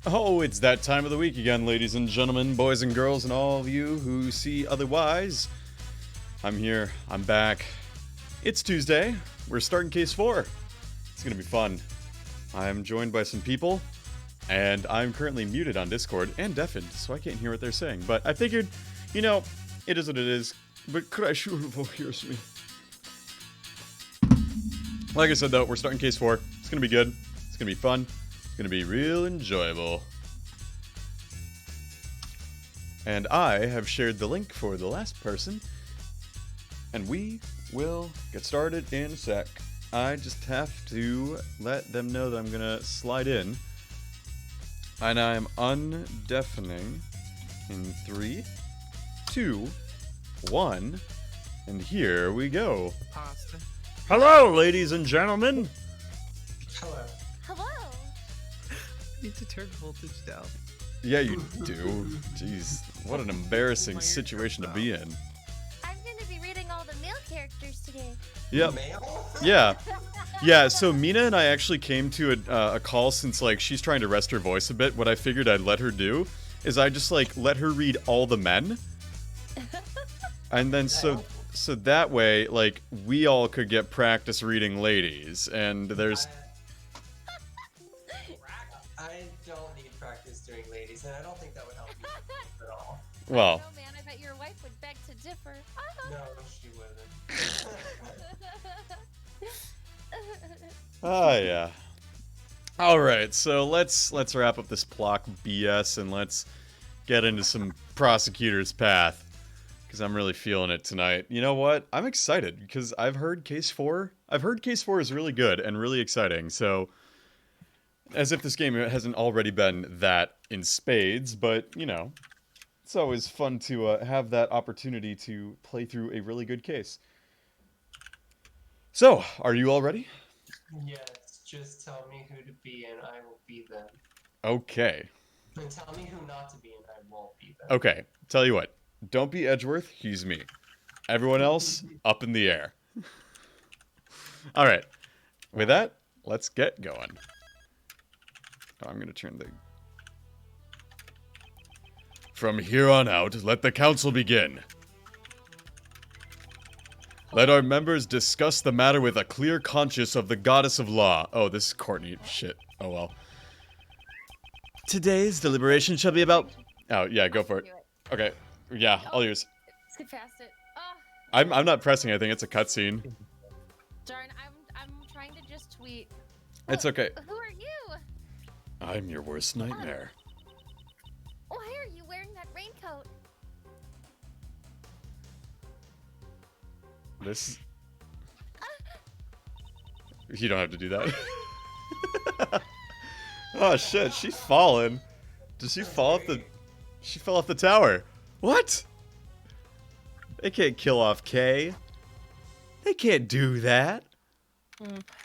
Oh, it's that time of the week again, ladies and gentlemen, boys and girls, and all of you who see otherwise. I'm here. I'm back. It's Tuesday. We're starting Case 4. It's gonna be fun. I'm joined by some people, and I'm currently muted on Discord and deafened, so I can't hear what they're saying. But I figured, you know, it is what it is. But could I sure hears me? Like I said, though, we're starting Case 4. It's gonna be good. It's gonna be fun. Gonna be real enjoyable. And I have shared the link for the last person, and we will get started in a sec. I just have to let them know that I'm gonna slide in, and I'm undeafening in 3, 2, 1, and here we go. Pasta. Hello, ladies and gentlemen. Hello. Need to turn voltage down. Yeah, you do. Jeez, what an embarrassing situation to be in. I'm going to be reading all the male characters today. Yep. Male? Yeah. Yeah, so Mina and I actually came to a call since, like, she's trying to rest her voice a bit. What I figured I'd let her do is I just, like, let her read all the men. And then so that way, like, we all could get practice reading ladies. And there's... I don't need practice doing ladies, and I don't think that would help me at all. Well... Oh man, I bet your wife would beg to differ. No, she wouldn't. Oh, yeah. Alright, so let's wrap up this Plock BS and let's get into some Prosecutor's Path. Because I'm really feeling it tonight. You know what? I'm excited because I've heard Case 4 is really good and really exciting, so... As if this game hasn't already been that in spades, but, you know, it's always fun to have that opportunity to play through a really good case. So, are you all ready? Yes, just tell me who to be and I will be them. Okay. And tell me who not to be and I won't be them. Okay, tell you what. Don't be Edgeworth, he's me. Everyone else, up in the air. Alright. With that, let's get going. Oh, I'm gonna turn the... From here on out, let the council begin. Let our members discuss the matter with a clear conscience of the goddess of law. Oh, this is Courtney. Shit. Oh, well. Today's deliberation shall be about... Oh, yeah, go for it. Okay. Yeah, all yours. Skip past it. Oh, I'm not pressing anything. It's a cutscene. darn, I'm trying to just tweet. It's okay. Who are you? I'm your worst nightmare. Why are you wearing that raincoat? This... You don't have to do that. Oh shit, she's fallen. Did she fall off the... She fell off the tower. What? They can't kill off Kay. They can't do that.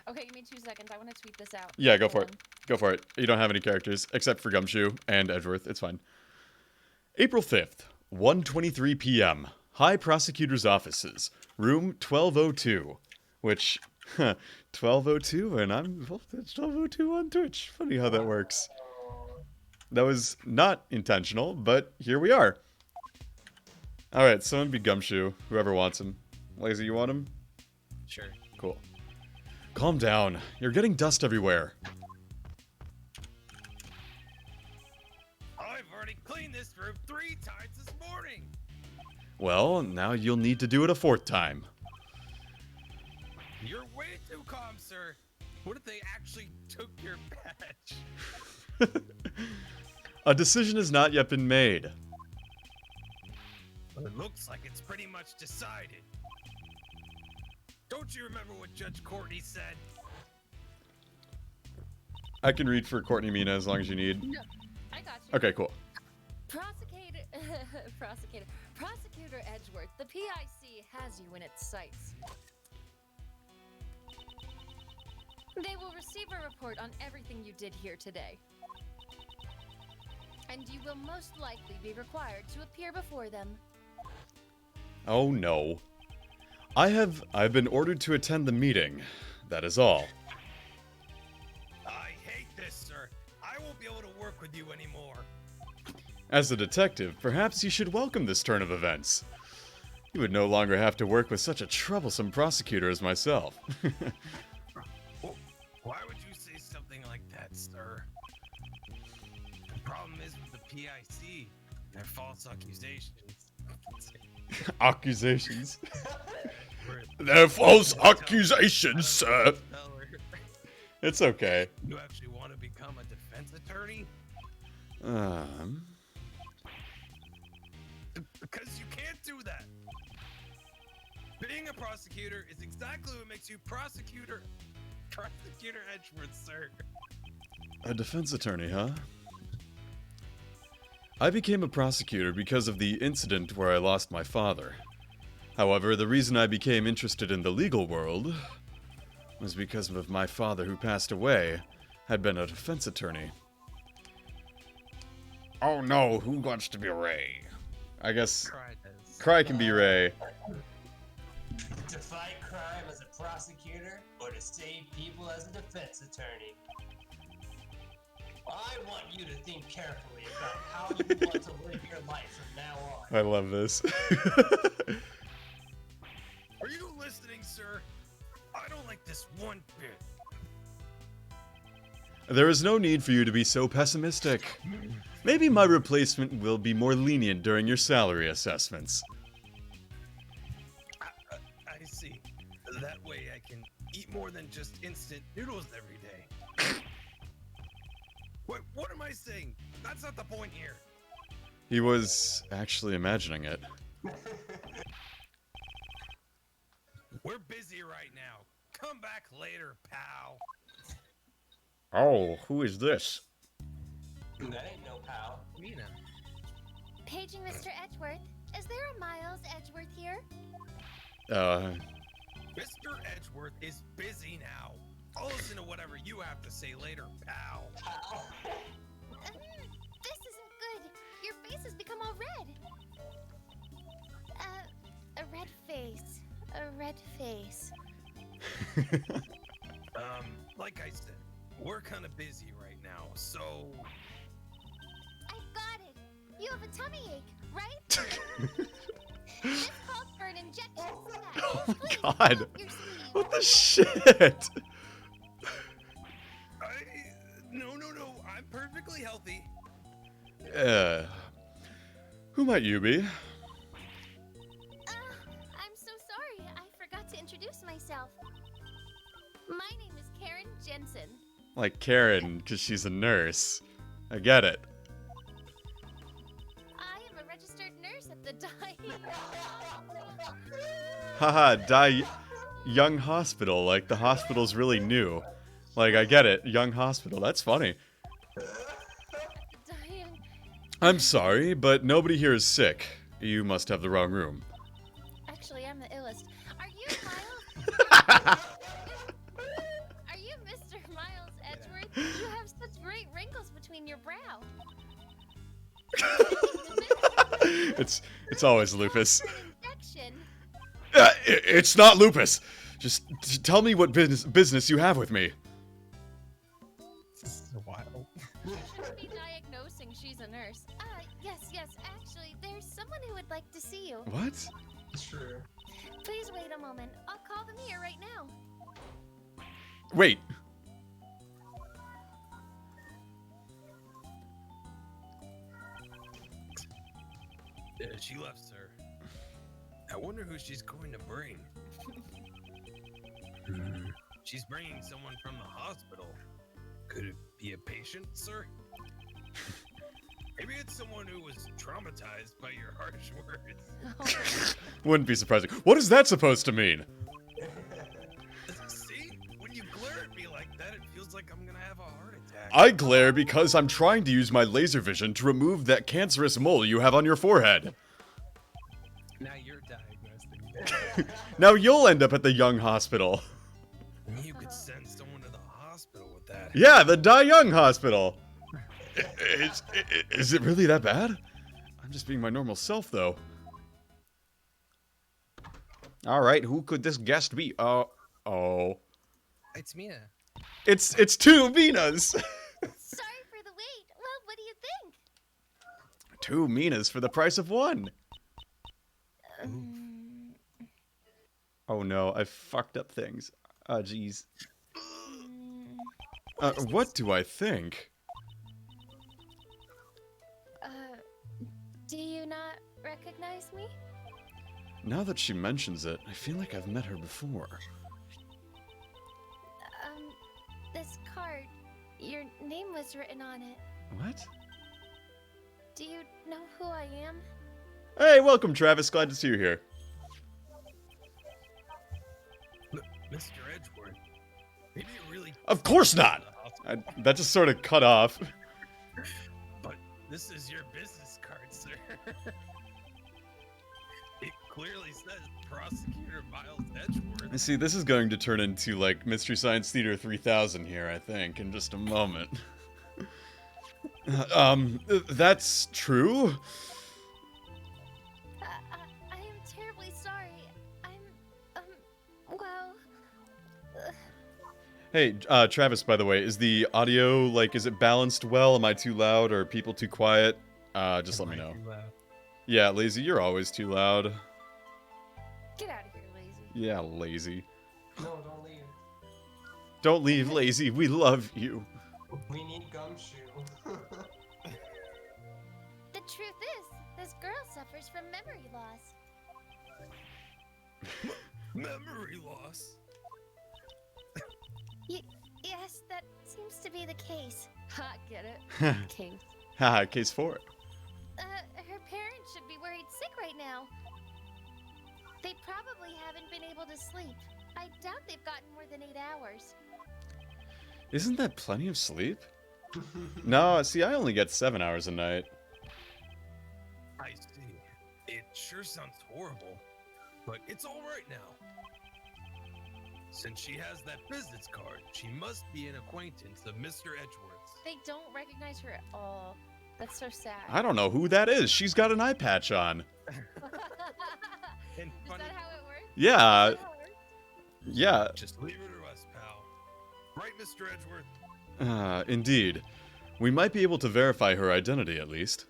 Okay, give me 2 seconds. I want to tweet this out. Yeah, go Hold for on. it. Go for it. You don't have any characters, except for Gumshoe and Edgeworth. It's fine. April 5th, 1:23 p.m. High Prosecutor's Offices, room 1202. Which, 1202, and I'm 1202 on Twitch. Funny how that works. That was not intentional, but here we are. Alright, someone be Gumshoe, whoever wants him. Lazy, you want him? Sure. Cool. Calm down. You're getting dust everywhere. I've already cleaned this room 3 times this morning. Well, now you'll need to do it a 4th time. You're way too calm, sir. What if they actually took your badge? A decision has not yet been made. It looks like it's pretty much decided. Don't you remember what Judge Courtney said? I can read for Courtney Mina as long as you need. No, I got you. Okay, cool. Prosecutor Edgeworth, the PIC has you in its sights. They will receive a report on everything you did here today. And you will most likely be required to appear before them. Oh no. I've been ordered to attend the meeting. That is all. I hate this, sir. I won't be able to work with you anymore. As a detective, perhaps you should welcome this turn of events. You would no longer have to work with such a troublesome prosecutor as myself. Well, why would you say something like that, sir? The problem is with the PIC, their false accusations. Accusations? They're false accusations, sir. It's okay. You actually want to become a defense attorney? Because you can't do that. Being a prosecutor is exactly what makes you Prosecutor Edgeworth, sir. A defense attorney, huh? I became a prosecutor because of the incident where I lost my father. However, the reason I became interested in the legal world was because of my father, who passed away, had been a defense attorney. Oh no, who wants to be Ray? I guess Cry can be Ray. To fight crime as a prosecutor, or to save people as a defense attorney? I want you to think carefully about how you want to live your life from now on. I love this. Are you listening, sir? I don't like this one bit. There is no need for you to be so pessimistic. Maybe my replacement will be more lenient during your salary assessments. I see. That way I can eat more than just instant noodles every day. What am I saying? That's not the point here. He was actually imagining it. We're busy right now. Come back later, pal. Oh, who is this? That ain't no pal. Mina. Paging Mr. Edgeworth. Is there a Miles Edgeworth here? Mr. Edgeworth is busy now. I'll listen to whatever you have to say later, pal. Pal. This isn't good. Your face has become all red. A red face. A red face. Like I said, we're kind of busy right now, so... I've got it. You have a tummy ache, right? This calls for an injection set. Oh Please, God. help your sleeve. What the shit? No, I'm perfectly healthy. Who might you be? I'm so sorry. I forgot to introduce myself. My name is Karen Jensen. Like Karen, because she's a nurse. I get it. I am a registered nurse at the Haha, Young Hospital. Like, the hospital's really new. Like, I get it. Young Hospital. That's funny. Diane. I'm sorry, but nobody here is sick. You must have the wrong room. Actually, I'm the illest. Are you Miles? Are you Mr. Miles Edgeworth? You have such great wrinkles between your brow. It's always lupus. For an injection. It's not lupus. Just tell me what business you have with me. This is wild. I shouldn't be diagnosing she's a nurse. Yes. Actually, there's someone who would like to see you. What? True. Please wait a moment. I'll call them here right now. Wait. She left, sir. I wonder who she's going to bring. She's bringing someone from the hospital. Could it be a patient, sir? Maybe it's someone who was traumatized by your harsh words. Wouldn't be surprising. What is that supposed to mean? See? When you glare at me like that, it feels like I'm gonna have a heart attack. I glare because I'm trying to use my laser vision to remove that cancerous mole you have on your forehead. Now you're diagnosing me. Now you'll end up at the Young Hospital. You could send someone to the hospital with that. Yeah, the Die Young Hospital. Is it really that bad? I'm just being my normal self, though. Alright, who could this guest be? Oh. It's Mina. It's two Minas! Sorry for the wait. Well, What do you think? 2 Minas for the price of 1. Um, Oh no, I fucked up things. Oh jeez. mm, What do I think? uh, do you not recognize me? Now that she mentions it, I feel like I've met her before. This card, your name was written on it. What? Do you know who I am? Hey, welcome Travis, glad to see you here. Mr. Edgeworth, maybe you really. Of course not! That just sort of cut off. But this is your business card, sir. It clearly says Prosecutor Miles Edgeworth. See, this is going to turn into, like, Mystery Science Theater 3000 here, I think, in just a moment. That's true? I am terribly sorry. Well... Hey, Travis, by the way, is the audio, like, is it balanced well? Am I too loud? Or are people too quiet? Just let me know. Yeah, Lazy, you're always too loud. Get out of here, Lazy. Yeah, Lazy. No, don't leave. Don't leave, Lazy. We love you. We need Gumshoe. The truth is, this girl suffers from memory loss. Memory loss? Yes, that seems to be the case. Ha, get it? King. Haha, case 4. Her parents should be worried sick right now. They probably haven't been able to sleep. I doubt they've gotten more than 8 hours. Isn't that plenty of sleep? No, see, I only get 7 hours a night. I see. It sure sounds horrible, but it's all right now. Since she has that business card, she must be an acquaintance of Mr. Edgeworth's. They don't recognize her at all. That's so sad. I don't know who that is. She's got an eye patch on. And Is funny, that how it works? Yeah, Is that how it works? yeah. just leave it to us, pal. Right, Mr. Edgeworth? Indeed. We might be able to verify her identity, at least.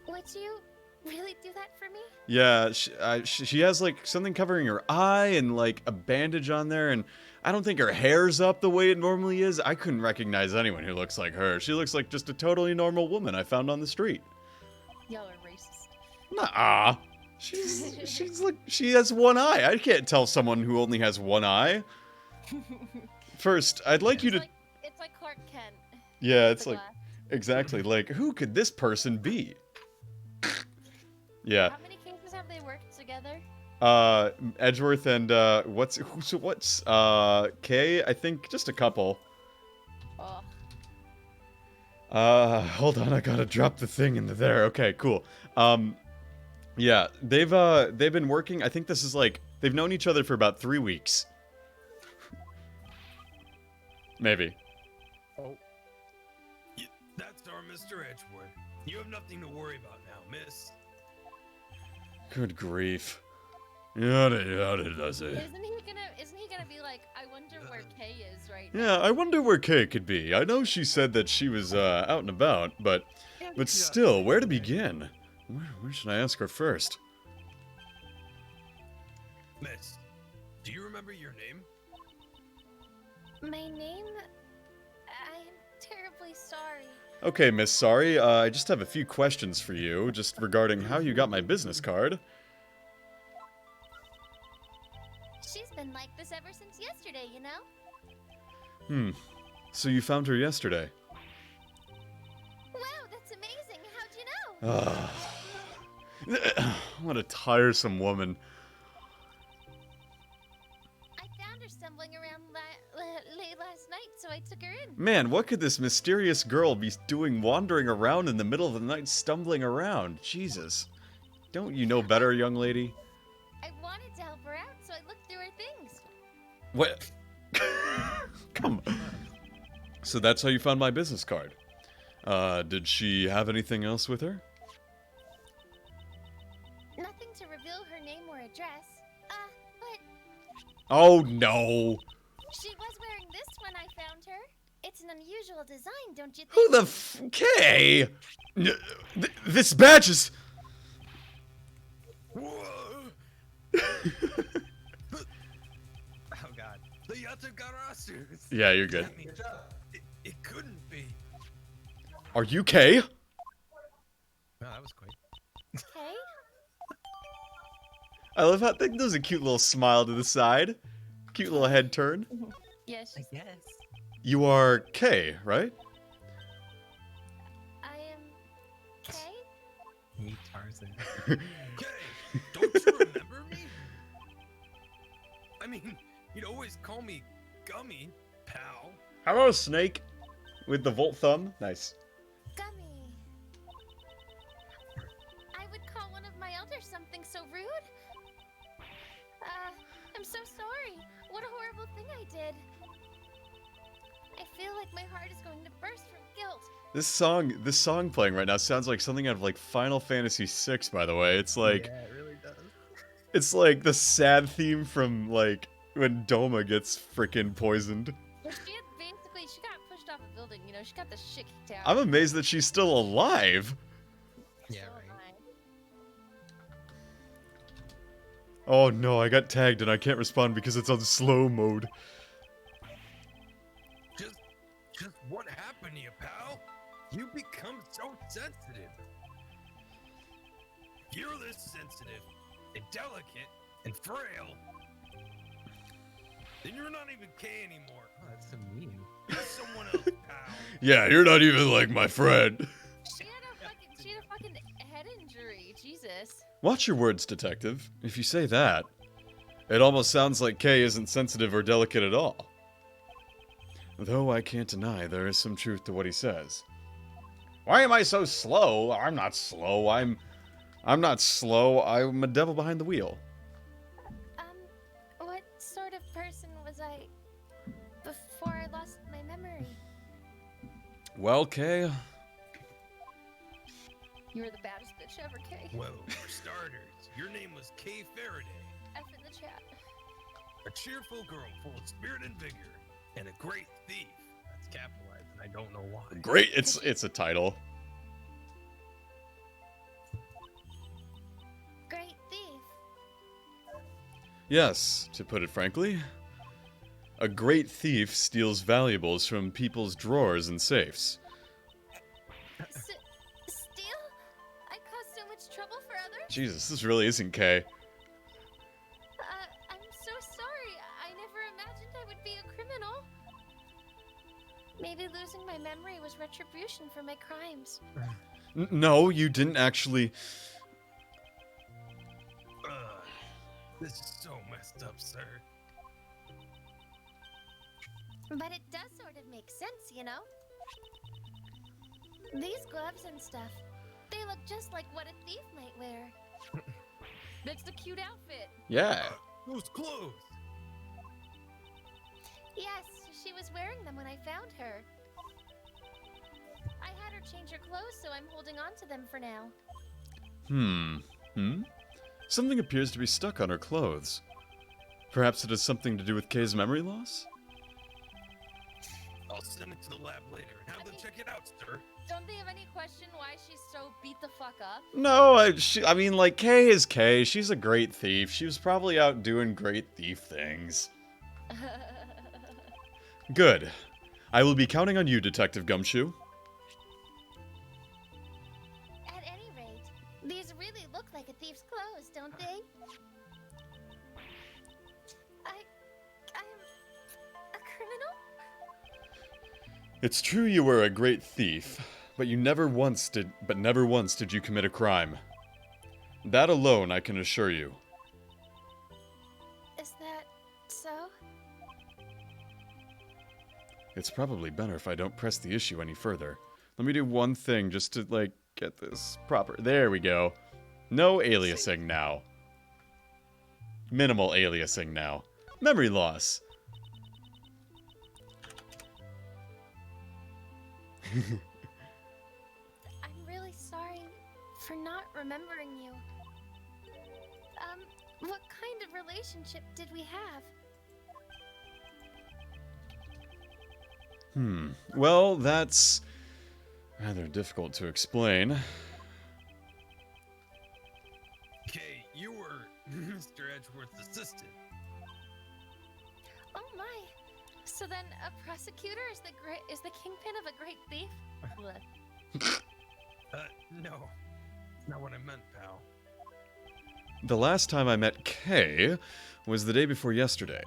Would you really do that for me? Yeah, she has, like, something covering her eye and, like, a bandage on there, and I don't think her hair's up the way it normally is. I couldn't recognize anyone who looks like her. She looks like just a totally normal woman I found on the street. Y'all are racist. Nah. She's like, she has one eye. I can't tell someone who only has one eye. First, I'd like you to... It's like Clark Kent. Yeah, with it's the like... glass. Exactly, like, who could this person be? Yeah. How many cases have they worked together? Edgeworth and, what's Kay? I think just a couple. Oh. Hold on, I gotta drop the thing into there. Okay, cool. Yeah, they've been working, I think this is like, they've known each other for about 3 weeks. Maybe. Oh. That's our Mr. Edgeworth. You have nothing to worry about now, miss. Good grief. Yada yada does it. Isn't he gonna be like, I wonder where Kay is right now? Yeah, I wonder where Kay could be. I know she said that she was, out and about, but still, where to begin? Where should I ask her first? Miss, do you remember your name? My name? I am terribly sorry. Okay, Miss Sorry, I just have a few questions for you, just regarding how you got my business card. She's been like this ever since yesterday, you know? So you found her yesterday? Wow, that's amazing. How'd you know? What a tiresome woman. I found her stumbling around late last night, so I took her in. Man, what could this mysterious girl be doing wandering around in the middle of the night stumbling around? Jesus. Don't you know better, young lady? I wanted to help her out, so I looked through her things. What? Come on. So that's how you found my business card. Did she have anything else with her? Nothing to reveal her name or address. But Oh, no. she was wearing this when I found her. It's an unusual design, don't you think? Who the Kay? This badge is. Whoa! Oh god. The Yatagarasu! Yeah, you're good. Damn, Good job. it couldn't be. Are you Kay? Oh, that was quick. Okay. I love how there's a cute little smile to the side. Cute little head turn. Yes, I guess. You are Kay, right? I am. Okay. Meet Tarzan. Okay, don't you remember me? I mean, you'd always call me Gummy, pal. Hello, Snake. With the Volt thumb. Nice. Gummy. I would call one of my elders something so rude. I'm so sorry. What a horrible thing I did. I feel like my heart is going to burst from guilt. This song playing right now sounds like something out of like Final Fantasy VI, by the way. It's like Yeah, it really does. it's like the sad theme from like when Doma gets freaking poisoned. Well, she got pushed off a building, you know, she got the shit kicked out. I'm amazed that she's still alive. Yeah, So right. am I. Oh no, I got tagged and I can't respond because it's on slow mode. Just what happened to you, pal? You become so sensitive. If you're this sensitive and delicate and frail, then you're not even K anymore. Oh, that's so mean. You're someone else, pal. Yeah, you're not even like my friend. She had a fucking head injury. Jesus. Watch your words, detective. If you say that, it almost sounds like Kay isn't sensitive or delicate at all. Though I can't deny there is some truth to what he says. Why am I so slow? I'm not slow. I'm not slow. I'm a devil behind the wheel. What sort of person was I before I lost my memory? Well, Kay, You were the baddest bitch ever, Kay. Well, for starters, your name was Kay Faraday. F in the chat. A cheerful girl full of spirit and vigor, and a great thief. That's capitalized, and I don't know why. great. It's a title. Great thief. Yes, to put it frankly. A great thief steals valuables from people's drawers and safes. Steal? I caused so much trouble for others? Jesus, this really isn't Kay. I'm so sorry. I never imagined I would be a criminal. Maybe losing my memory was retribution for my crimes. No, you didn't actually. This is so messed up, sir. But it does sort of make sense, you know? These gloves and stuff, they look just like what a thief might wear. That's the cute outfit. Yeah. Those clothes! Yes, she was wearing them when I found her. I had her change her clothes, so I'm holding on to them for now. Something appears to be stuck on her clothes. Perhaps it has something to do with Kay's memory loss? I'll send it to the lab later and have them check it out, sir. Don't they have any question why she's so beat the fuck up? No, I mean, like, Kay is Kay. She's a great thief. She was probably out doing great thief things. Good. I will be counting on you, Detective Gumshoe. At any rate, these really look like a thief's clothes, don't they? I'm a criminal? It's true you were a great thief, but never once did you commit a crime. That alone I can assure you. Is that so? It's probably better if I don't press the issue any further. Let me do one thing just to, like, get this proper. There we go. No aliasing now. Minimal aliasing now. Memory loss. I'm really sorry for not remembering you. What kind of relationship did we have? Well, that's rather difficult to explain. Kay, you were Mr. Edgeworth's assistant. Oh my. So then a prosecutor is the kingpin of a great thief? Blech. No. Not what I meant, pal. The last time I met Kay was the day before yesterday.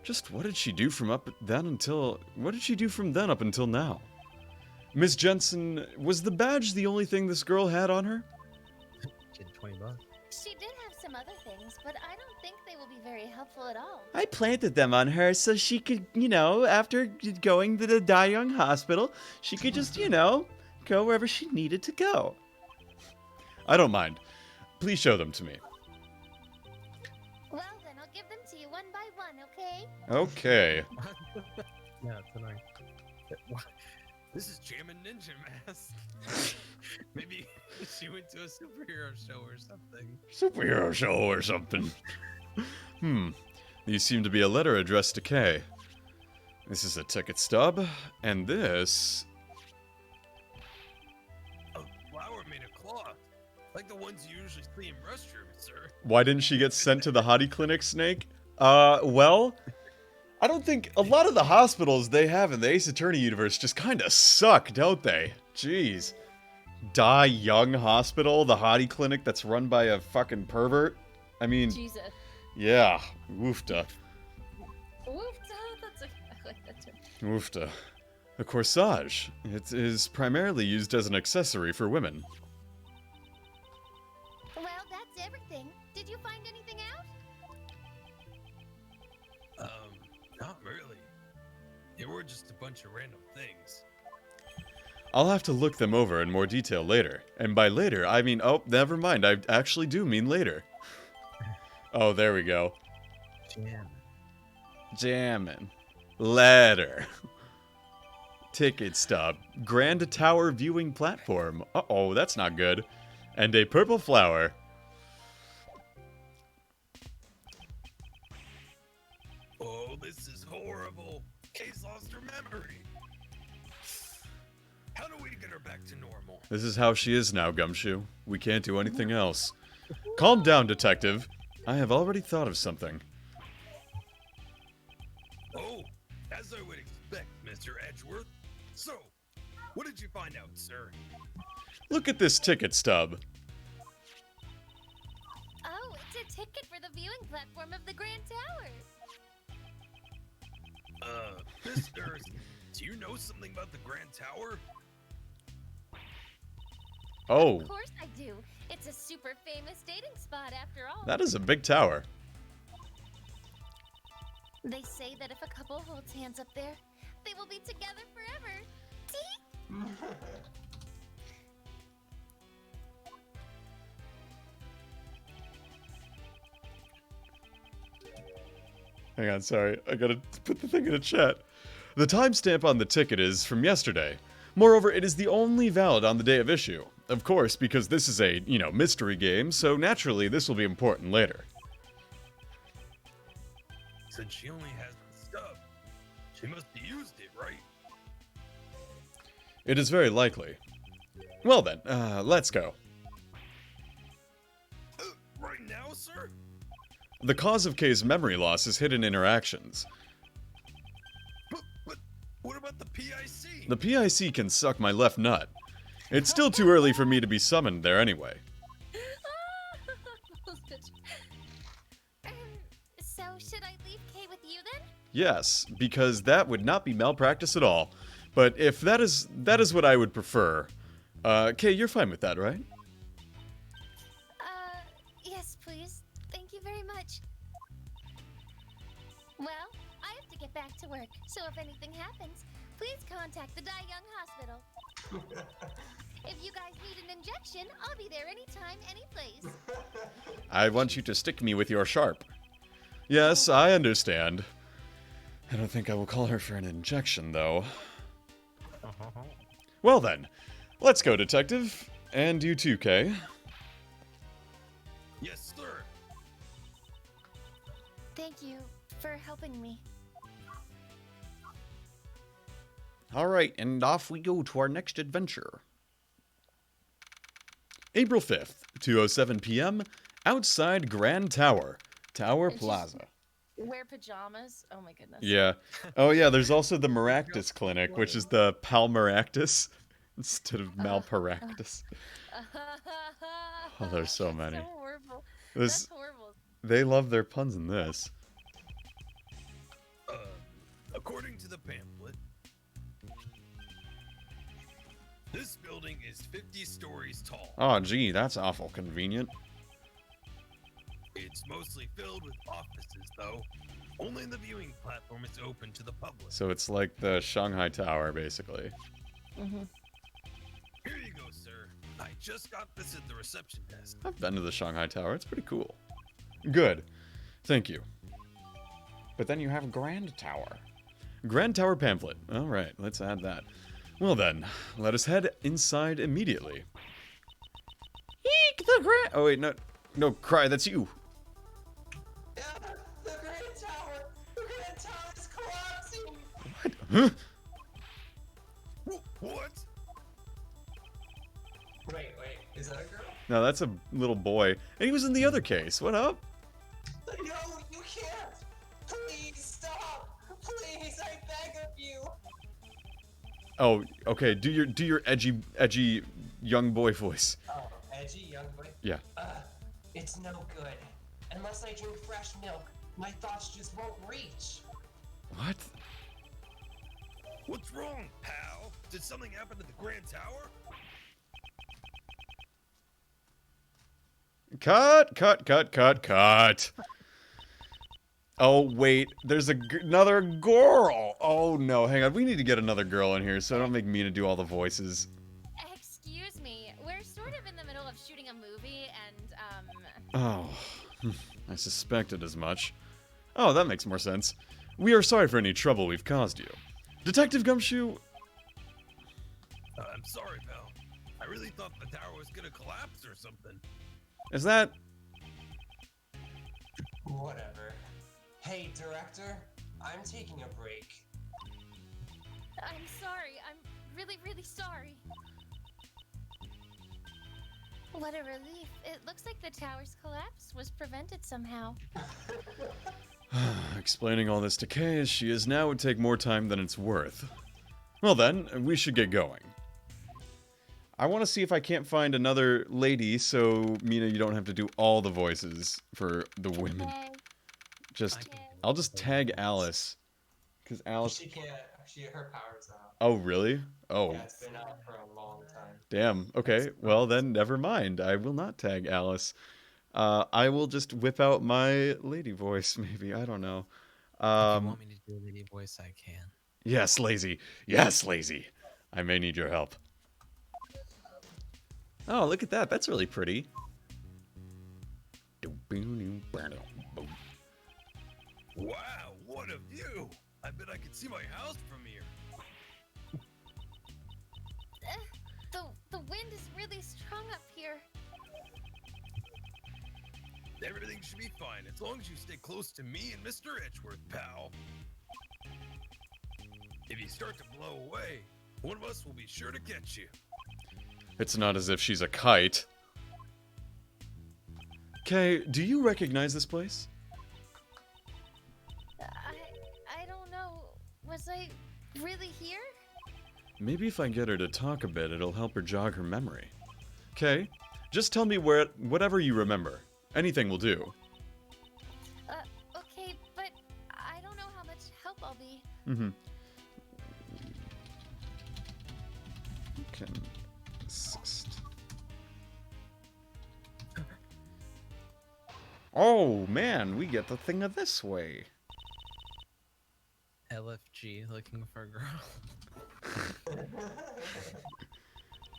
Just what did she do from then up until now? Miss Jensen, was the badge the only thing this girl had on her? Get $20. She did have some other things, but I don't think they will be very helpful at all. I planted them on her so she could, after going to the Die Young Hospital, she could just, go wherever she needed to go. I don't mind. Please show them to me. Well, then I'll give them to you one by one, okay? Okay. Yeah, it's annoying. This is Jammin' Ninja Mask. Maybe she went to a superhero show or something. Superhero show or something. These seem to be a letter addressed to Kay. This is a ticket stub, and this... A flower made of cloth. Like the ones you usually see in restrooms, sir. Why didn't she get sent to the hottie clinic, Snake? Well, I don't think a lot of the hospitals they have in the Ace Attorney universe just kind of suck, don't they? Jeez. Die Young Hospital, the hottie clinic that's run by a fucking pervert? I mean, Jesus. yeah, woofta. Woofta, I like that term. Woofta. A corsage. It is primarily used as an accessory for women. Well, that's everything. Did you find anything out? Not really. They were just a bunch of random things. I'll have to look them over in more detail later. And by later, I mean, oh, never mind. I actually do mean later. Oh, there we go. Jam. Jammin'. Letter. Ticket stub. Grand Tower viewing platform. Uh-oh, that's not good. And a purple flower. Oh, this is horrible. Kay's lost her memory. How do we get her back to normal? This is how she is now, Gumshoe. We can't do anything else. Calm down, detective. I have already thought of something. Oh, as I would expect, Mr. Edgeworth. So, what did you find out, sir? Look at this ticket stub. Oh, it's a ticket for the viewing platform of the Grand Tower. Mister, do you know something about the Grand Tower? Oh, Of course I do. It's a super famous dating spot after all. that is a big tower. They say that if a couple holds hands up there, they will be together forever. See? Hang on, sorry. I gotta put the thing in a chat. The timestamp on the ticket is from yesterday. Moreover, it is the only valid on the day of issue. Of course, because this is a, mystery game, so naturally this will be important later. Since she only has the stub, she must have used it, right? It is very likely. Well then, let's go. Right now, sir? The cause of Kay's memory loss is hidden in her actions. But what about the PIC? The PIC can suck my left nut. It's still too early for me to be summoned there anyway. So should I leave Kay with you then? Yes, because that would not be malpractice at all. But if that is what I would prefer. Kay, you're fine with that, right? Yes, please. Thank you very much. Well, I have to get back to work, so if anything happens, please contact the Die Young Hospital. If you guys need an injection, I'll be there anytime, anyplace. I want you to stick me with your sharp. Yes, I understand. I don't think I will call her for an injection, though. Well then, let's go, detective. And you too, Kay. Yes, sir. Thank you for helping me. Alright, and off we go to our next adventure. April 5th, 2:07 p.m., outside Grand Tower, Tower And she's- Plaza. Wear pajamas. Oh my goodness. Yeah. Oh, yeah, there's also the Maractus Clinic, which is the Palmaractus instead of Malparactus. Oh, there's so many. So horrible. This, That's horrible. they love their puns in this. According to the pamphlet, this building is 50 stories tall. Oh, gee, that's awful convenient. It's mostly filled with offices, though. Only the viewing platform is open to the public. So it's like the Shanghai Tower, basically. Hmm. Here you go, sir. I just got this at the reception desk. I've been to the Shanghai Tower. It's pretty cool. Good. Thank you. But then you have Grand Tower. Grand Tower pamphlet. All right, let's add that. Well then, let us head inside immediately. Eek, the Grand... Oh, wait, no, Cry, that's you. Yeah, the Grand Tower! The Grand Tower is collapsing! What? Huh? What? Wait, is that a girl? No, that's a little boy. And he was in the other case. What up? No, you can't! Please stop! Please, I beg of you! Oh, okay, do your edgy young boy voice. Oh, edgy young boy? Yeah. It's no good. Unless I drink fresh milk, my thoughts just won't reach. What? What's wrong, pal? Did something happen to the Grand Tower? Cut. Oh, wait. There's another girl. Oh, no. Hang on. We need to get another girl in here, so don't make Mina do all the voices. Excuse me. We're sort of in the middle of shooting a movie, and Oh, I suspected as much. Oh, that makes more sense. We are sorry for any trouble we've caused you. Detective Gumshoe... I'm sorry, pal. I really thought the tower was gonna collapse or something. Is that... Whatever. Hey, director, I'm taking a break. I'm sorry. I'm really, really sorry. What a relief. It looks like the tower's collapse was prevented somehow. Explaining all this to Kay as she is now would take more time than it's worth. Well then, we should get going. I want to see if I can't find another lady, so Mina, you don't have to do all the voices for the women. Okay. I'll just tag Alice, because Alice. She can't. Her power's out. Oh really? Oh. Yeah, it's been out for a long time. Damn. Okay. Well then, never mind. I will not tag Alice. I will just whip out my lady voice. Maybe I don't know. If you want me to do a lady voice, I can. Yes, lazy. Yes, lazy. I may need your help. Oh, look at that. That's really pretty. Wow, what a view! I bet I could see my house from here. The wind is really strong up here. Everything should be fine as long as you stay close to me and Mr. Edgeworth, pal. If you start to blow away, one of us will be sure to catch you. It's not as if she's a kite. Kay, do you recognize this place? I don't know. Was I really here? Maybe if I get her to talk a bit, it'll help her jog her memory. Kay, just tell me whatever you remember. Anything will do. Okay, but I don't know how much help I'll be. Mm-hmm. Can assist. Oh, man, we get the thing of this way. LFG, looking for a girl.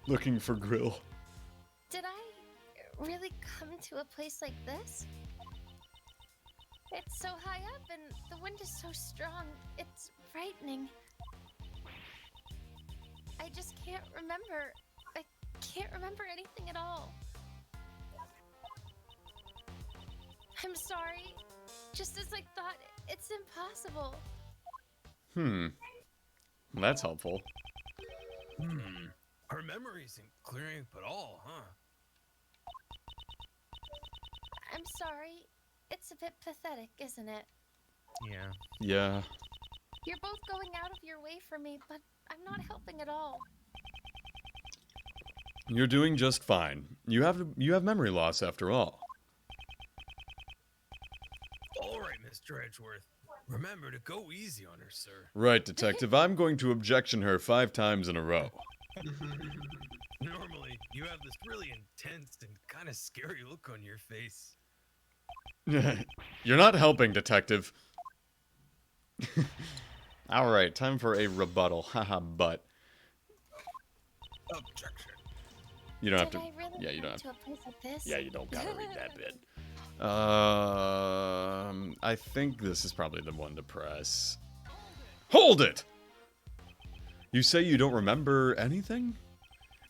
Looking for grill. Did I really come to a place like this? It's so high up and the wind is so strong. It's frightening. I just can't remember. I can't remember anything at all. I'm sorry. Just as I thought, it's impossible. That's helpful. Her memory isn't clearing up at all, huh? I'm sorry. It's a bit pathetic, isn't it? Yeah. Yeah. You're both going out of your way for me, but I'm not helping at all. You're doing just fine. You have memory loss after all. All right, Mr. Edgeworth. Remember to go easy on her, sir. Right, detective. I'm going to objection her 5 times in a row. Normally, you have this really intense and kind of scary look on your face. You're not helping, detective. Alright, time for a rebuttal. Haha, but. Objection. You don't have Did to. I really Yeah, you don't have to a place like this? Yeah, you don't gotta read that bit. I think this is probably the one to press. Hold it! You say you don't remember anything?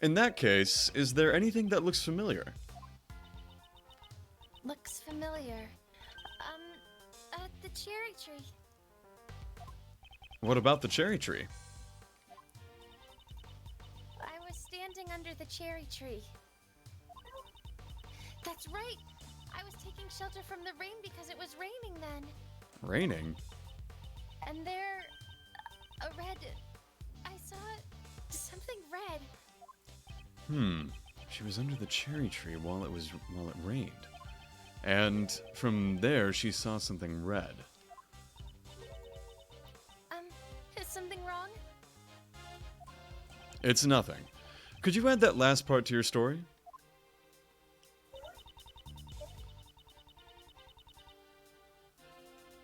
In that case, is there anything that looks familiar? Looks familiar. The cherry tree. What about the cherry tree? I was standing under the cherry tree. That's right! I was taking shelter from the rain because it was raining then. Raining? And there... a red... I saw something red. She was under the cherry tree while it rained. And from there, she saw something red. Is something wrong? It's nothing. Could you add that last part to your story?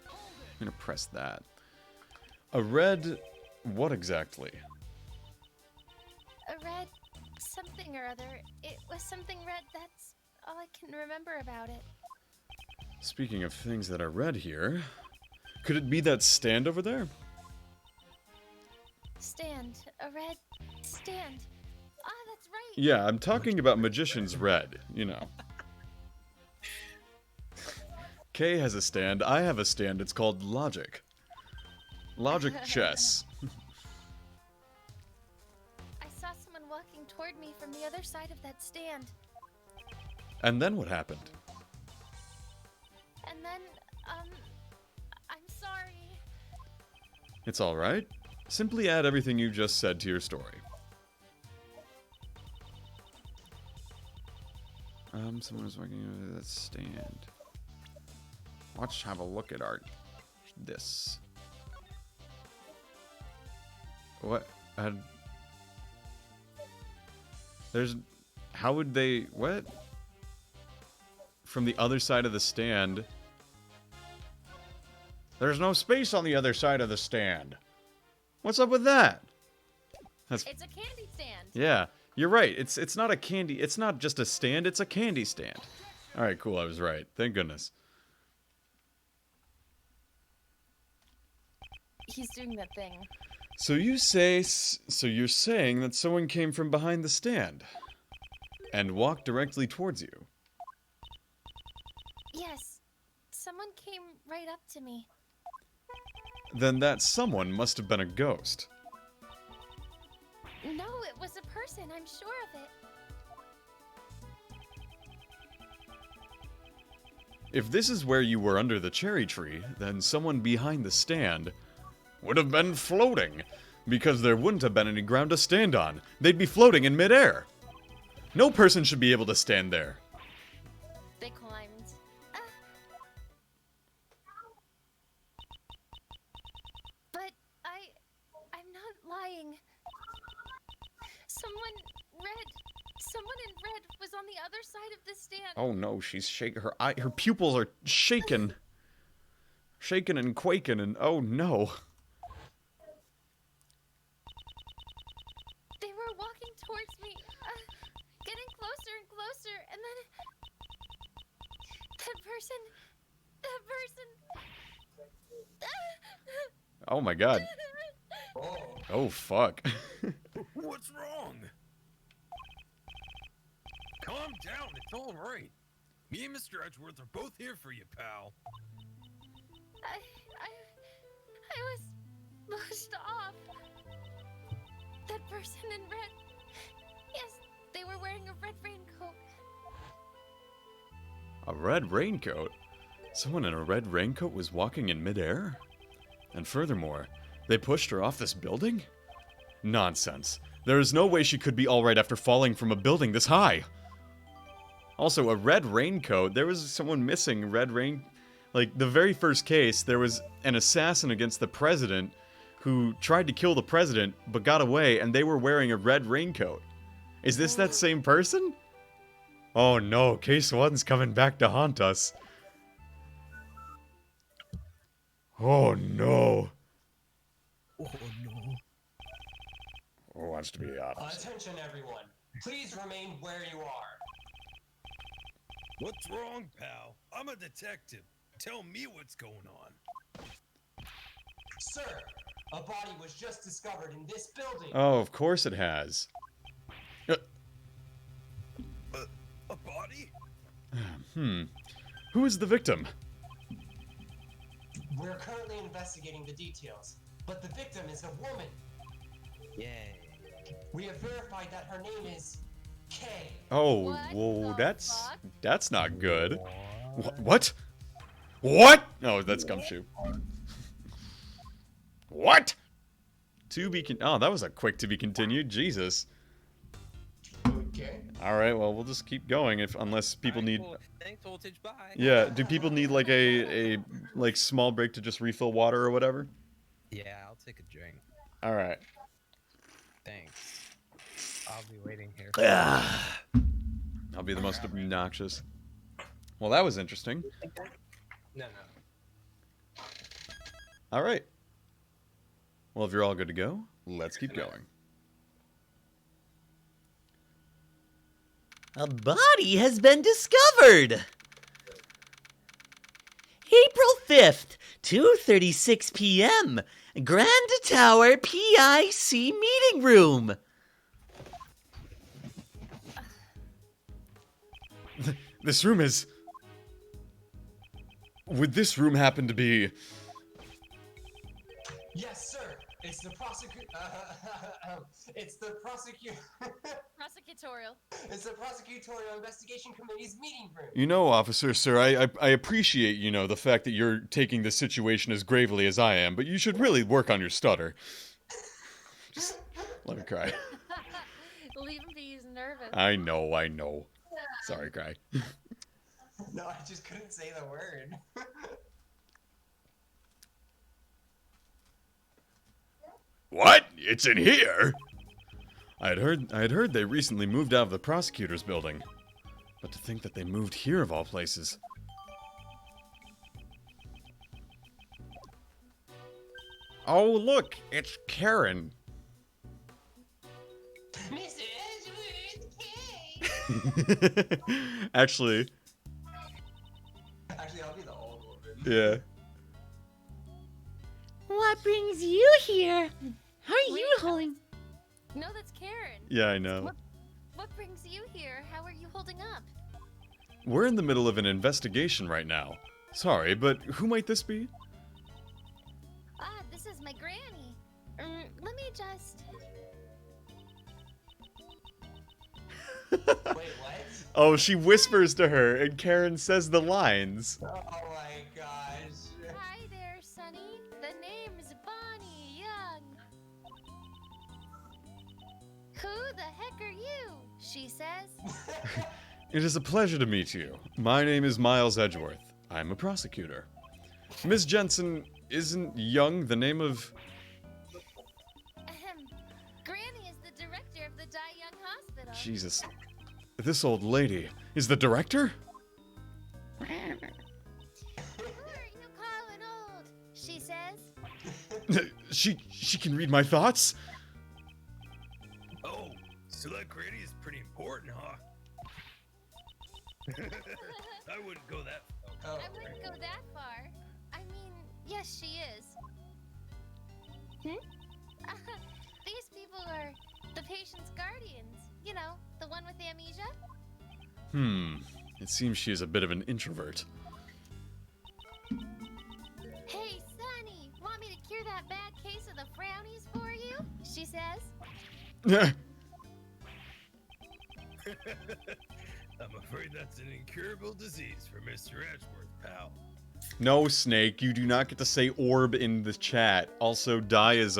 I'm gonna press that. A red... what exactly? A red... something or other. It was something red, that's all I can remember about it. Speaking of things that are red here, could it be that stand over there? Stand. A red... stand. Ah, that's right! Yeah, I'm talking about Magician's Red, you know. Kay has a stand, I have a stand, it's called Logic. Logic Chess. I saw someone walking toward me from the other side of that stand. And then what happened? And then, I'm sorry. It's alright. Simply add everything you just said to your story. Someone was walking over that stand. Let's have a look at this. What? How would they... what? From the other side of the stand. There's no space on the other side of the stand. What's up with that? It's a candy stand. Yeah, you're right. It's not a candy. It's not just a stand. It's a candy stand. All right, cool. I was right. Thank goodness. He's doing that thing. So you're saying that someone came from behind the stand and walked directly towards you. Yes. Someone came right up to me. Then that someone must have been a ghost. No, it was a person. I'm sure of it. If this is where you were under the cherry tree, then someone behind the stand would have been floating, because there wouldn't have been any ground to stand on. They'd be floating in midair. No person should be able to stand there. They climbed. But I'm not lying. Someone in red was on the other side of the stand. Oh no, she's shaking. Her pupils are shaking. Shaking and quaking and oh no. They were walking towards me, getting closer and closer, and then that person. Oh my god. Oh. Oh fuck. What's wrong? Calm down, it's all right. Me and Mr. Edgeworth are both here for you, pal. I was pushed off. That person in red. Yes, they were wearing a red raincoat. A red raincoat? Someone in a red raincoat was walking in midair? And furthermore, they pushed her off this building? Nonsense. There is no way she could be alright after falling from a building this high. Also, a red raincoat. There was someone missing red rain... Like, the very first case, there was an assassin against the president who tried to kill the president, but got away, and they were wearing a red raincoat. Is this that same person? Oh no, case 1's coming back to haunt us. Oh no. Oh no. Who wants to be the officer? Attention, everyone. Please remain where you are. What's wrong, pal? I'm a detective. Tell me what's going on. Sir, a body was just discovered in this building. Oh, of course it has. A body? Who is the victim? We're currently investigating the details, but the victim is a woman. Yay. We have verified that her name is Kay. Oh, What whoa, the that's fuck? not good. What? What? Oh, that's Gumshoe. What? Oh, that was a quick to be continued. Jesus. Okay. All right, well, we'll just keep going unless people need. Cool. Thanks, voltage. Bye. Yeah, do people need like a like small break to just refill water or whatever? Yeah, I'll take a drink. All right. Thanks. I'll be waiting here. I'll be the most obnoxious. Well, that was interesting. No. All right. Well, if you're all good to go, let's keep going. A body has been discovered! April 5th, 2:36 p.m. Grand Tower PIC meeting room. This room is... Would this room happen to be... Yes, sir. It's the it's the Prosecutorial. It's the prosecutorial investigation committee's meeting room. You know, officer, sir, I appreciate, the fact that you're taking this situation as gravely as I am, but you should really work on your stutter. Just let me cry. Leave him be, he's nervous. I know. Sorry, cry. No, I just couldn't say the word. What? It's in here? I had heard they recently moved out of the prosecutor's building. But to think that they moved here of all places. Oh, look, it's Karen. Mr. Edgewood, Kay. Actually, Actually, I'll be the old woman. yeah. What brings you here? How are you Wait, holding? No, that's Karen. Yeah, I know. What brings you here? How are you holding up? We're in the middle of an investigation right now. Sorry, but who might this be? This is my granny. Let me just... Wait, what? Oh, she whispers to her, and Karen says the lines. Oh my gosh. Hi there, Sonny. The name's Bonnie Young. Who the heck are you? She says. It is a pleasure to meet you. My name is Miles Edgeworth. I'm a prosecutor. Miss Jensen, isn't Young the name of... Granny is the director of the Die Young Hospital. Jesus. This old lady is the director? Who are you calling old? She says. She can read my thoughts? Oh, so that granny is pretty important, huh? I wouldn't go that far. Oh, I wouldn't go that far. I mean, yes, she is. These people are the patient's guardians. You know, the one with amnesia. It seems she is a bit of an introvert. Hey, Sonny, want me to cure that bad case of the frownies for you? She says. I'm afraid that's an incurable disease for Mr. Edgeworth, pal. No, Snake, you do not get to say orb in the chat. Also, Dye is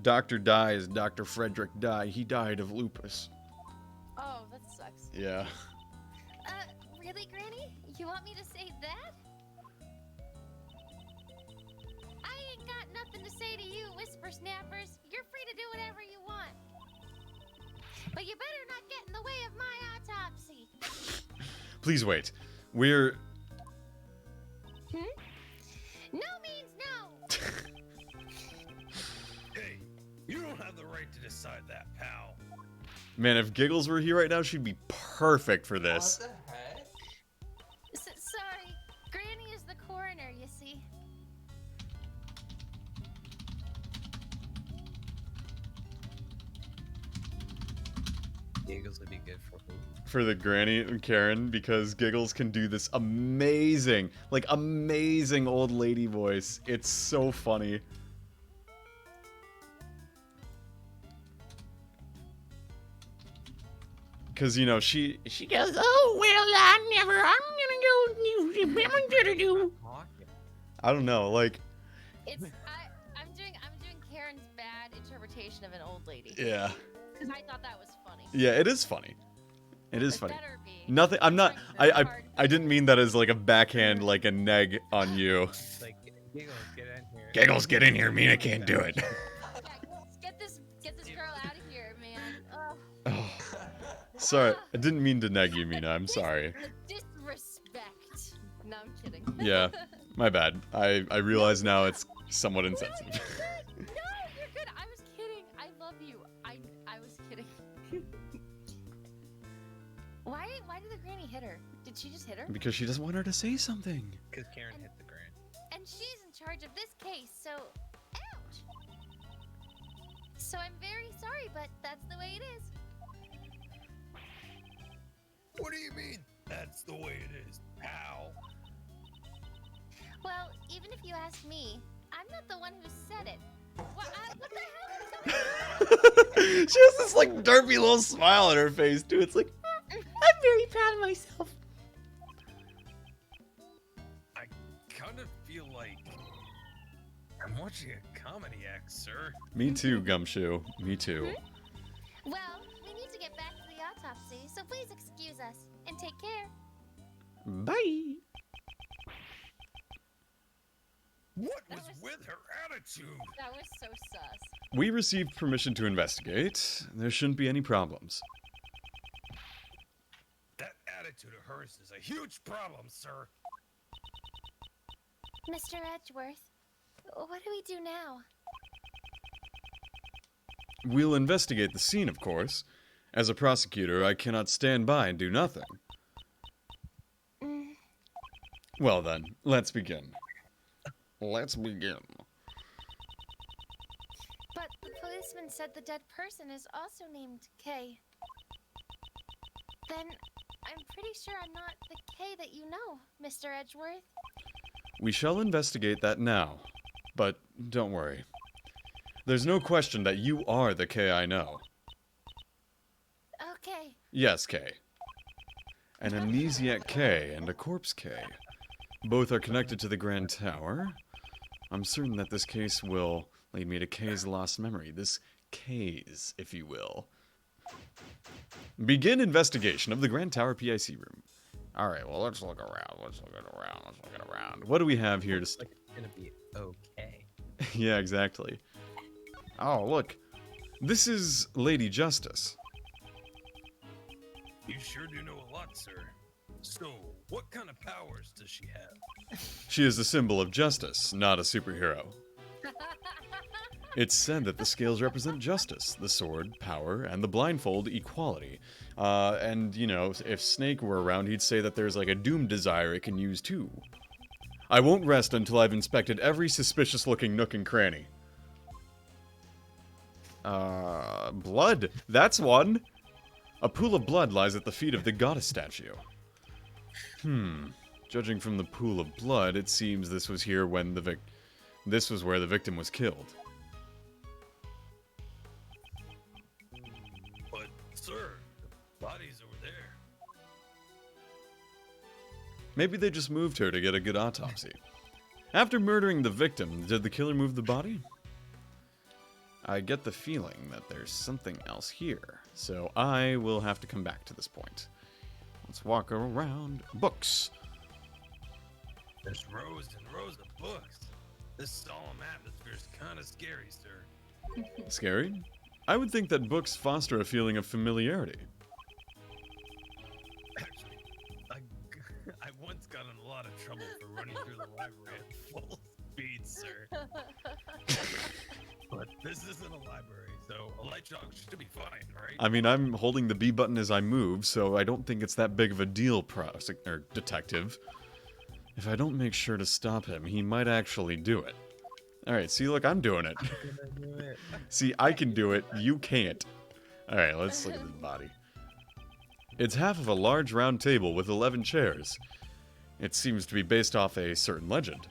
Dr. Dye is Dr. Frederick Dye. He died of lupus. Oh, that sucks. Yeah. Really, Granny? You want me to say that? I ain't got nothing to say to you, Whisper Snappers. You're free to do whatever you want. But you better not get in the way of my autopsy. Please wait. We're... No means no. Hey, you don't have the right to decide that, pal. Man, if Giggles were here right now, she'd be perfect for this. What the heck? Sorry, Granny is the coroner, you see. Giggles would be good for who? For the Granny and Karen, because Giggles can do this amazing, like, amazing old lady voice. It's so funny. Because, you know, she Goes, oh, well, I'm gonna go. Talking. I don't know, like, I'm doing Karen's bad interpretation of an old lady. yeah. Because I thought that was funny. Yeah, it is funny. It is It funny. better be. Nothing, I'm not, Trying so I hard. didn't mean that as, like, a backhand, like, a neg on you. Like, Giggles, get in here. Giggles, get in here, Mina can't do it. Yeah, get this girl out of here, man. Ugh. Oh, sorry, I didn't mean to neg you, Mina, I'm sorry. The disrespect. No, I'm kidding. Yeah, my bad. I realize now it's somewhat insensitive. No, you're good. I was kidding. I love you. I was kidding. Why did the granny hit her? Did she just hit her? Because she doesn't want her to say something. Because Karen hit the ground. And she's in charge of this case, so ouch. So I'm very sorry, but that's the way it is. What do you mean? That's the way it is, pal. Well, even if you ask me, I'm not the one who said it. What the hell? She has this, like, derpy little smile on her face, too. It's like, I'm very proud of myself. I kind of feel like I'm watching a comedy act, sir. me too, Gumshoe. Me too. Well, we need to get back to the autopsy, so please excuse us and take care. Bye. What That was was- with her attitude? That was so sus. We received permission to investigate. There shouldn't be any problems. That attitude of hers is a huge problem, sir. Mr. Edgeworth, what do we do now? We'll investigate the scene, of course. As a prosecutor, I cannot stand by and do nothing. Mm, Well then, let's begin. Let's begin. but the policeman said the dead person is also named Kay. Then I'm pretty sure I'm not the Kay that you know, Mr. Edgeworth. We shall investigate that now. But don't worry. There's no question that you are the K I know. Okay. Yes, K. An amnesiac K and a corpse K. Both are connected to the Grand Tower. I'm certain that this case will lead me to K's lost memory. This K's, if you will. Begin investigation of the Grand Tower PIC room. Alright, well, let's look around. Let's look around. What do we have here to... Looks like it's gonna be okay. Yeah, exactly. Oh, look. This is Lady Justice. You sure do know a lot, sir. So, what kind of powers does she have? She is the symbol of justice, not a superhero. It's said that the scales represent justice, the sword, power, and the blindfold, equality. And, you know, if Snake were around, he'd say that there's like a doom desire it can use too. I won't rest until I've inspected every suspicious-looking nook and cranny. Blood. That's one! A pool of blood lies at the feet of the goddess statue. Judging from the pool of blood, it seems this was here when this was where the victim was killed. there. Maybe they just moved her to get a good autopsy. After murdering the victim, did the killer move the body? I get the feeling that there's something else here, so I will have to come back to this point. Let's walk around. Books. There's rows and rows of books. This solemn atmosphere's kind of scary, sir. Scary? I would think that books foster a feeling of familiarity. Actually, I once got in a lot of trouble for running through the library at full speed, sir. But this isn't a library, so a light shock should be fine, right? I mean, I'm holding the B button as I move, so I don't think it's that big of a deal, detective. If I don't make sure to stop him, he might actually do it. Alright, see, look, I'm doing it. See, I can do it, you can't. Alright, let's look at this body. It's half of a large round table with 11 chairs. It seems to be based off a certain legend.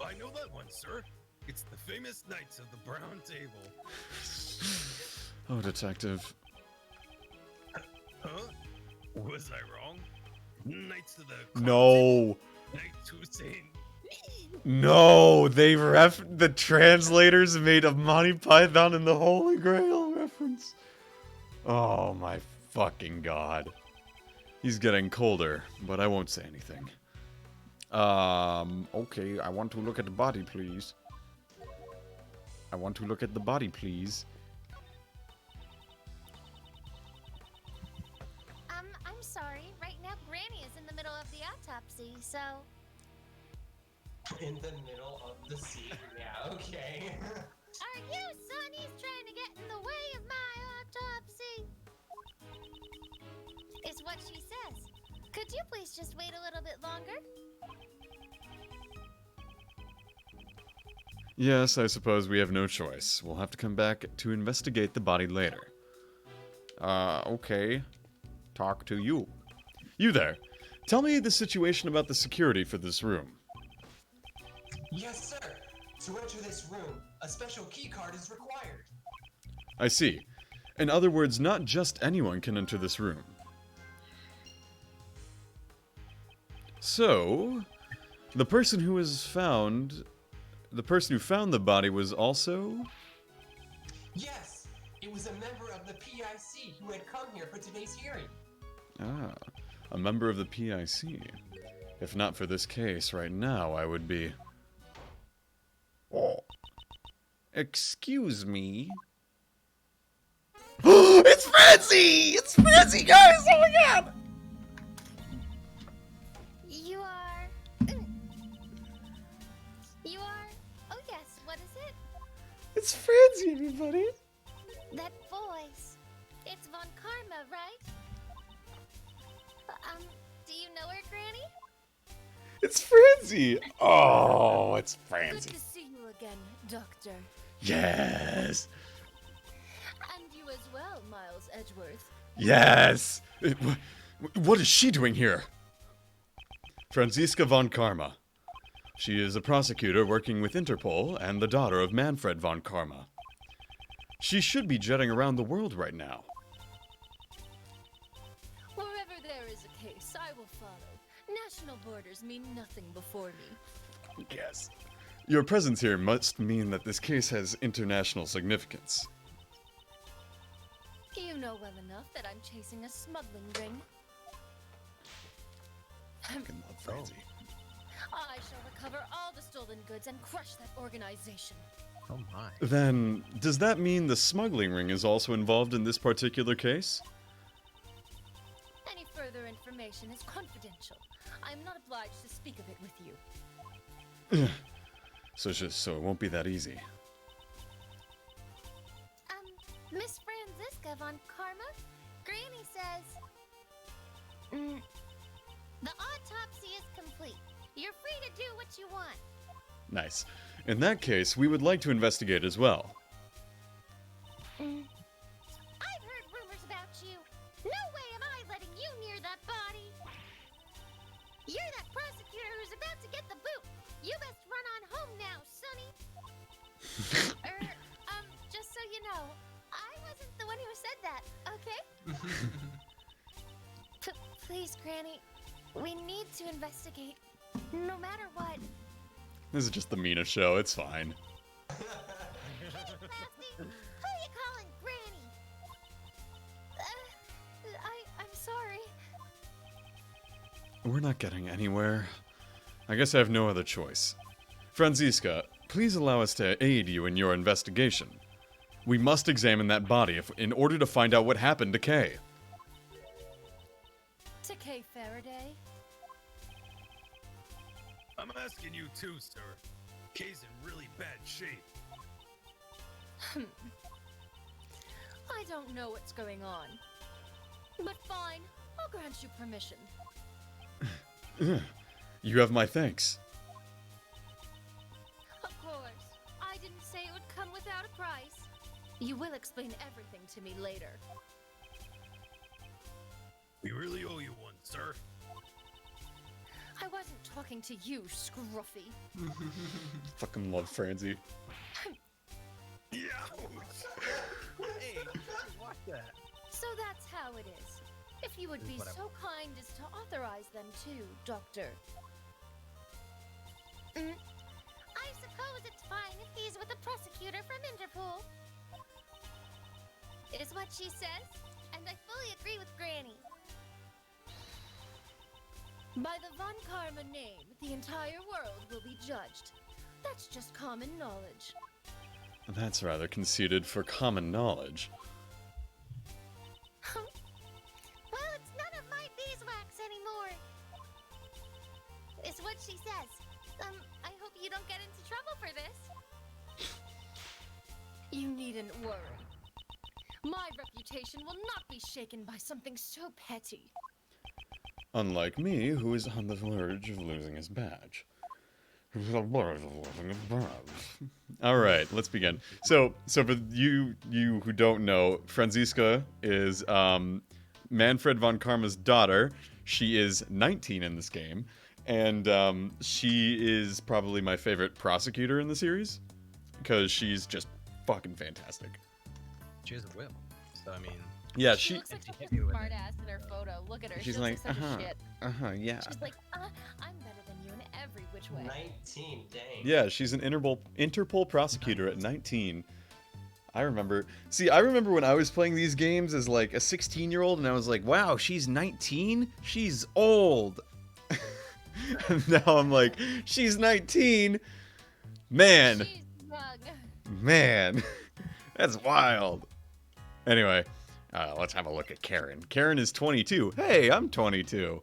I know that one, sir. It's the famous Knights of the Brown Table. Oh, detective. Huh? Was I wrong? Knights of the No! Knights Hussein. No! The translators made a Monty Python and the Holy Grail reference. Oh my fucking god. He's getting colder, but I won't say anything. Okay, I want to look at the body, please. I want to look at the body, please. I'm sorry. Right now, Granny is in the middle of the autopsy, so... In the middle of the scene. Yeah, okay. Are you Sonny's trying to get in the way of my autopsy? Is what she says. Could you please just wait a little bit longer? Yes, I suppose we have no choice. We'll have to come back to investigate the body later. Okay. Talk to you. You there. Tell me the situation about the security for this room. Yes, sir. To enter this room, a special key card is required. I see. In other words, not just anyone can enter this room. So, the person who found the body was also... Yes, it was a member of the PIC who had come here for today's hearing. Ah, a member of the PIC. If not for this case right now, I would be... Oh. Excuse me? It's Francie! It's Francie, guys! Oh my god! You are... You are... Oh yes, what is it? It's Francie, everybody! That voice. It's Von Karma, right? Do you know her, Granny? It's Francie! Oh, it's Good Francie. to see you again, Doctor. Yes! And you as well, Miles Edgeworth. Yes! What is she doing here? Franziska von Karma. She is a prosecutor working with Interpol and the daughter of Manfred von Karma. She should be jetting around the world right now. Wherever there is a case, I will follow. National borders mean nothing before me. Yes. Your presence here must mean that this case has international significance. You know well enough that I'm chasing a smuggling ring. Fucking love Francie. I shall recover all the stolen goods and crush that organization. Oh my. Then, does that mean the smuggling ring is also involved in this particular case? Any further information is confidential. I am not obliged to speak of it with you. So it won't be that easy. Miss Franziska von Karma? Granny says... the autopsy is complete. You're free to do what you want. Nice. In that case, we would like to investigate as well. I've heard rumors about you. No way am I letting you near that body. You're that prosecutor who's about to get the boot. You best run on home now, Sonny. Just so you know, I wasn't the one who said that, okay? Please, Granny. We need to investigate. No matter what. This is just the Mina show. It's fine. Hey, Blasty! Who you calling Granny? I'm sorry. We're not getting anywhere. I guess I have no other choice. Franziska, please allow us to aid you in your investigation. We must examine that body in order to find out what happened to Kay. To Kay Faraday? I'm asking you too, sir. Kay's in really bad shape. I don't know what's going on. But fine, I'll grant you permission. You have my thanks. Of course. I didn't say it would come without a price. You will explain everything to me later. We really owe you one, sir. I wasn't talking to you, Scruffy. Fucking love Franzi. Yeah. Hey, watch that. So that's how it is. If you would be Whatever. so kind as to authorize them too, Doctor. I suppose it's fine if he's with the prosecutor from Interpol. Is what she says, and I fully agree with Granny. By the Von Karma name, the entire world will be judged. That's just common knowledge. That's rather conceited for common knowledge. Well, it's none of my beeswax anymore. Is what she says. I hope you don't get into trouble for this. You needn't worry. My reputation will not be shaken by something so petty. Unlike me, who is on the verge of losing his badge. Alright, let's begin. So for you who don't know, Franziska is Manfred von Karma's daughter. She is 19 in this game, and she is probably my favorite prosecutor in the series, because she's just fucking fantastic. She has a whip. So, I mean, Yeah, She she... looks like she such hit a me with smart it. ass in her photo. Look at her. She's she looks like, such a shit. yeah. She's like, I'm better than you in every which way. 19, dang. Yeah, she's an Interpol prosecutor at 19. I remember when I was playing these games as like a 16-year-old, and I was like, wow, she's 19? She's old. And now I'm like, she's 19? Man, She's young. man, that's wild. Anyway, let's have a look at Karen. Karen is 22. Hey, I'm 22.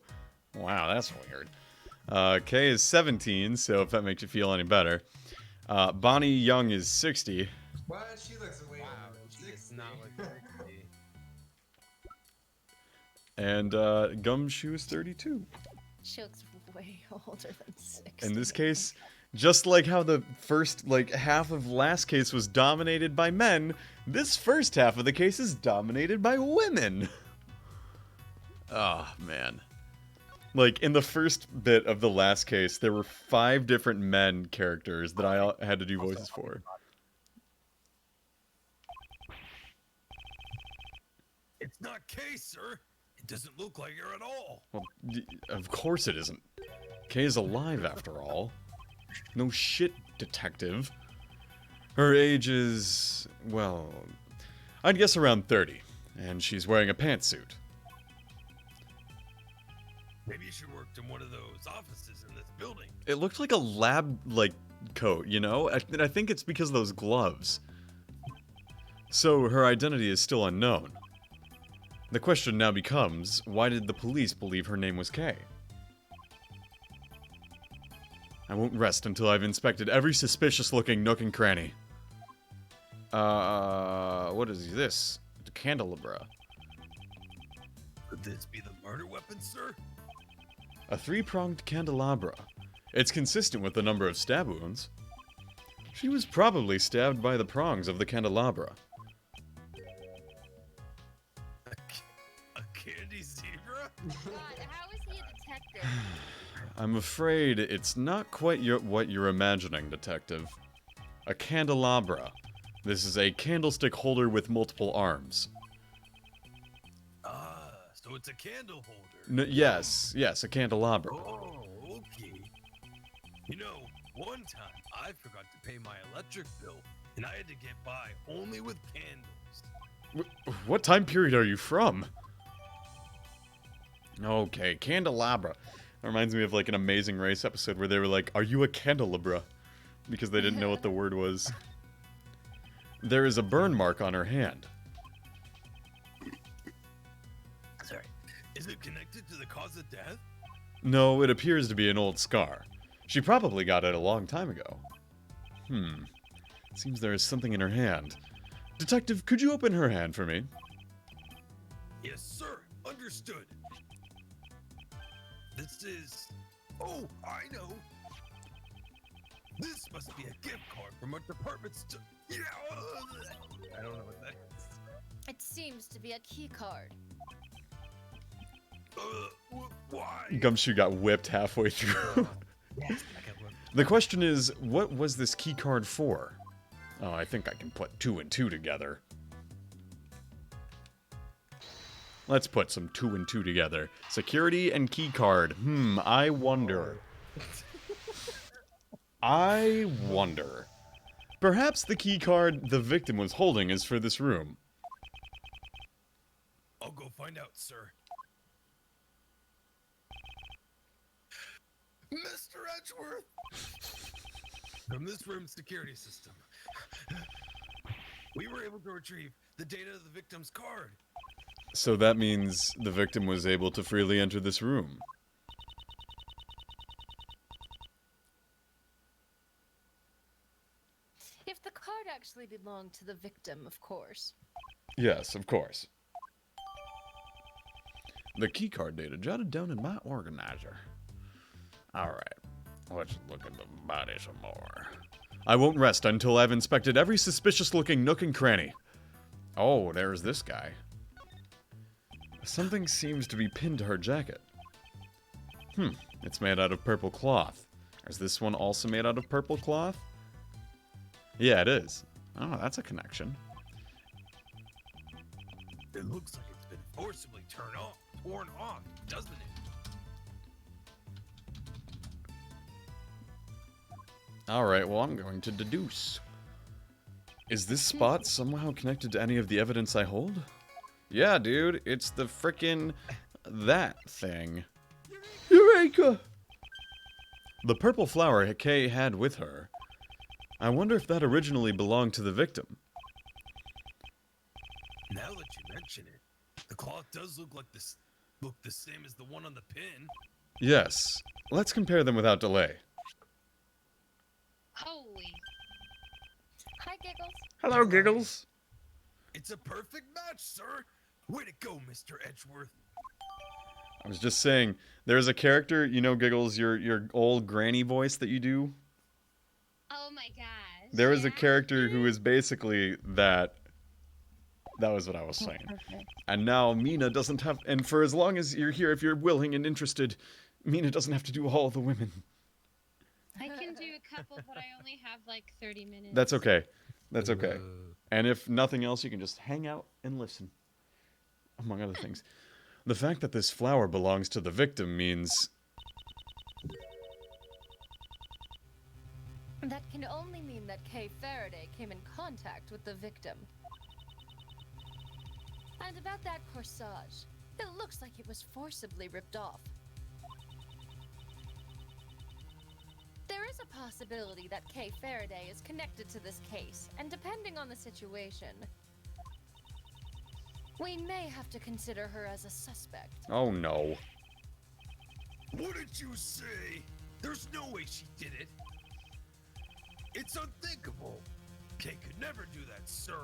Wow, that's weird. Kay is 17, so if that makes you feel any better. Bonnie Young is 60. What? She looks way wow, older than she does 60. not look 60. And Gumshoe is 32. She looks way older than 60. In this case, just like how the first half of last case was dominated by men, this first half of the case is dominated by women. Oh, man. Like, in the first bit of the last case, there were 5 different men characters that I had to do voices for. It's not Kay, sir. It doesn't look like her at all. Well, of course it isn't. Kay is alive, after all. No shit, detective. Her age is, well, I'd guess around 30, and she's wearing a pantsuit. Maybe she worked in one of those offices in this building. It looked like a lab, coat, you know? And I think it's because of those gloves. So her identity is still unknown. The question now becomes, why did the police believe her name was Kay? I won't rest until I've inspected every suspicious-looking nook and cranny. What is this? A candelabra. Could this be the murder weapon, sir? A 3-pronged candelabra. It's consistent with the number of stab wounds. She was probably stabbed by the prongs of the candelabra. A candy zebra? God, how is he a detective? I'm afraid it's not quite what you're imagining, detective. A candelabra. This is a candlestick holder with multiple arms. Ah, so So it's a candle holder. Yes, a candelabra. Oh, okay. You know, one time I forgot to pay my electric bill, and I had to get by only with candles. What time period are you from? Okay, candelabra. That reminds me of like an Amazing Race episode where they were like, "Are you a candelabra?" Because they didn't know what the word was. There is a burn mark on her hand. Sorry. Is it connected to the cause of death? No, it appears to be an old scar. She probably got it a long time ago. Seems there is something in her hand. Detective, could you open her hand for me? Yes, sir. Understood. This is... Oh, I know. This must be a gift card from a department store. Yeah. I don't know what that is. It seems to be a key card. Why? Gumshoe got whipped halfway through. Yes, I got one. The question is, what was this key card for? Oh, I think I can put 2 and 2 together. Let's put some 2 and 2 together. Security and key card. I wonder. I wonder. Perhaps the key card the victim was holding is for this room. I'll go find out, sir. Mr. Edgeworth! From this room's security system, we were able to retrieve the data of the victim's card. So that means the victim was able to freely enter this room. If the card actually belonged to the victim, of course. Yes, of course. The keycard data jotted down in my organizer. Alright, let's look at the body some more. I won't rest until I've inspected every suspicious-looking nook and cranny. Oh, there's this guy. Something seems to be pinned to her jacket. It's made out of purple cloth. Is this one also made out of purple cloth? Yeah, it is. Oh, that's a connection. It looks like it's been forcibly torn off, doesn't it? Alright, well, I'm going to deduce. Is this spot somehow connected to any of the evidence I hold? Yeah, dude, it's the frickin' that thing. Eureka! The purple flower Kay had with her. I wonder if that originally belonged to the victim. Now that you mention it, the cloth does look the same as the one on the pin. Yes. Let's compare them without delay. Holy. Hi, Giggles. Hello, Giggles. It's a perfect match, sir. Way to go, Mr. Edgeworth. I was just saying, there's a character, you know, Giggles, your old granny voice that you do? Oh my gosh. There is a character who is basically that. That was what I was saying. And now Mina doesn't have, and for as long as you're here, if you're willing and interested, Mina doesn't have to do all the women. I can do a couple, but I only have like 30 minutes. That's okay. That's okay. And if nothing else, you can just hang out and listen. Among other things. The fact that this flower belongs to the victim means... That can only mean that Kay Faraday came in contact with the victim. And about that corsage, it looks like it was forcibly ripped off. There is a possibility that Kay Faraday is connected to this case, and depending on the situation, we may have to consider her as a suspect. Oh no. What did you say? There's no way she did it. It's unthinkable. Kay could never do that, sir.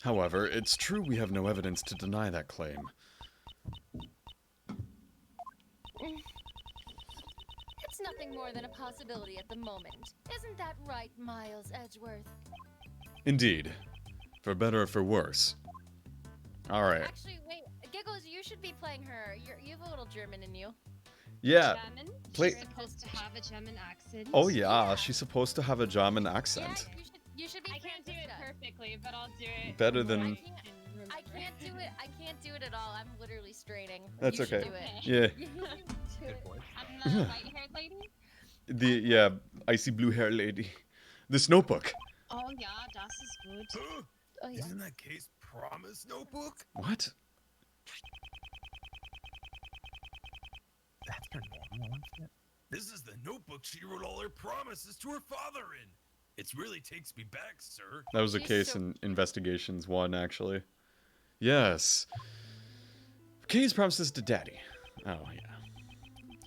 However, it's true we have no evidence to deny that claim. It's nothing more than a possibility at the moment. Isn't that right, Miles Edgeworth? Indeed. For better or for worse. Alright. Actually, wait, Giggles, you should be playing her. You have a little German in you. Yeah. German? Play- She's supposed to have a German accent. Oh yeah, she's supposed to have a German accent. Yeah, you should be I can't do it Francisca. perfectly, but I'll do it. Better from what than- I can I can't do it. I can't do it at all. I'm literally straining. That's You should okay. do it. Yeah. You do Good it. voice. I'm the white-haired lady. The icy blue hair lady. This notebook. Oh yeah, das ist gut. Huh? Oh, yeah. Isn't that Kay's promise notebook? What? That's her normal outfit. This is the notebook she wrote all her promises to her father in. It really takes me back, sir. That was a She's case so- in Investigations 1, actually. Yes. Kay's promises to Daddy. Oh, yeah.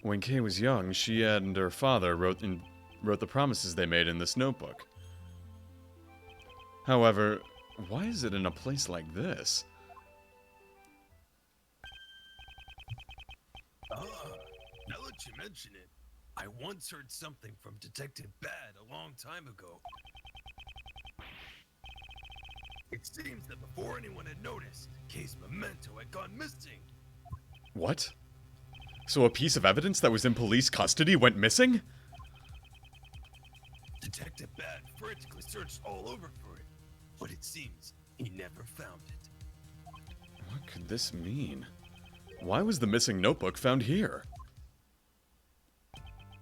When Kay was young, she and her father wrote the promises they made in this notebook. However, why is it in a place like this? Ah, now that you mention it, I once heard something from Detective Bad a long time ago. It seems that before anyone had noticed, Kay's memento had gone missing. What? So a piece of evidence that was in police custody went missing? Detective Bad frantically searched all over for it, but it seems he never found it. What could this mean? Why was the missing notebook found here?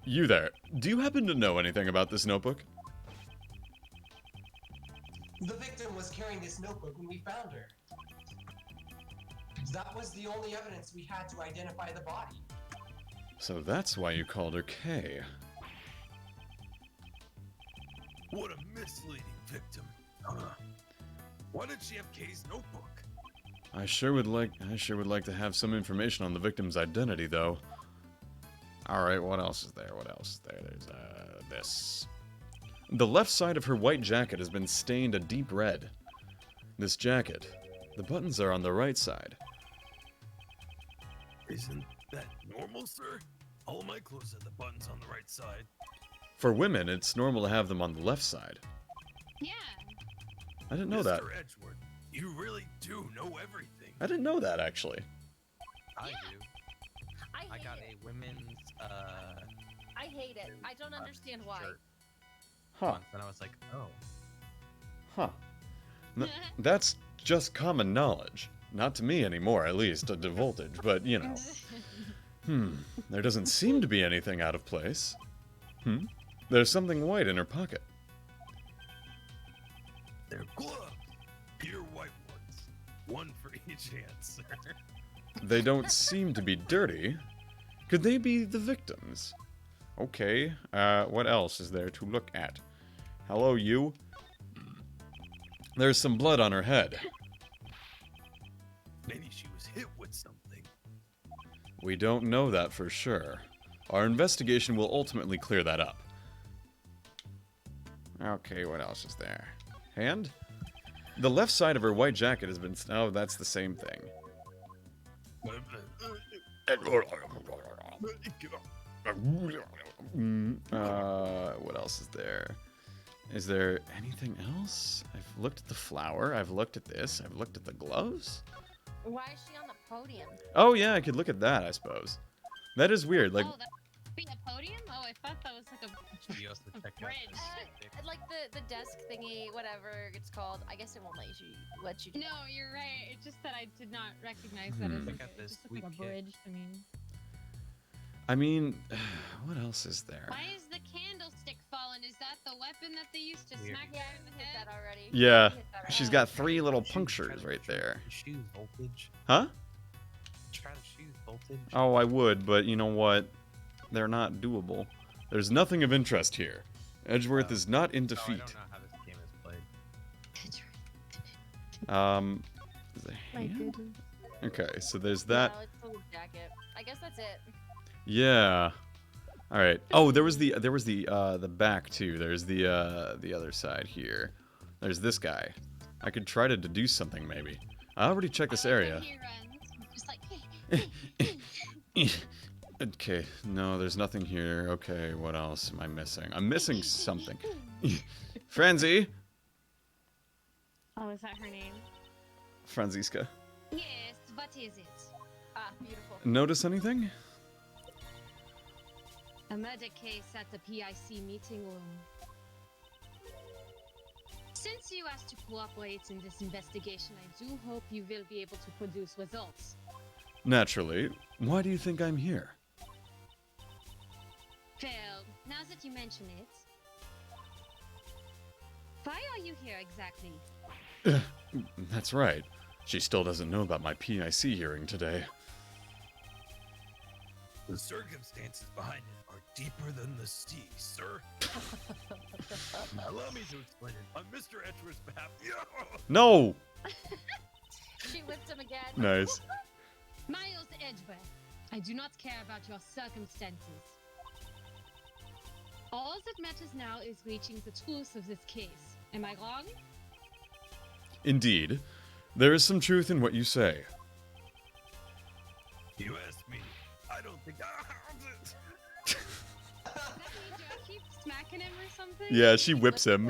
You there, do you happen to know anything about this notebook? The victim was carrying this notebook when we found her. That was the only evidence we had to identify the body. So that's why you called her Kay. What a misleading victim. Why did she have Kay's notebook? I sure would like to have some information on the victim's identity, though. Alright, what else is there? What else is there? There's, this. The left side of her white jacket has been stained a deep red. This jacket, the buttons are on the right side. Isn't that normal, sir? All my clothes have the buttons on the right side. For women, it's normal to have them on the left side. Yeah. I didn't know Mr. that. Edgeworth, you really do know everything. I didn't know that, actually. I Yeah. do. I I hate got it. a women's I hate it. I don't understand why. shirt Huh. once, and I was like, oh. Huh. That's just common knowledge. Not to me anymore, at least, to Voltage, but, you know. There doesn't seem to be anything out of place. There's something white in her pocket. They're gloves. Pure white ones. One for each hand, sir. They don't seem to be dirty. Could they be the victims? Okay, what else is there to look at? Hello, you. There's some blood on her head. Maybe she was hit with something. We don't know that for sure. Our investigation will ultimately clear that up. Okay, what else is there? Hand? The left side of her white jacket has been... Oh, that's the same thing. What else is there? Is there anything else? I've looked at the flower, I've looked at this, I've looked at the gloves. Why is she on the podium? Oh yeah, I could look at that, I suppose. That is weird, like... Oh, that be a podium? Oh, I thought that was like a She also checked out bridge. the stick. Like the desk thingy, whatever it's called. I guess it won't let you do. No, you're right. It's just that I did not recognize that as Check a, out this it just looked like a sweet kid. bridge to me. I mean, what else is there? Why is the candlestick fallen? Is that the weapon that they used to Weird. smack Yeah, you I in the hit head? that already. Yeah, I hit that already. she's got 3 little punctures right there. Shoes voltage. Huh? Try to shoes voltage. Oh, I would, but you know what? They're not doable. There's nothing of interest here. Edgeworth Oh. is not in Oh, I defeat. don't know how this game is played. Is it hand? Okay, so there's Yeah, that. it's the jacket. I guess that's it. Yeah. All right. Oh, there was the back too. There's the other side here. There's this guy. I could try to deduce something maybe. I already checked this area. He runs, just like, Okay, no, there's nothing here. Okay, what else am I missing? I'm missing something. Franzi! oh, is that her name? Franziska. Yes, what is it? Ah, beautiful. Notice anything? A murder case at the PIC meeting room. Since you asked to cooperate in this investigation, I do hope you will be able to produce results. Naturally. Why do you think I'm here? Well, now that you mention it, why are you here exactly? That's right. She still doesn't know about my PIC hearing today. The circumstances behind it are deeper than the sea, sir. Allow me to explain it. On Mr. Etcher's behalf. No! She whipped him again. Nice. Miles Edgeworth, I do not care about your circumstances. All that matters now is reaching the truth of this case. Am I wrong? Indeed. There is some truth in what you say. You asked me. I don't think Does that mean do I keep smacking him or something? Yeah, she whips him.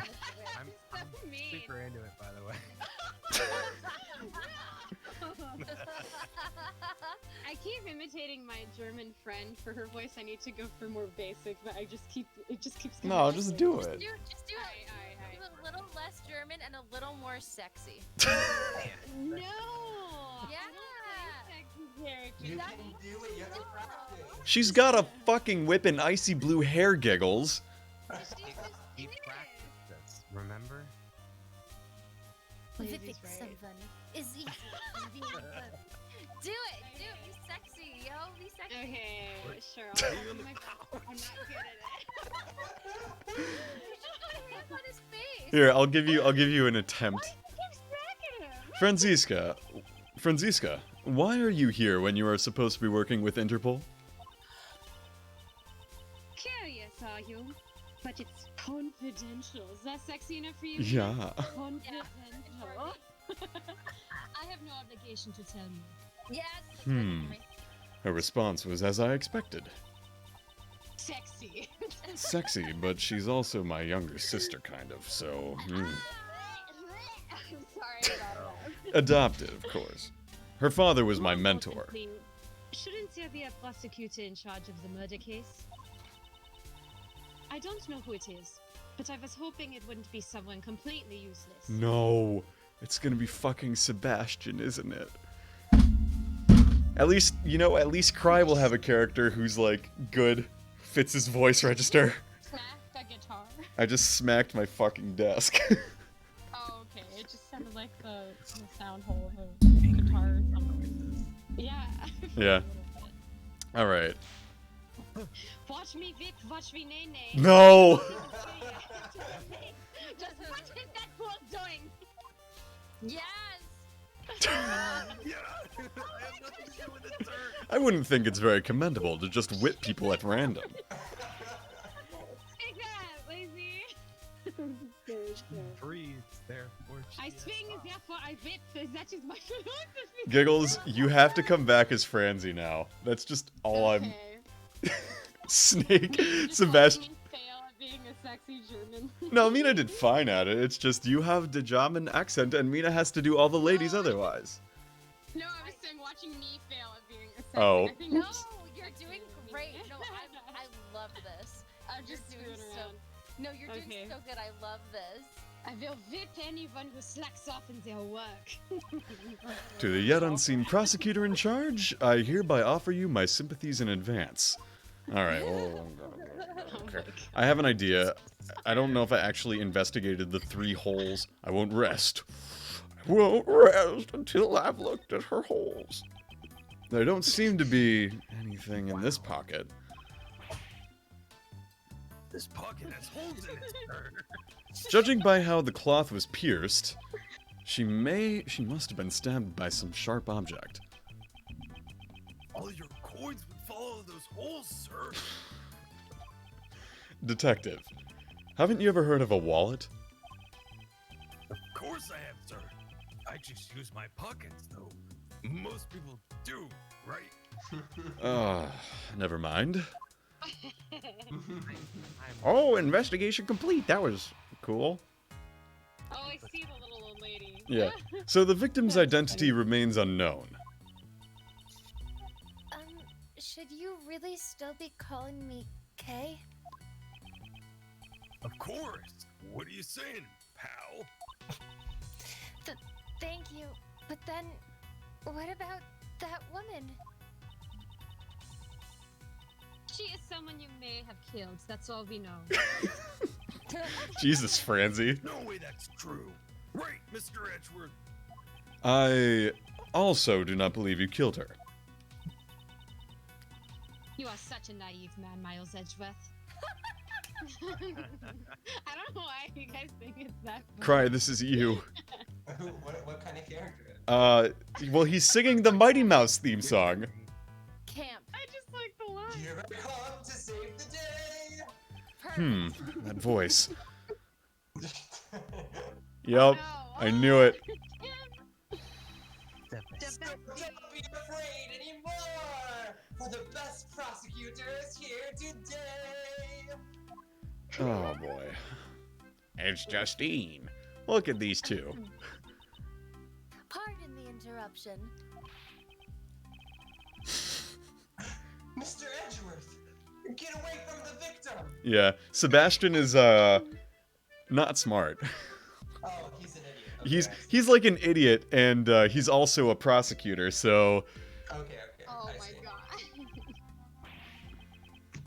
I'm So mean. super into it, by the way. I keep imitating my German friend for her voice. I need to go for more basic, but it just keeps No, coming just back. do it. Just do it. Aye. A little less German and a little more sexy. No. Yeah. You can do it, you have to practice. She's got a fucking whip and icy blue hair, Giggles. He practiced this, remember? Whipping Lady's right. someone is easy. Do it. Be sexy, yo. Be sexy. Okay, sure. Hang I'll on do the my best. I'm not good at it. You should put a hand on his face. Here, I'll give you an attempt. Keep smacking him. Franziska, why are you here when you are supposed to be working with Interpol? Curious, are you? But it's confidential. Is that sexy enough for you? Yeah. Confidential. I have no obligation to tell you. Yes. Her response was as I expected. Sexy. Sexy, but she's also my younger sister, kind of, so... I'm sorry about that. Adopted, of course. Her father was my mentor. Importantly, shouldn't there be a prosecutor in charge of the murder case? I don't know who it is, but I was hoping it wouldn't be someone completely useless. No, it's gonna be fucking Sebastian, isn't it? At least, at least Cry will have a character who's, like, good, fits his voice register. Smack the guitar. I just smacked my fucking desk. Oh, okay. It just sounded like the sound hole of a guitar or something. Yeah. Yeah. Alright. Watch me, Vic. Watch me, Nene. No! Just what is that fool doing? Yes. Yeah. I have nothing to do with it, sir. I wouldn't think it's very commendable to just whip people at random. Take that, lazy. Breathes, therefore she I is swing, soft. therefore I whip. That is my philosophy. Giggles, you have to come back as Franzi now. That's just all I'm... Okay. Snake, Just Sebastian... watching me fail at being a sexy German. No, Mina did fine at it. It's just you have the German accent and Mina has to do all the ladies otherwise. No, I was saying watching me fail at being a sexy. Oh. I think No, it's- you're doing great. No, I love this. I'm just You're doing doing so. so. No, you're Okay. doing so good. I love this. I will whip anyone who slacks off in their work. To the yet unseen prosecutor in charge, I hereby offer you my sympathies in advance. Alright, okay. I have an idea. I don't know if I actually investigated the 3 holes. I won't rest. I won't rest until I've looked at her holes. There don't seem to be anything in this pocket. This pocket has holes in it, sir. Judging by how the cloth was pierced, she must have been stabbed by some sharp object. All your coins would fall in those holes, sir. Detective, haven't you ever heard of a wallet? Of course I have, sir. I just use my pockets, though. Most people do, right? Never mind. I'm Oh, investigation complete. That was cool. Oh, I see the little old lady. Yeah. So the victim's That's identity funny. remains unknown. Should you really still be calling me Kay? Of course. What are you saying, pal? you. But then, what about that woman? She is someone you may have killed. That's all we know. Jesus, Franzi. No way that's true. Right, Mr. Edgeworth. I also do not believe you killed her. You are such a naive man, Miles Edgeworth. I don't know why you guys think it's that funny. Cry, this is you. what kind of character? Well, he's singing the Mighty Mouse theme song. Camp. I just like the line. Here I come to save the day. That voice. Oh, Yup, I knew it. Don't be afraid anymore, for the best prosecutor is here today. Oh boy. It's Justine. Look at these two. Pardon the interruption. Mr. Edgeworth, get away from the victim. Yeah, Sebastian is not smart. Oh, he's an idiot. Okay, He's like an idiot, and he's also a prosecutor. So Okay. Oh I my see. god.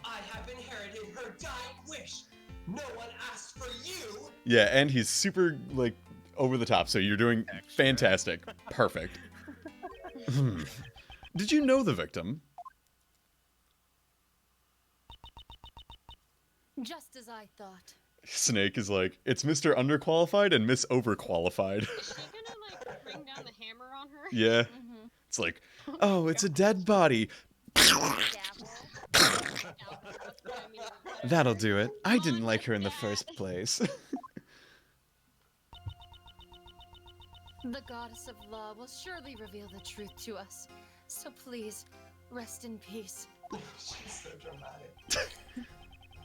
I have inherited her dying wish. No one asked for you. yeah, and he's super like over the top. So you're doing fantastic, perfect. Did you know the victim? Just as I thought. Snake is like, it's Mr. Underqualified and Miss Overqualified. Is she gonna like bring down the hammer on her? Yeah, Mm-hmm. it's like, oh, it's a dead body. That'll do it. I didn't like her in the first place. The goddess of law will surely reveal the truth to us. So please, rest in peace. She's so dramatic.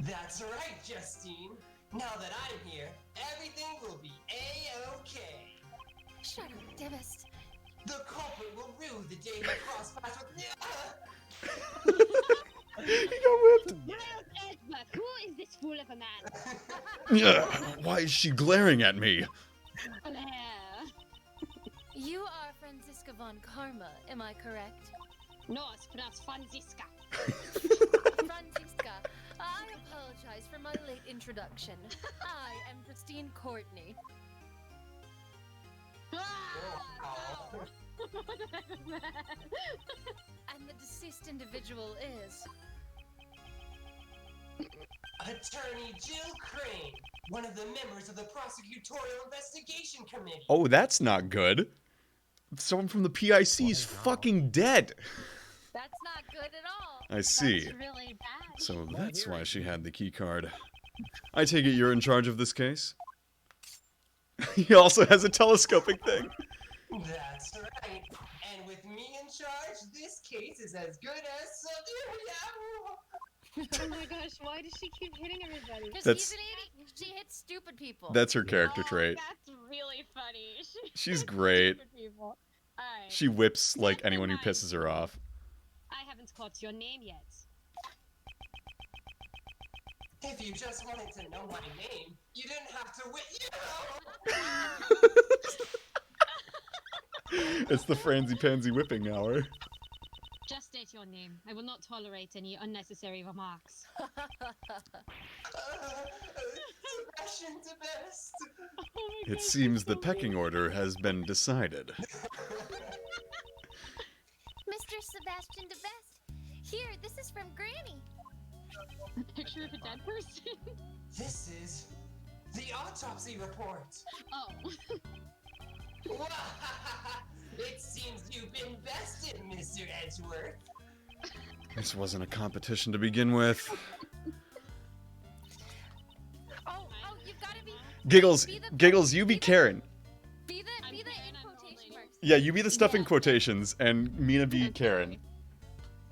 That's right, Justine. Now that I'm here, everything will be A-okay. Shut up, Devastator. The culprit will rue the day he crossed paths with. He got whipped. Miles Edgeworth, who is this fool of a man? Yeah. Why is she glaring at me? You are Franziska von Karma, am I correct? No, it's pronounced Franziska. Franziska, I apologize for my late introduction. I am Christine Courtney. And the deceased individual is... Attorney Jill Crane, one of the members of the Prosecutorial Investigation Committee. Oh, that's not good. Someone from the PIC's fucking dead. That's not good at all. I see. That's really bad. So that's why she had the key card. I take it you're in charge of this case? He also has a telescoping thing. That's right. And with me in charge, this case is as good as Oh my gosh, why does she keep hitting everybody? Because That's- he's an idiot. She hits stupid people. That's her character Oh, trait. That's really funny. She's great. Stupid people. Alright. She whips like anyone who pisses her off. I haven't caught your name yet. If you just wanted to know my name, you didn't have to wait. It's the Franzi Pansy whipping hour. Just state your name. I will not tolerate any unnecessary remarks. Sebastian the best. Oh my It gosh, seems the so pecking order has been decided. Mr. Sebastian the Best. Here, this is from Granny. A picture of a dead person? This is the autopsy report. Oh. It seems you've been bested, Mr. Edgeworth. This wasn't a competition to begin with. Oh, you've got to be... Giggles, Be the- Giggles, you be Karen. Be the I'm in Karen, I'm quotation only- marks. Yeah, you be the stuff in Yeah. quotations, and Mina be Karen.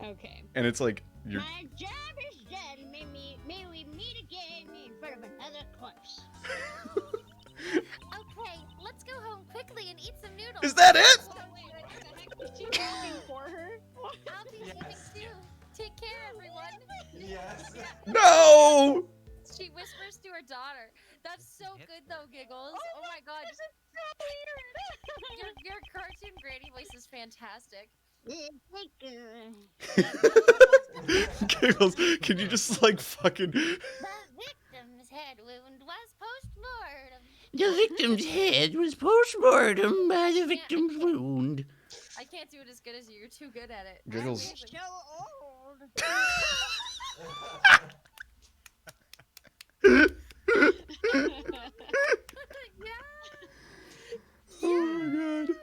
Okay. And it's like, you're... My job is done. May we meet again in front of another corpse. Okay, let's go home quickly and eat some noodles. Is that it? Oh, wait, what the heck was she looking for her? I'll be leaving Yes. too. Take care, everyone. Yes. No! She whispers to her daughter. That's so Hit good her. though, Giggles. Oh my god. Your cartoon granny voice is fantastic. Giggles, can you just like fucking... The victim's head wound was post-mortem. The victim's head was post-mortem by the victim's wound. I can't do it as good as you. You're too good at it. Giggles. Amazing. So old. Yeah. Oh my god.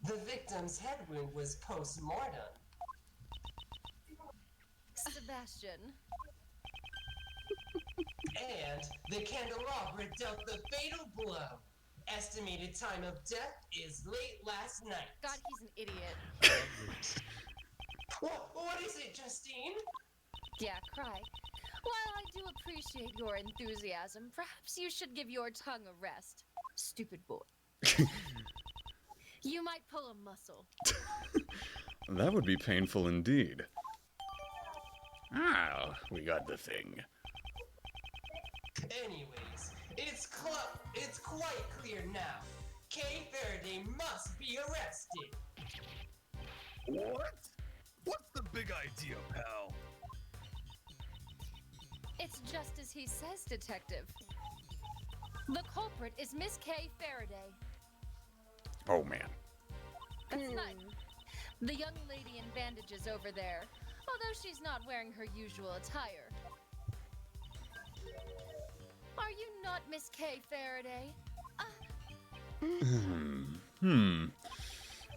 The victim's head wound was post-mortem. Sebastian. And the candelabra dealt the fatal blow. Estimated time of death is late last night. God, he's an idiot. What is it, Justine? Yeah, cry. While I do appreciate your enthusiasm, perhaps you should give your tongue a rest. Stupid boy. You might pull a muscle. That would be painful indeed. Ah, we got the thing. Anyways, it's quite clear now. Kay Faraday must be arrested. What? What's the big idea, pal? It's just as he says, Detective. The culprit is Miss Kay Faraday. Oh man. That's not the young lady in bandages over there, although she's not wearing her usual attire. Are you not Miss Kay Faraday?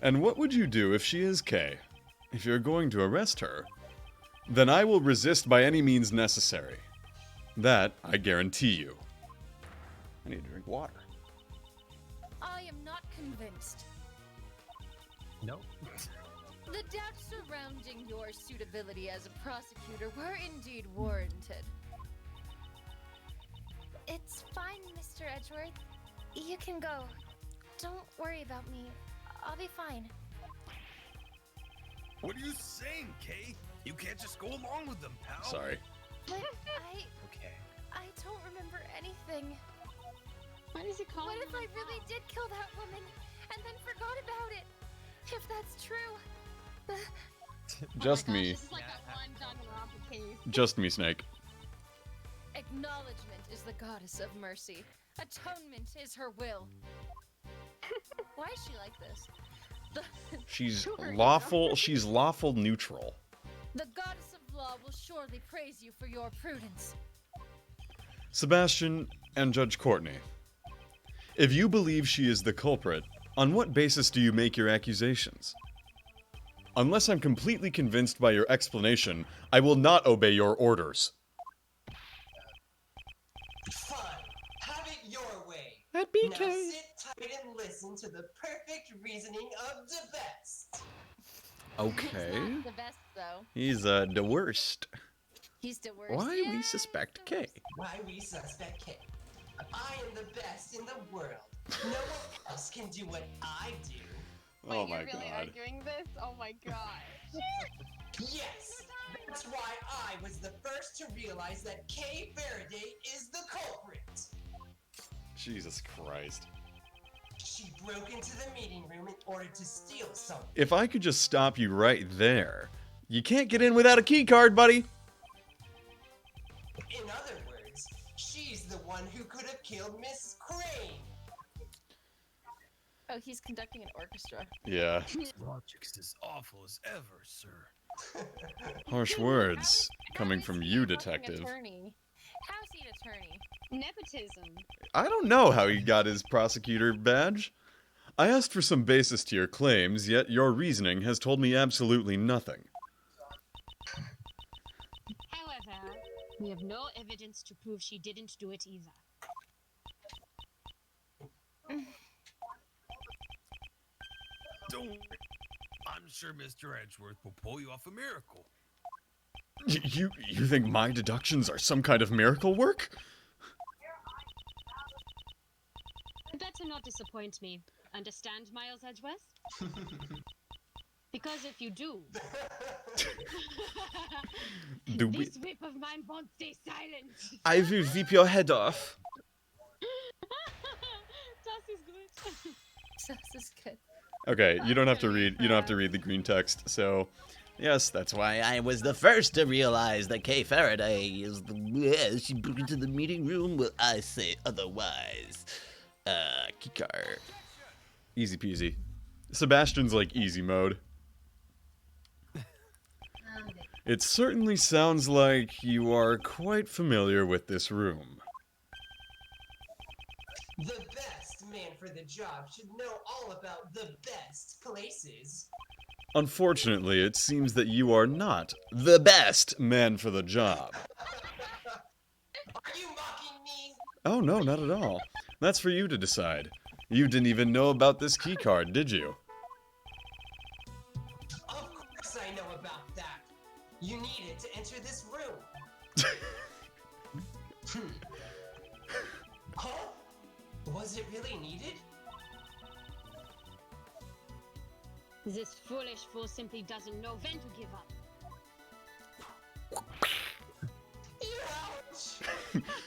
And what would you do if she is Kay? If you're going to arrest her, then I will resist by any means necessary. That I guarantee you. I need to drink water. I am not convinced. Nope. The doubts surrounding your suitability as a prosecutor were indeed warranted. It's fine, Mr. Edgeworth. You can go. Don't worry about me. I'll be fine. What are you saying, Kay? You can't just go along with them, pal. Sorry. But Okay. I don't remember anything. Why does he call What him if I really did kill that woman and then forgot about it? If that's true. Just me. This is like that one John Robert case. Just me, Snake. Acknowledgement is the goddess of mercy. Atonement is her will. Why is she like this? She's Sure, you lawful. She's lawful neutral. The goddess of law will surely praise you for your prudence. Sebastian and Judge Courtney, if you believe she is the culprit, on what basis do you make your accusations? Unless I'm completely convinced by your explanation, I will not obey your orders. Fine. Have it your way. At Now BK. sit tight and listen to the perfect reasoning of the best. Okay. He's not the best, though. He's the worst. He's the worst. Why we Yeah, suspect the K? worst. Why we suspect Kay. I am the best in the world. No one else can do what I do. Oh Wait, my you're really god. arguing this? Oh my god. Yes, that's why I was the first to realize that Kay Faraday is the culprit. Jesus Christ. She broke into the meeting room in order to steal something. If I could just stop you right there. You can't get in without a key card, buddy. In other words, she's the one who could have killed Miss Crane. Oh, he's conducting an orchestra. Yeah. Logic's as awful as ever, sir. Harsh How words is coming he from a you, fucking detective. Attorney? How's he an attorney? Nepotism. I don't know how he got his prosecutor badge. I asked for some basis to your claims, yet your reasoning has told me absolutely nothing. However, we have no evidence to prove she didn't do it either. Don't worry. I'm sure Mr. Edgeworth will pull you off a miracle. You think my deductions are some kind of miracle work? Better not disappoint me. Understand, Miles Edgeworth? Because if you do, Do we... this whip of mine won't stay silent. I will whip your head off. This is good. Okay, you don't have to read. You don't have to read the green text. So, yes, that's why I was the first to realize that Kay Faraday is the. She broke into the meeting room. Will I say otherwise? Keycard. easy peasy. Sebastian's like easy mode. It certainly sounds like you are quite familiar with this room. The best man for the job should know all about the best places. Unfortunately, it seems that you are not the best man for the job. Are you mocking me? Oh no, not at all. That's for you to decide. You didn't even know about this key card, did you? Of course I know about that. You need it to enter this room. Huh? Was it really needed? This foolish fool simply doesn't know when to give up. Ouch!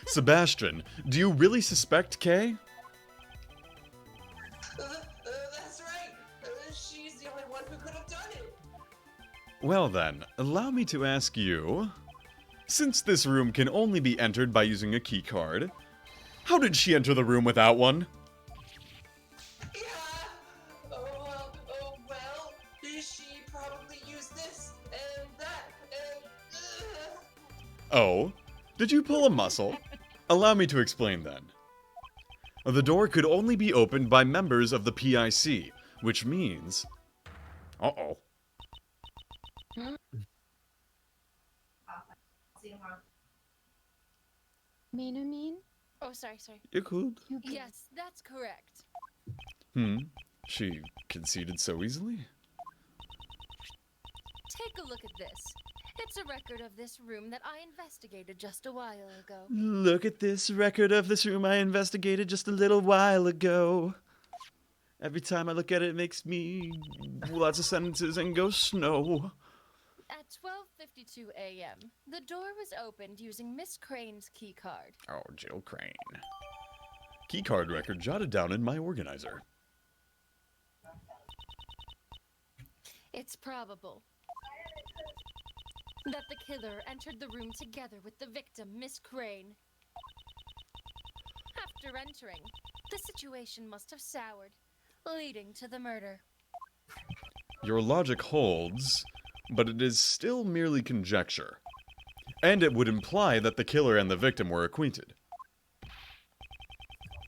Sebastian, do you really suspect Kay? That's right. She's the only one who could have done it. Well then, allow me to ask you, since this room can only be entered by using a key card, how did she enter the room without one? Yeah. Well, she probably used this and that and. Oh? Did you pull a muscle? Allow me to explain then. The door could only be opened by members of the PIC, which means... Uh-oh. Mean? Oh, sorry. You could. Yes, that's correct. She conceded so easily? Take a look at this. It's a record of this room that I investigated just a while ago. Look at this record of this room I investigated just a little while ago. Every time I look at it, it makes me lots of sentences and go snow. At 12:52 a.m., the door was opened using Miss Crane's key card. Oh, Jill Crane. Keycard record jotted down in my organizer. It's probable that the killer entered the room together with the victim, Miss Crane. After entering, the situation must have soured, leading to the murder. Your logic holds, but it is still merely conjecture. And it would imply that the killer and the victim were acquainted.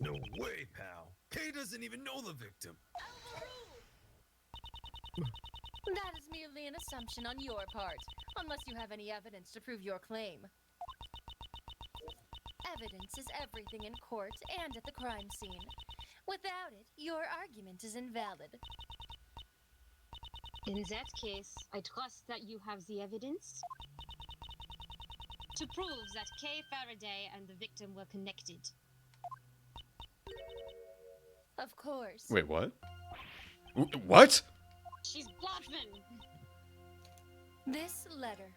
No way, pal. Kay doesn't even know the victim. That is merely an assumption on your part, unless you have any evidence to prove your claim. Evidence is everything in court and at the crime scene. Without it, your argument is invalid. In that case, I trust that you have the evidence to prove that Kay Faraday and the victim were connected. Of course. Wait, what? What? She's bluffing! This letter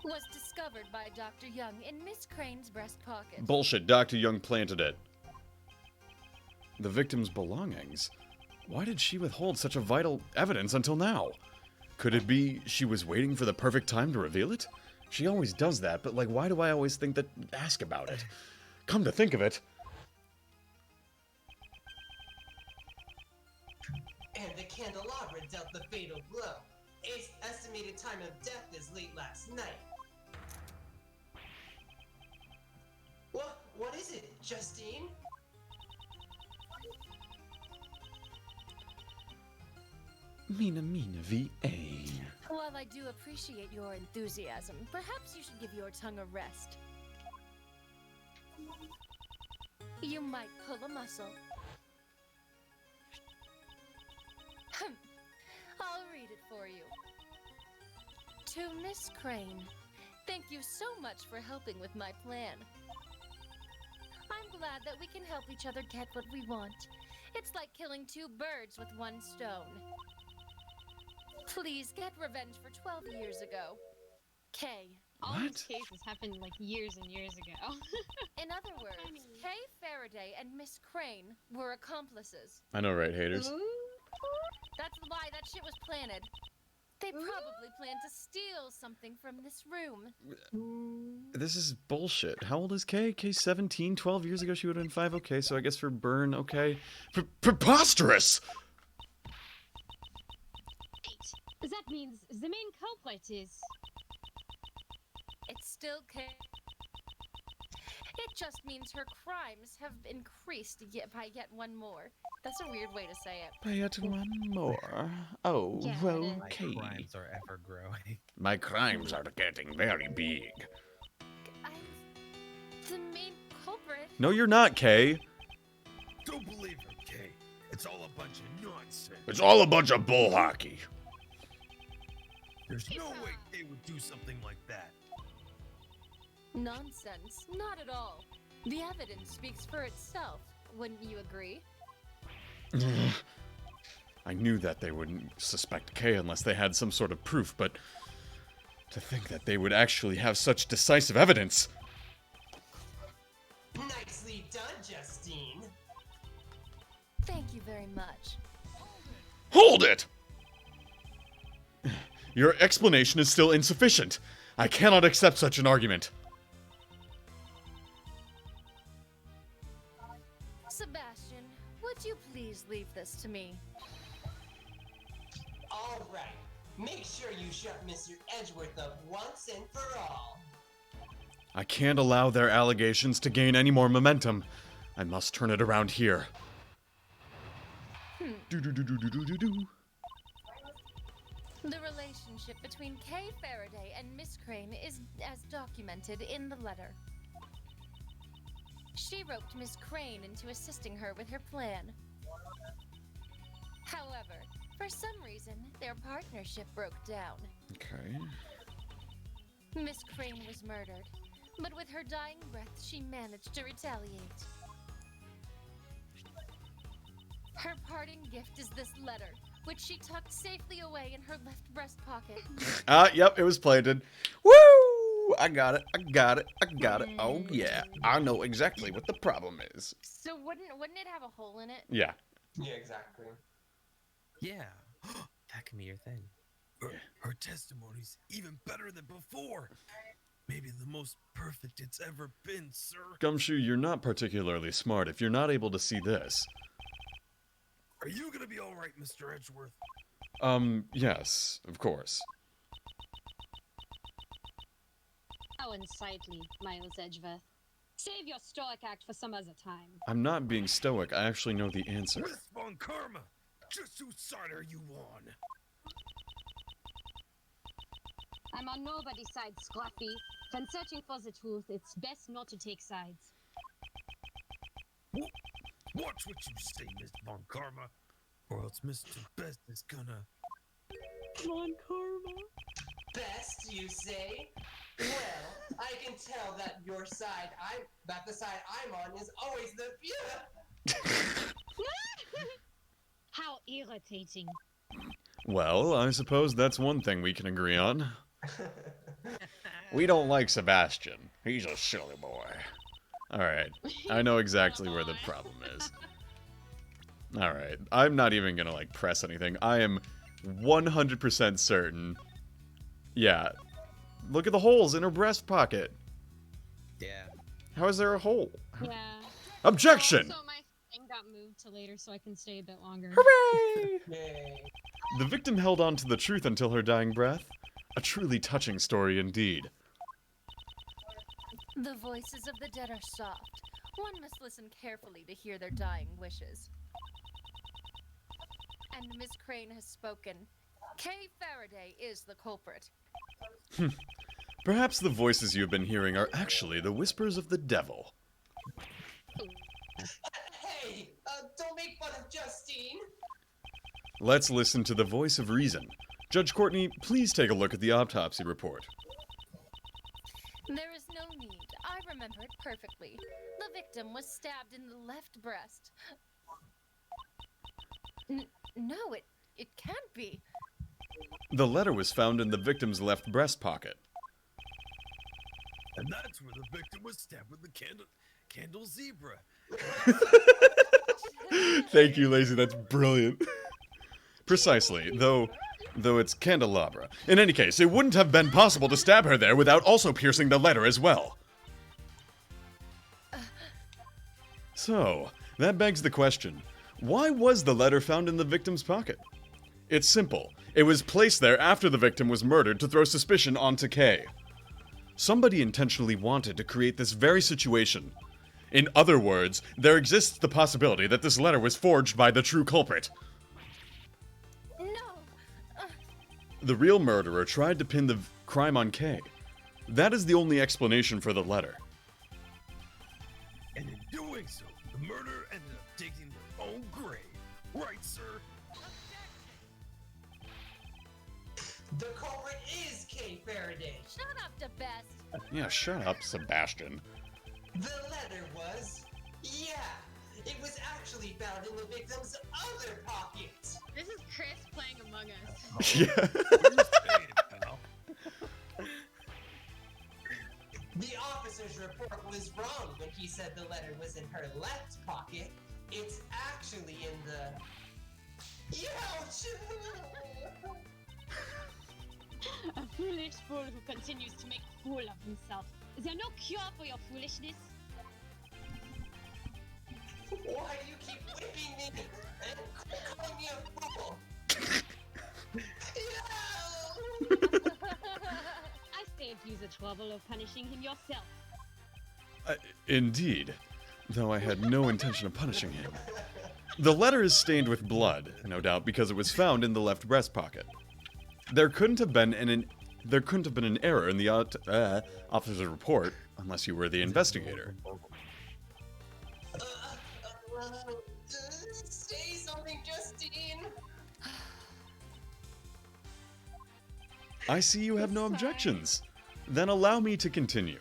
was discovered by Dr. Young in Miss Crane's breast pocket. Bullshit, Dr. Young planted it. The victim's belongings? Why did she withhold such a vital evidence until now? Could it be she was waiting for the perfect time to reveal it? She always does that, but like, why do I always think that... ask about it? Come to think of it... And the candelabra dealt the fatal blow. Its estimated time of death is late last night. What is it, Justine? Mina V.A. While I do appreciate your enthusiasm, perhaps you should give your tongue a rest. You might pull a muscle. I'll read it for you. To Miss Crane, thank you so much for helping with my plan. I'm glad that we can help each other get what we want. It's like killing two birds with one stone. Please get revenge for 12 years ago. Kay. All these What? cases happened like years and years ago. In other words, I mean- Kay Faraday and Miss Crane were accomplices. I know, right, haters? That's why that shit was planted. They probably planned to steal something from this room. This is bullshit. How old is Kay? Kay's 17? 12 years ago she would have been 5. Okay, so I guess for Burn, okay. Preposterous! Wait, that means the main culprit is... It's still Kay. It just means her crimes have increased by yet one more. That's a weird way to say it. By yet one more. Oh, Yeah, My okay. crimes are ever growing. My crimes are getting very big. The main culprit? No, you're not, Kay. Don't believe her, Kay. It's all a bunch of nonsense. It's all a bunch of bull hockey. There's no way Kay would do something like that. Nonsense. Not at all. The evidence speaks for itself. Wouldn't you agree? I knew that they wouldn't suspect Kay unless they had some sort of proof, but to think that they would actually have such decisive evidence. Nicely done, Justine. Thank you very much. Hold it! Your explanation is still insufficient. I cannot accept such an argument. Sebastian, would you please leave this to me? All right. Make sure you shut Mr. Edgeworth up once and for all. I can't allow their allegations to gain any more momentum. I must turn it around here. Do-do-do-do-do-do-do. The relationship between Kay Faraday and Miss Crane is as documented in the letter. She roped Miss Crane into assisting her with her plan. However, for some reason, their partnership broke down. Okay. Miss Crane was murdered, but with her dying breath, she managed to retaliate. Her parting gift is this letter, which she tucked safely away in her left breast pocket. Yep, it was planted. Woo! I got it. I got it. I got it. Oh, yeah. I know exactly what the problem is. So wouldn't it have a hole in it? Yeah. Yeah, exactly. Yeah. That can be your thing. Her testimony's even better than before. Maybe the most perfect it's ever been, sir. Gumshoe, you're not particularly smart if you're not able to see this. Are you gonna be alright, Mr. Edgeworth? Yes, of course. How unsightly, Miles Edgeworth. Save your stoic act for some other time. I'm not being stoic. I actually know the answer. Miss Von Karma! Just whose side are you on? I'm on nobody's side, Scruffy. When searching for the truth, it's best not to take sides. Watch what you say, Miss Von Karma, or else Mr. Best is gonna... Von Karma? Best, you say? Well, I can tell that the side I'm on is always the fear. How irritating. Well, I suppose that's one thing we can agree on. We don't like Sebastian. He's a silly boy. Alright, I know exactly where the problem is. Alright, I'm not even gonna, like, press anything. I am 100% certain. Yeah. Look at the holes in her breast pocket. Yeah. How is there a hole? Yeah. Objection! So my thing got moved to later so I can stay a bit longer. Hooray! Yay. The victim held on to the truth until her dying breath. A truly touching story indeed. The voices of the dead are soft. One must listen carefully to hear their dying wishes. And Miss Crane has spoken. Kay Faraday is the culprit. Perhaps the voices you have been hearing are actually the whispers of the devil. Hey, don't make fun of Justine. Let's listen to the voice of reason. Judge Courtney, please take a look at the autopsy report. There is no need. I remember it perfectly. The victim was stabbed in the left breast. No, it can't be. The letter was found in the victim's left breast pocket. And that's where the victim was stabbed with the candle zebra. Thank you, Lazy. That's brilliant. Precisely, though it's candelabra. In any case, it wouldn't have been possible to stab her there without also piercing the letter as well. So, that begs the question, why was the letter found in the victim's pocket? It's simple. It was placed there after the victim was murdered to throw suspicion onto Kay. Somebody intentionally wanted to create this very situation. In other words, there exists the possibility that this letter was forged by the true culprit. No. The real murderer tried to pin the crime on Kay. That is the only explanation for the letter. And in doing so, the murderer ended up digging their own grave. Right, sir? The culprit is Kay Faraday. Shut up, the best. Yeah, shut up, Sebastian. The letter was, yeah, it was actually found in the victim's other pocket. This is Chris playing Among Us. Yeah. The officer's report was wrong when he said the letter was in her left pocket. It's actually in the... Ouch! A foolish fool who continues to make a fool of himself. Is there no cure for your foolishness? Why do you keep whipping me and calling me a fool? I saved you the trouble of punishing him yourself. Indeed, though I had no intention of punishing him. The letter is stained with blood, no doubt because it was found in the left breast pocket. There couldn't have been an error in the officer's report unless you were the investigator. Say something, Justine. I see you have no objections. Then allow me to continue.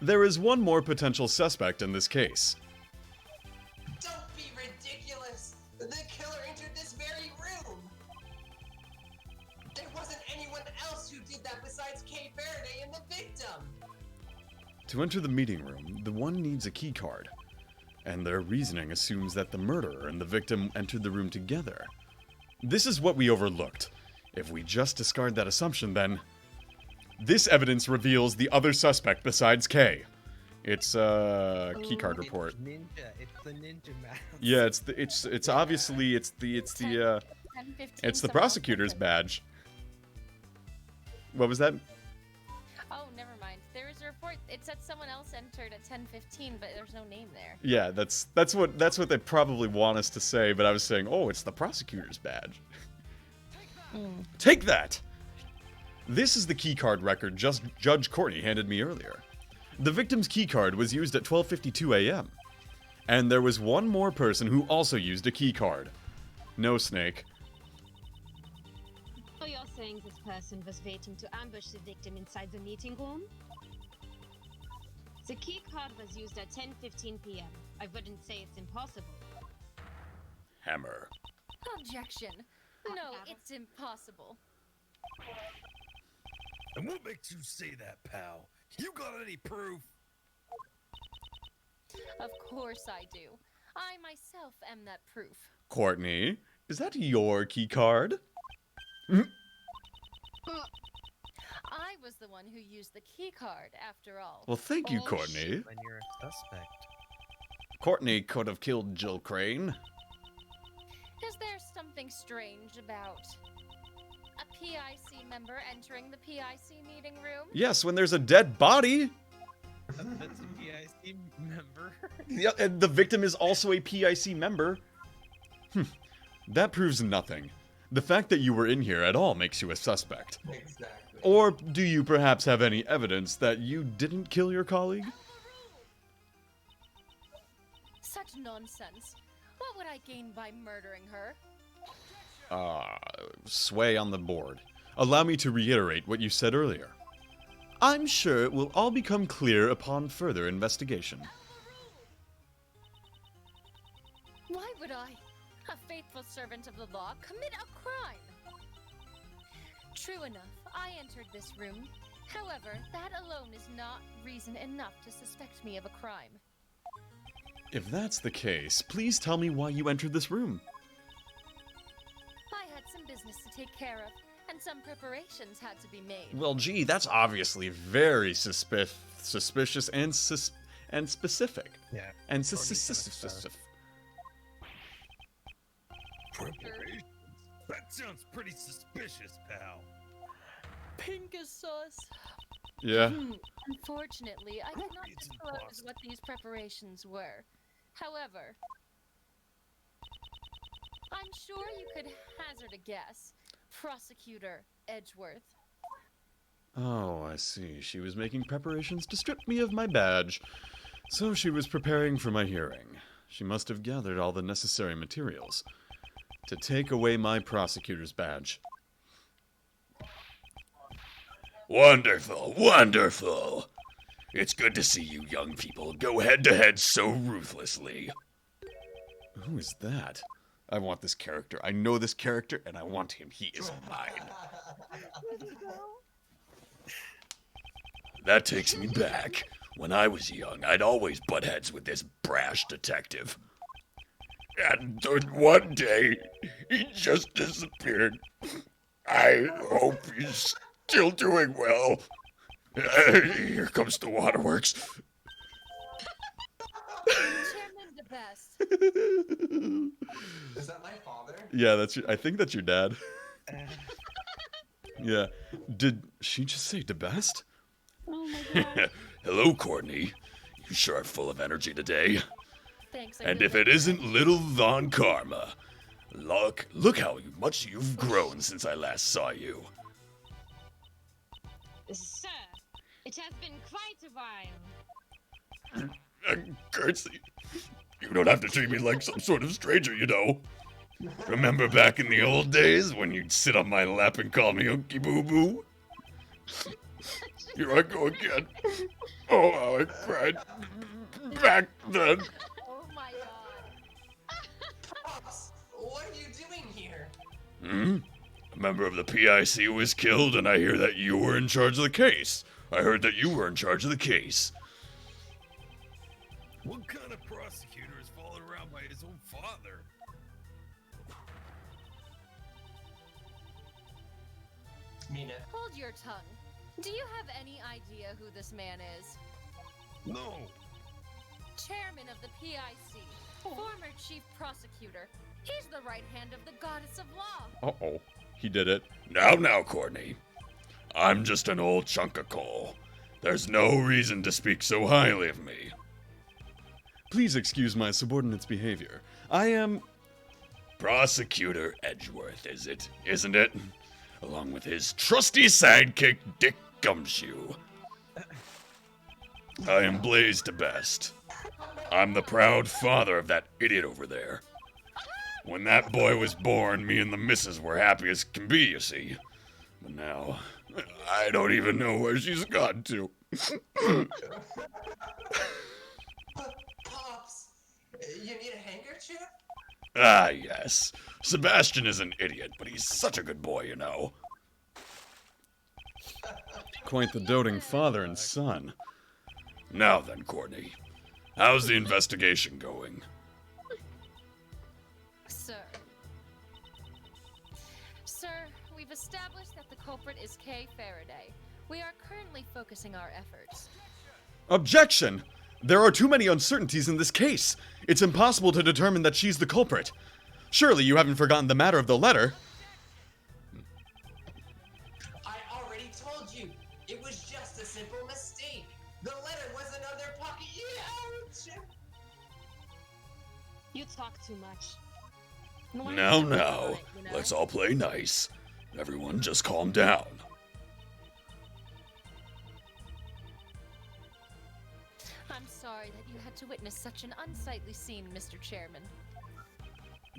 There is one more potential suspect in this case. Don't be ridiculous. The killer entered this very room. There wasn't anyone else who did that besides Kay Faraday and the victim. To enter the meeting room, the one needs a key card. And their reasoning assumes that the murderer and the victim entered the room together. This is what we overlooked. If we just discard that assumption, then... This evidence reveals the other suspect besides Kay. It's a keycard report. It's ninja. It's the ninja mask. Yeah, it's obviously it's the prosecutor's badge. What was that? Oh, never mind. There was a report. It said someone else entered at 10:15, but there's no name there. Yeah, that's what they probably want us to say, but I was saying, oh, it's the prosecutor's badge. Take that! This is the keycard record Judge Courtney handed me earlier. The victim's keycard was used at 12:52 a.m. And there was one more person who also used a keycard. No, Snake. So you're saying this person was waiting to ambush the victim inside the meeting room? The key card was used at 10:15 p.m. I wouldn't say it's impossible. Hammer. Objection. No, it's impossible. And what makes you say that, pal? You got any proof? Of course I do. I myself am that proof. Courtney, is that your keycard? I was the one who used the key card, after all. Well, thank you, Oh, Courtney. When you're a suspect. Courtney could have killed Jill Crane. Is there something strange about a PIC member entering the PIC meeting room? Yes, when there's a dead body. That's a PIC member. Yeah, and the victim is also a PIC member. That proves nothing. The fact that you were in here at all makes you a suspect. Exactly. Or do you perhaps have any evidence that you didn't kill your colleague? Such nonsense. What would I gain by murdering her? Sway on the board. Allow me to reiterate what you said earlier. I'm sure it will all become clear upon further investigation. Why would I, a faithful servant of the law, commit a crime? True enough, I entered this room However, that alone is not reason enough to suspect me of a crime. If that's the case, please tell me why you entered this room. I had some business to take care of, and some preparations had to be made. Well, gee, that's obviously very suspicious and specific. Yeah. And Preparations? That sounds pretty suspicious, pal. Pink as sauce. Yeah. Unfortunately, I cannot It's disclose impossible. what these preparations were. However, I'm sure you could hazard a guess. Prosecutor Edgeworth. Oh, I see. She was making preparations to strip me of my badge. So she was preparing for my hearing. She must have gathered all the necessary materials to take away my prosecutor's badge. Wonderful, wonderful. It's good to see you young people go head-to-head so ruthlessly. Who is that? I want this character. I know this character, and I want him. He is mine. That takes me back. When I was young, I'd always butt heads with this brash detective. And then one day, he just disappeared. I hope he's still doing well. Here comes the waterworks. Chairman DeBest. Is that my father? Yeah, I think that's your dad. Yeah. Did she just say the best? Oh my god. Hello, Courtney. You sure are full of energy today. Thanks. And if it isn't little Von Karma, look how much you've grown since I last saw you. Sir, it has been quite a while. Curtsy, you don't have to treat me like some sort of stranger, you know. Remember back in the old days when you'd sit on my lap and call me Unky Boo Boo? Here I go again. Oh, how I cried back then. Oh my god. Pops, what are you doing here? A member of the PIC was killed, and I hear that you were in charge of the case. I heard that you were in charge of the case. What kind of prosecutor is followed around by his own father? Mina. Hold your tongue. Do you have any idea who this man is? No. Chairman of the PIC, former chief prosecutor. He's the right hand of the goddess of law. Uh-oh. He did it. Now, Courtney. I'm just an old chunk of coal. There's no reason to speak so highly of me. Please excuse my subordinate's behavior. I am... Prosecutor Edgeworth, isn't it? Along with his trusty sidekick, Dick Gumshoe. I am Blaze DeBest. I'm the proud father of that idiot over there. When that boy was born, me and the missus were happy as can be, you see. But now, I don't even know where she's gone to. Pops, you need a handkerchief? Ah, yes. Sebastian is an idiot, but he's such a good boy, you know. Quite the doting father and son. Now then, Courtney. How's the investigation going? Sir, we've established that the culprit is Kay Faraday. We are currently focusing our efforts. Objection! There are too many uncertainties in this case. It's impossible to determine that she's the culprit. Surely you haven't forgotten the matter of the letter. I already told you. It was just a simple mistake. The letter was another pocket. Ouch! You talk too much. Now, let's all play nice. Everyone just calm down. I'm sorry that you had to witness such an unsightly scene, Mr. Chairman.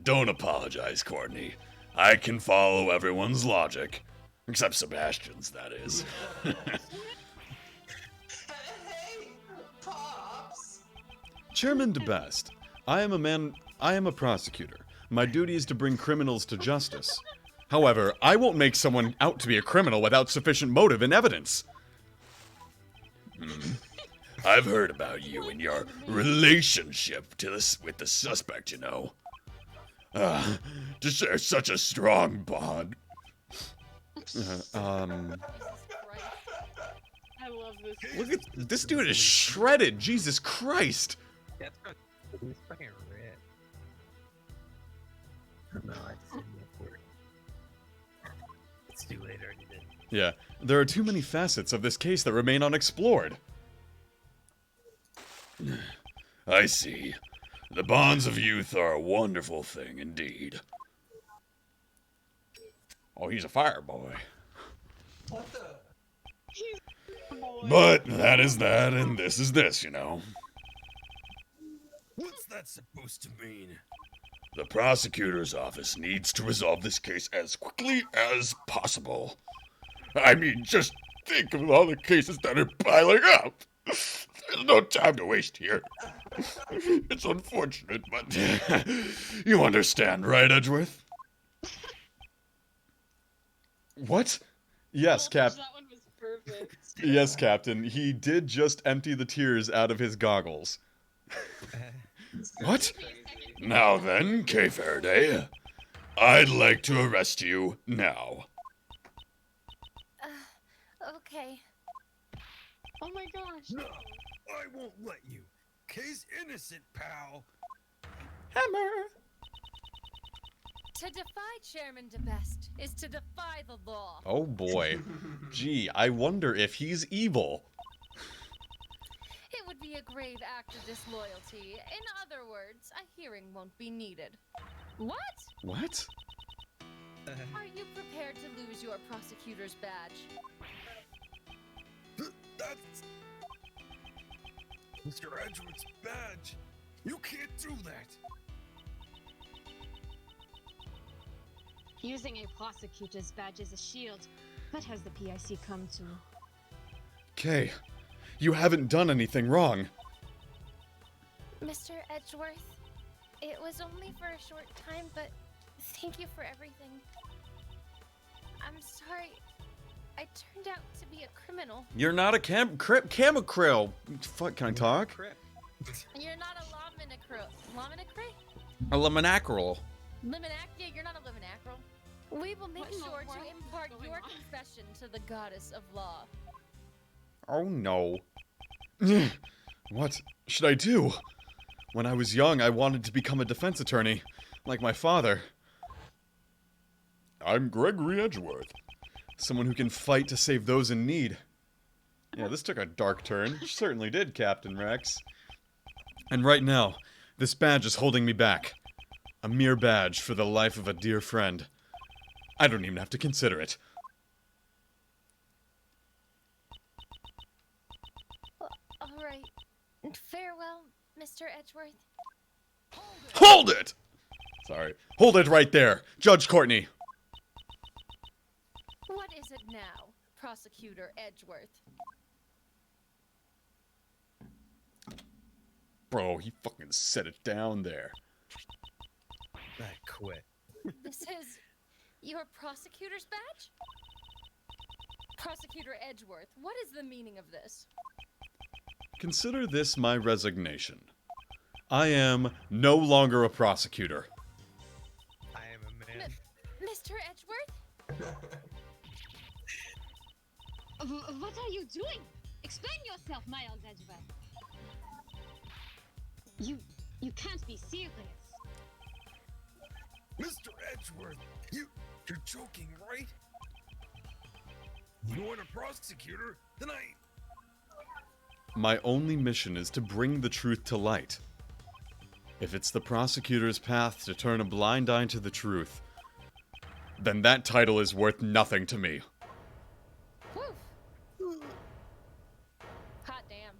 Don't apologize, Courtney. I can follow everyone's logic. Except Sebastian's, that is. Hey, Pops! Chairman DeBest, I am a prosecutor. My duty is to bring criminals to justice. However, I won't make someone out to be a criminal without sufficient motive and evidence. I've heard about you and your relationship with the suspect, you know. To share such a strong bond. I love this. Look at this dude is shredded. Jesus Christ. He's fucking red. No, I said for it. It's too late, I already did. Yeah, there are too many facets of this case that remain unexplored. I see. The bonds of youth are a wonderful thing indeed. Oh, he's a fire boy. What the? But that is that, and this is this, you know. What's that supposed to mean? The prosecutor's office needs to resolve this case as quickly as possible. I mean, just think of all the cases that are piling up. There's no time to waste here. It's unfortunate, but you understand, right, Edgeworth? What? Yes, Cap. That one was perfect. Yes, Captain. He did just empty the tears out of his goggles. What? Now then, Kay Faraday, I'd like to arrest you now. Okay. Oh my gosh. No, I won't let you. Kay's innocent, pal. Hammer. To defy Chairman DeBest is to defy the law. Oh boy. Gee, I wonder if he's evil. It would be a grave act of disloyalty. In other words, a hearing won't be needed. What? What? Are you prepared to lose your prosecutor's badge? That's Mr. Edgeworth's badge. You can't do that. Using a prosecutor's badge as a shield. What has the PIC come to? Kay, you haven't done anything wrong. Mr. Edgeworth, it was only for a short time, but thank you for everything. I'm sorry. I turned out to be a criminal. You're not a camacrill. Fuck, can I talk? You're not a laminacro. Laminacre? A laminacral. Yeah, you're not a laminacral. We will make What in the sure world to is impart going your on? confession to the goddess of law. Oh no. What should I do? When I was young, I wanted to become a defense attorney, like my father. I'm Gregory Edgeworth. Someone who can fight to save those in need. Yeah, this took a dark turn. Certainly did, Captain Rex. And right now, this badge is holding me back. A mere badge for the life of a dear friend. I don't even have to consider it. All right. Farewell, Mr. Edgeworth. Hold it! Sorry. Hold it right there, Judge Courtney. What is it now, Prosecutor Edgeworth? Bro, he fucking set it down there. I quit. This is your prosecutor's badge? Prosecutor Edgeworth, what is the meaning of this? Consider this my resignation. I am no longer a prosecutor. I am a man. Mr. Edgeworth? What are you doing? Explain yourself, Miles Edgeworth. You can't be serious. Mr. Edgeworth, you're joking, right? You aren't a prosecutor, then My only mission is to bring the truth to light. If it's the prosecutor's path to turn a blind eye to the truth, then that title is worth nothing to me. Whew. Hot damn.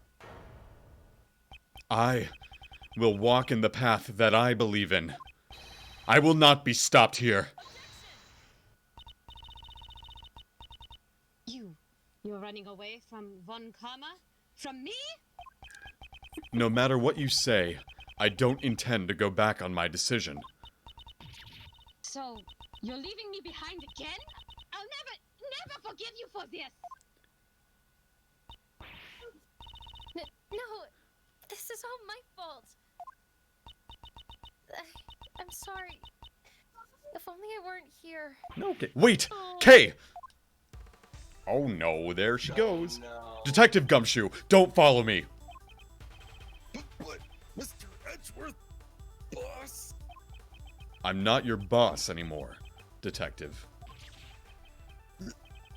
I will walk in the path that I believe in. I will not be stopped here. You're running away from Von Karma? From me? No matter what you say, I don't intend to go back on my decision. So, you're leaving me behind again? I'll never forgive you for this! No, this is all my fault. I'm sorry. If only I weren't here. No, Kay. Wait! Oh. Kay! Oh no, there she goes. No. Detective Gumshoe, don't follow me. But, Mr. Edgeworth, boss. I'm not your boss anymore, Detective.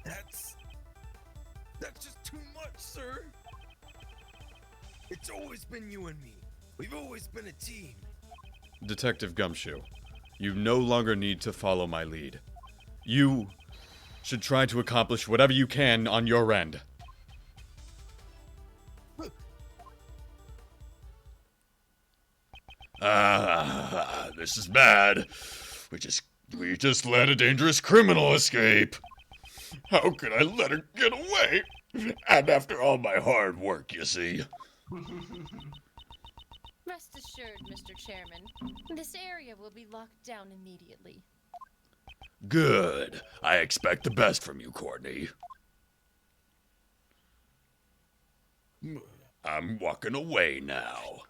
That's just too much, sir. It's always been you and me. We've always been a team. Detective Gumshoe, you no longer need to follow my lead. You should try to accomplish whatever you can on your end. This is bad. We just let a dangerous criminal escape. How could I let her get away? And after all my hard work, you see. Rest assured, Mr. Chairman, this area will be locked down immediately. Good. I expect the best from you, Courtney. I'm walking away now.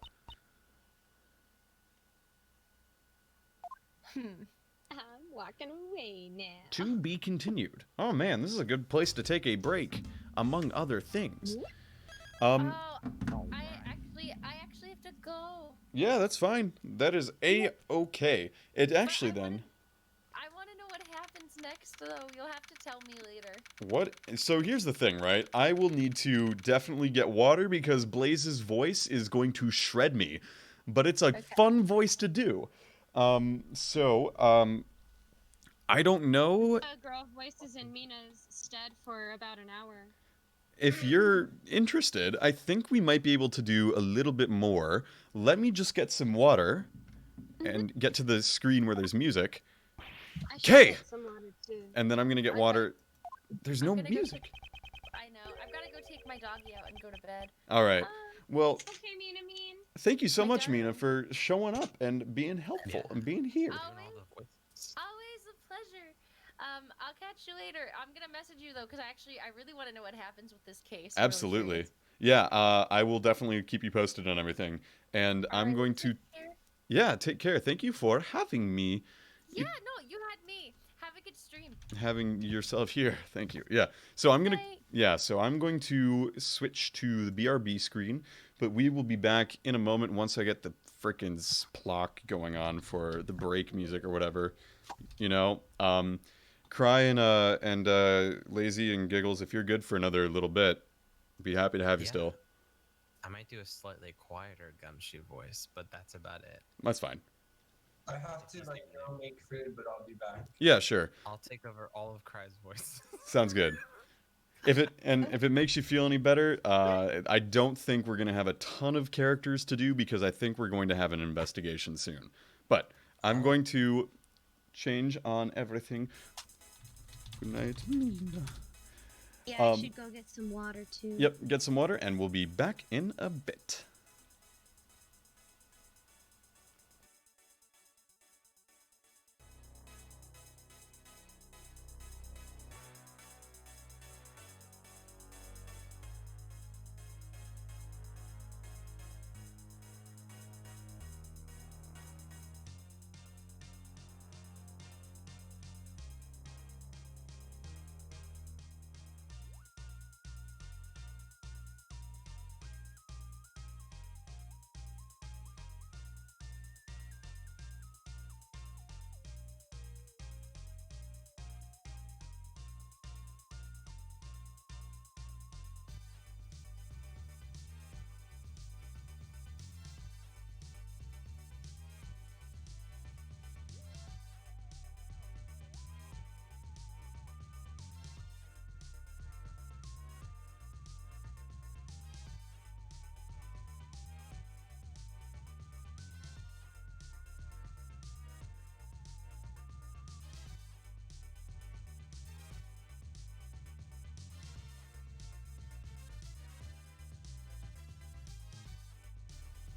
I'm walking away now. To be continued. Oh man, this is a good place to take a break, among other things. I actually have to go. Yeah, that's fine. That is A-okay. It actually then... I want to know what happens next, though. You'll have to tell me later. What? So here's the thing, right? I will need to definitely get water because Blaze's voice is going to shred me. But it's a fun voice to do. I don't know... Girl voices in Mina's stead for about an hour. If you're interested, I think we might be able to do a little bit more. Let me just get some water and get to the screen where there's music. Okay. And then I'm gonna get water. There's no music. I know. I've got to go take my doggy out and go to bed. All right. Well, Okay, Mina mean. thank you so much, Mina, for showing up and being helpful and being here. Always a pleasure. I'll catch you later. I'm gonna message you though, because I really want to know what happens with this case. I'm really Absolutely. curious. Yeah, I will definitely keep you posted on everything. And I'm going to... Yeah, take care. Thank you for having me. Yeah, no, you had me. Have a good stream. Having yourself here. Thank you. Yeah. So I'm going to switch to the BRB screen, but we will be back in a moment once I get the frickin' splock going on for the break music or whatever. You know, Cry and Lazy and Giggles, if you're good for another little bit, be happy to have you still. I might do a slightly quieter Gumshoe voice, but that's about it. That's fine. I have to go make food, but I'll be back. Yeah, sure. I'll take over all of Cry's voice. Sounds good. If it makes you feel any better, I don't think we're gonna have a ton of characters to do because I think we're going to have an investigation soon. But I'm going to change on everything. Good night, Nina. Yeah, I should go get some water too. Yep, get some water, and we'll be back in a bit.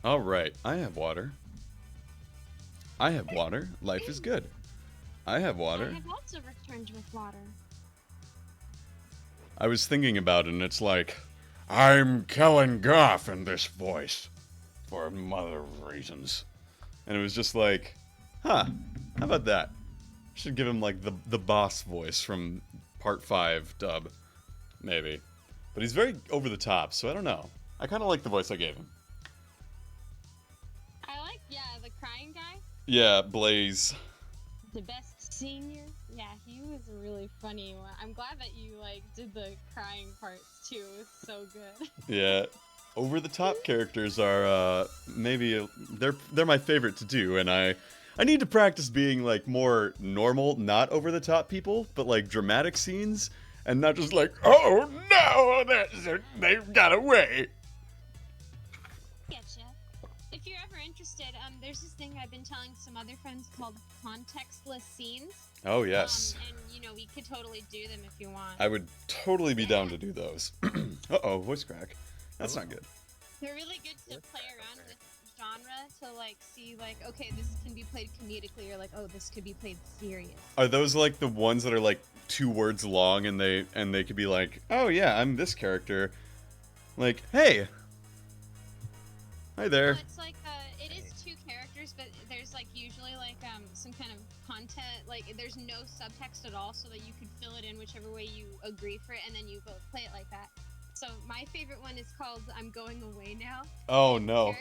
All right, I have water. I have water. Life is good. I have water. I have also returned with water. I was thinking about it, and it's like, I'm Kellen Goff in this voice. For other reasons. And it was just like, huh, how about that? Should give him like the boss voice from Part 5 dub, maybe. But he's very over the top, so I don't know. I kind of like the voice I gave him. I like, the crying guy. Yeah, Blaze. The best senior. Yeah, he was a really funny one. I'm glad that you did the crying parts too. It was so good. Yeah, over the top characters are they're my favorite to do, and I need to practice being like more normal, not over the top people, but like dramatic scenes, and not just like, oh no, they've got away. Getcha. If you're ever interested, there's this thing I've been telling some other friends called contextless scenes. Oh yes. And we could totally do them if you want. I would totally be down to do those. Uh-oh, voice crack. That's not good. They're really good to play around with genre to see okay, this can be played comedically, or oh, this could be played serious. Are those like the ones that are like 2 words long and they could be like, oh yeah, I'm this character. Like, hey. Hi there. No, it's it is 2 characters, but there's usually some kind of content, there's no subtext at all, so that you could fill it in whichever way you agree for it, and then you both play it like that. So my favorite one is called I'm Going Away Now. Oh no.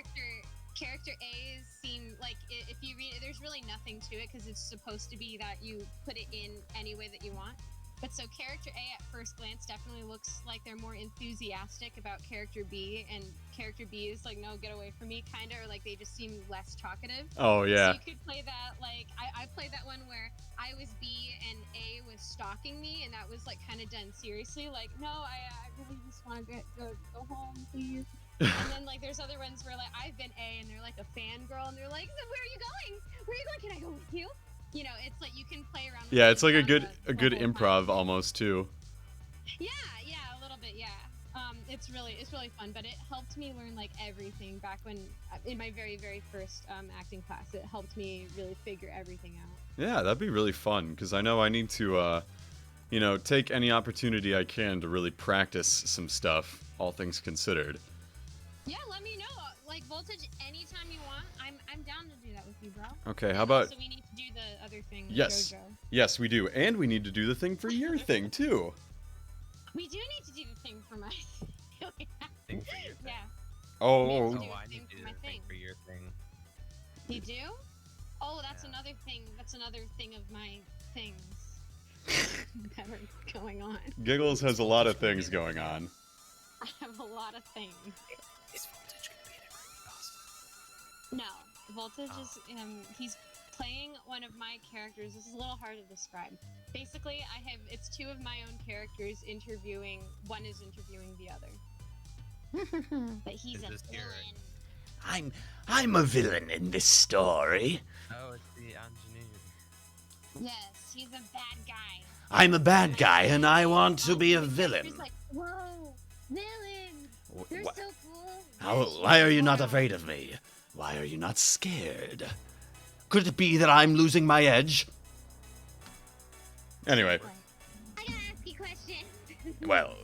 Character A's seem if you read it, there's really nothing to it because it's supposed to be that you put it in any way that you want. But so character A at first glance definitely looks like they're more enthusiastic about character B, and character B is no, get away from me, kind of, or they just seem less talkative. Oh yeah. So you could play that I played that one where I was B and A was stalking me, and that was kind of done seriously. No, I really just want to go home, please. And then there's other ones where I've been A and they're a fangirl, and they're like, so where are you going? Where are you going? Can I go with you? It's you can play around with Yeah, it's like a the good whole improv time. almost too. Yeah, a little bit, yeah. It's really fun, but it helped me learn everything back when in my very, very first acting class. It helped me really figure everything out. Yeah, that'd be really fun because I know I need to take any opportunity I can to really practice some stuff, all things considered. Yeah, let me know. Voltage, anytime you want. I'm down to do that with you, bro. Okay, how about... So we need to do the other thing. Yes. JoJo. Yes, we do. And we need to do the thing for your thing, too. We do need to do the thing for my Thing for your thing. Yeah. Oh. Oh, I need to do the thing for your thing. You do? Oh, that's another thing. That's another thing of my things that are going on. Giggles has a lot of things going on. I have a lot of things. Is Voltage gonna be in a creepypasta? No, Voltage is he's playing one of my characters. This is a little hard to describe. Basically, it's 2 of my own characters interviewing. One is interviewing the other. But he's a villain. I'm a villain in this story. Oh, it's the engineer. Yes, he's a bad guy. I'm a bad guy and I want to be a villain. He's whoa, villains! They're so cool. Why are you not afraid of me? Why are you not scared? Could it be that I'm losing my edge? Anyway. I gotta ask you a question. Well,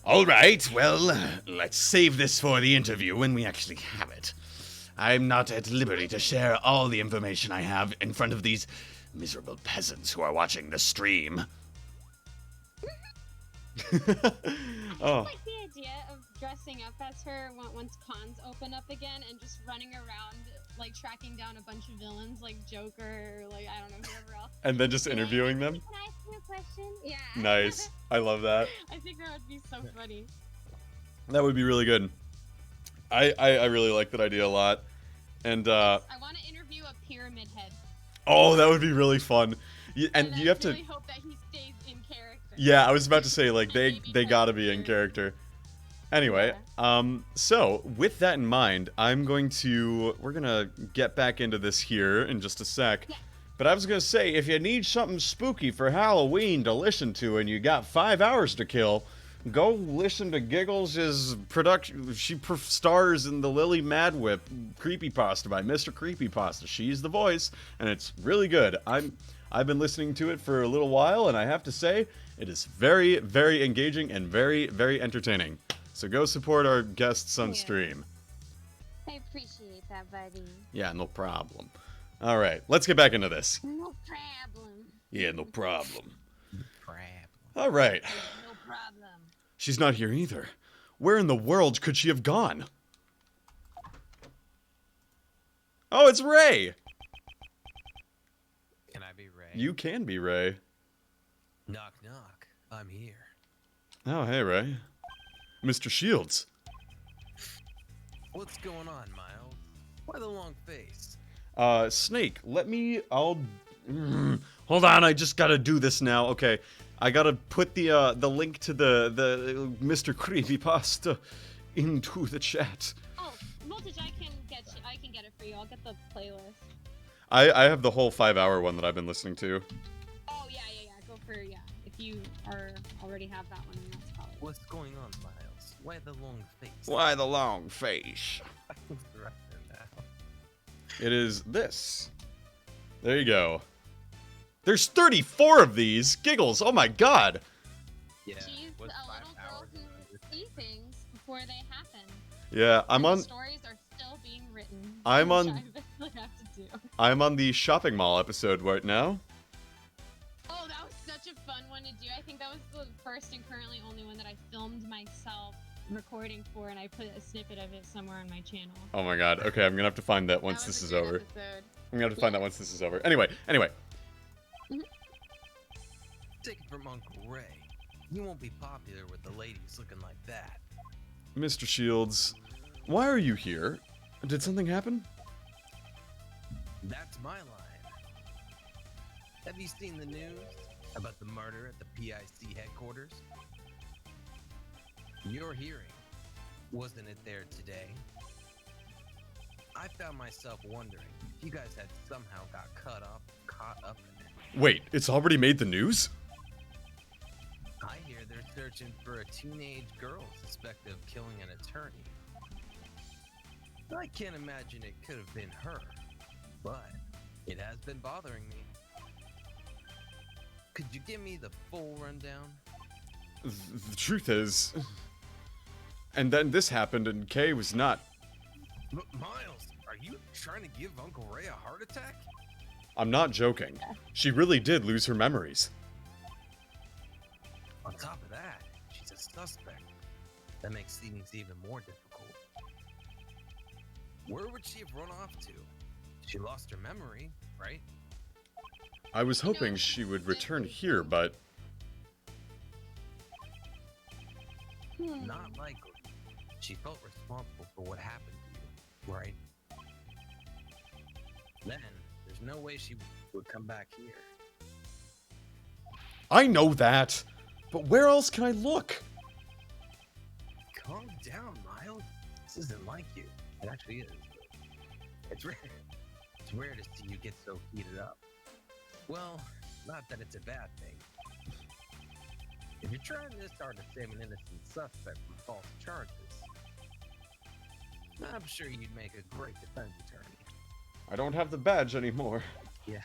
all right, well, let's save this for the interview when we actually have it. I'm not at liberty to share all the information I have in front of these miserable peasants who are watching the stream. Oh. Like the idea of dressing up as her once cons open up again and just running around, tracking down a bunch of villains like Joker, or I don't know, whoever else. And then just interviewing them? Can I ask you a question? Yeah. Nice. I love that. I think that would be so funny. That would be really good. I really like that idea a lot. And I want to interview a pyramid head. oh, that would be really fun. And you have really to hope that he stays in character. Yeah, I was about to say they got to be in character. Anyway, so with that in mind, we're gonna get back into this here in just a sec. Yeah. But I was gonna say, if you need something spooky for Halloween to listen to and you got 5 hours to kill, go listen to Giggles' production. She stars in the Lily Madwhip creepypasta by Mr. Creepypasta. She's the voice, and it's really good. I I've been listening to it for a little while, and I have to say, it is very, very engaging and very, very entertaining. So go support our guests on stream. I appreciate that, buddy. Yeah, no problem. All right, let's get back into this. No problem. Yeah, no problem. Crap. All right. No problem. She's not here either. Where in the world could she have gone? Oh, it's Ray! Can I be Ray? You can be Ray. Knock, knock. I'm here. Oh, hey, Ray. Mr. Shields. What's going on, Miles? Why the long face? Snake, hold on, I just gotta do this now. Okay, I gotta put the link to the Mr. Creepypasta into the chat. Oh, Voltage, I can get it for you. I'll get the playlist. I have the whole 5-hour one that I've been listening to. Oh, yeah. Go for, yeah. If you already have that one, then that's probably... What's going on, Miles? Why the long face? Why the long face? It is this. There you go. There's 34 of these! Giggles, oh my god! Yeah. She's a little girl who sees things before they happen. Yeah, The stories are still being written. I'm which on- I eventually have to do. I'm on the shopping mall episode right now. Oh, that was such a fun one to do. I think that was the first and currently only one that I filmed myself recording for, and I put a snippet of it somewhere on my channel. Oh my god, okay, I'm gonna have to find that once this is over. I'm gonna have to find that once this is over. Anyway. Take it from Uncle Ray. You won't be popular with the ladies looking like that. Mr. Shields, why are you here? Did something happen? That's my line. Have you seen the news about the murder at the PIC headquarters? Your hearing, wasn't it there today? I found myself wondering if you guys had somehow got caught up in it. Wait, it's already made the news? I hear they're searching for a teenage girl suspected of killing an attorney. I can't imagine it could have been her, but it has been bothering me. Could you give me the full rundown? The truth is... And then this happened and Kay was not... Miles, are you trying to give Uncle Ray a heart attack? I'm not joking. She really did lose her memories. On top of that, she's a suspect. That makes things even more difficult. Where would she have run off to? She lost her memory, right? I was hoping she would return here, but... Not likely. She felt responsible for what happened to you, right? Then, there's no way she would come back here. I know that! But where else can I look? Calm down, Miles. This isn't like you. It actually is. It's rare. It's rare to see you get so heated up. Well, not that it's a bad thing. If you're trying this hard to save an innocent suspect from false charges, I'm sure you'd make a great defense attorney. I don't have the badge anymore. Yeah.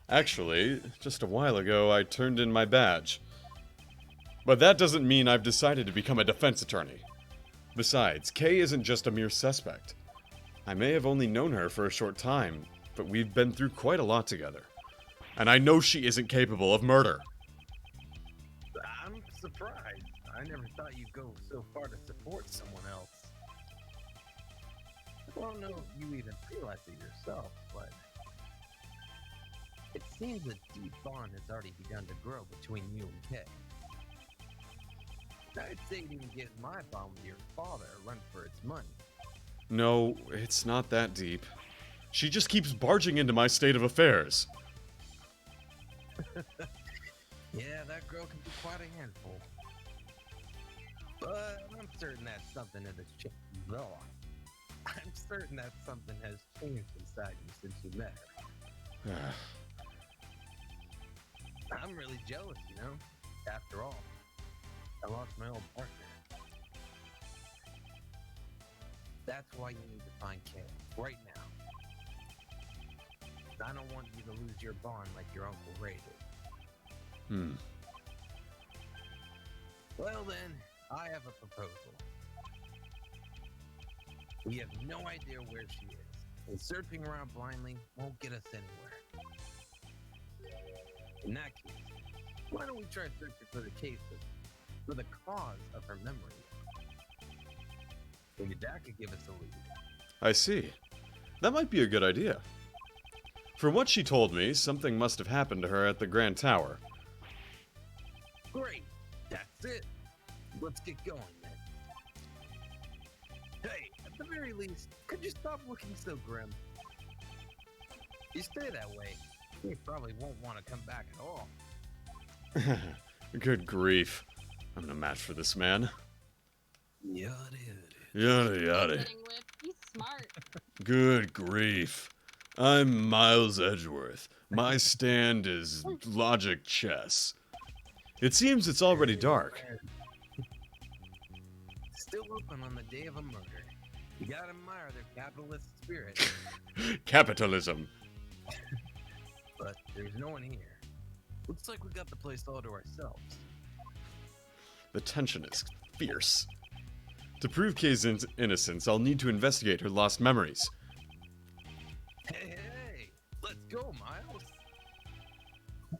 Actually, just a while ago I turned in my badge. But that doesn't mean I've decided to become a defense attorney. Besides, Kay isn't just a mere suspect. I may have only known her for a short time, but we've been through quite a lot together. And I know she isn't capable of murder. I'm surprised. I never thought you'd go so far to support someone else. I don't know if you even realize it yourself, but it seems a deep bond has already begun to grow between you and Kay. I'd say you can get my bond with your father a run for its money. No, it's not that deep. She just keeps barging into my state of affairs. Yeah, that girl can be quite a handful. But I'm certain that something has changed. I'm certain that something has changed inside you since you met her. I'm really jealous, you know? After all, I lost my old partner. That's why you need to find Kay right now. I don't want you to lose your bond like your Uncle Ray did. Well then, I have a proposal. We have no idea where she is, and searching around blindly won't get us anywhere. In that case, why don't we try searching for for the cause of her memory? Maybe that could give us a lead. I see. That might be a good idea. From what she told me, something must have happened to her at the Grand Tower. Great, that's it. Let's get going then. Hey, at the very least, could you stop looking so grim? You stay that way, you probably won't want to come back at all. Good grief. I'm no match for this man. Yada Yada yada. He's smart. Good grief. I'm Miles Edgeworth. My stand is logic chess. It seems it's already dark. Still open on the day of a murder. You gotta admire their capitalist spirit. Capitalism. But there's no one here. Looks like we got the place all to ourselves. The tension is fierce. To prove Kay's innocence, I'll need to investigate her lost memories. Hey, let's go, Miles.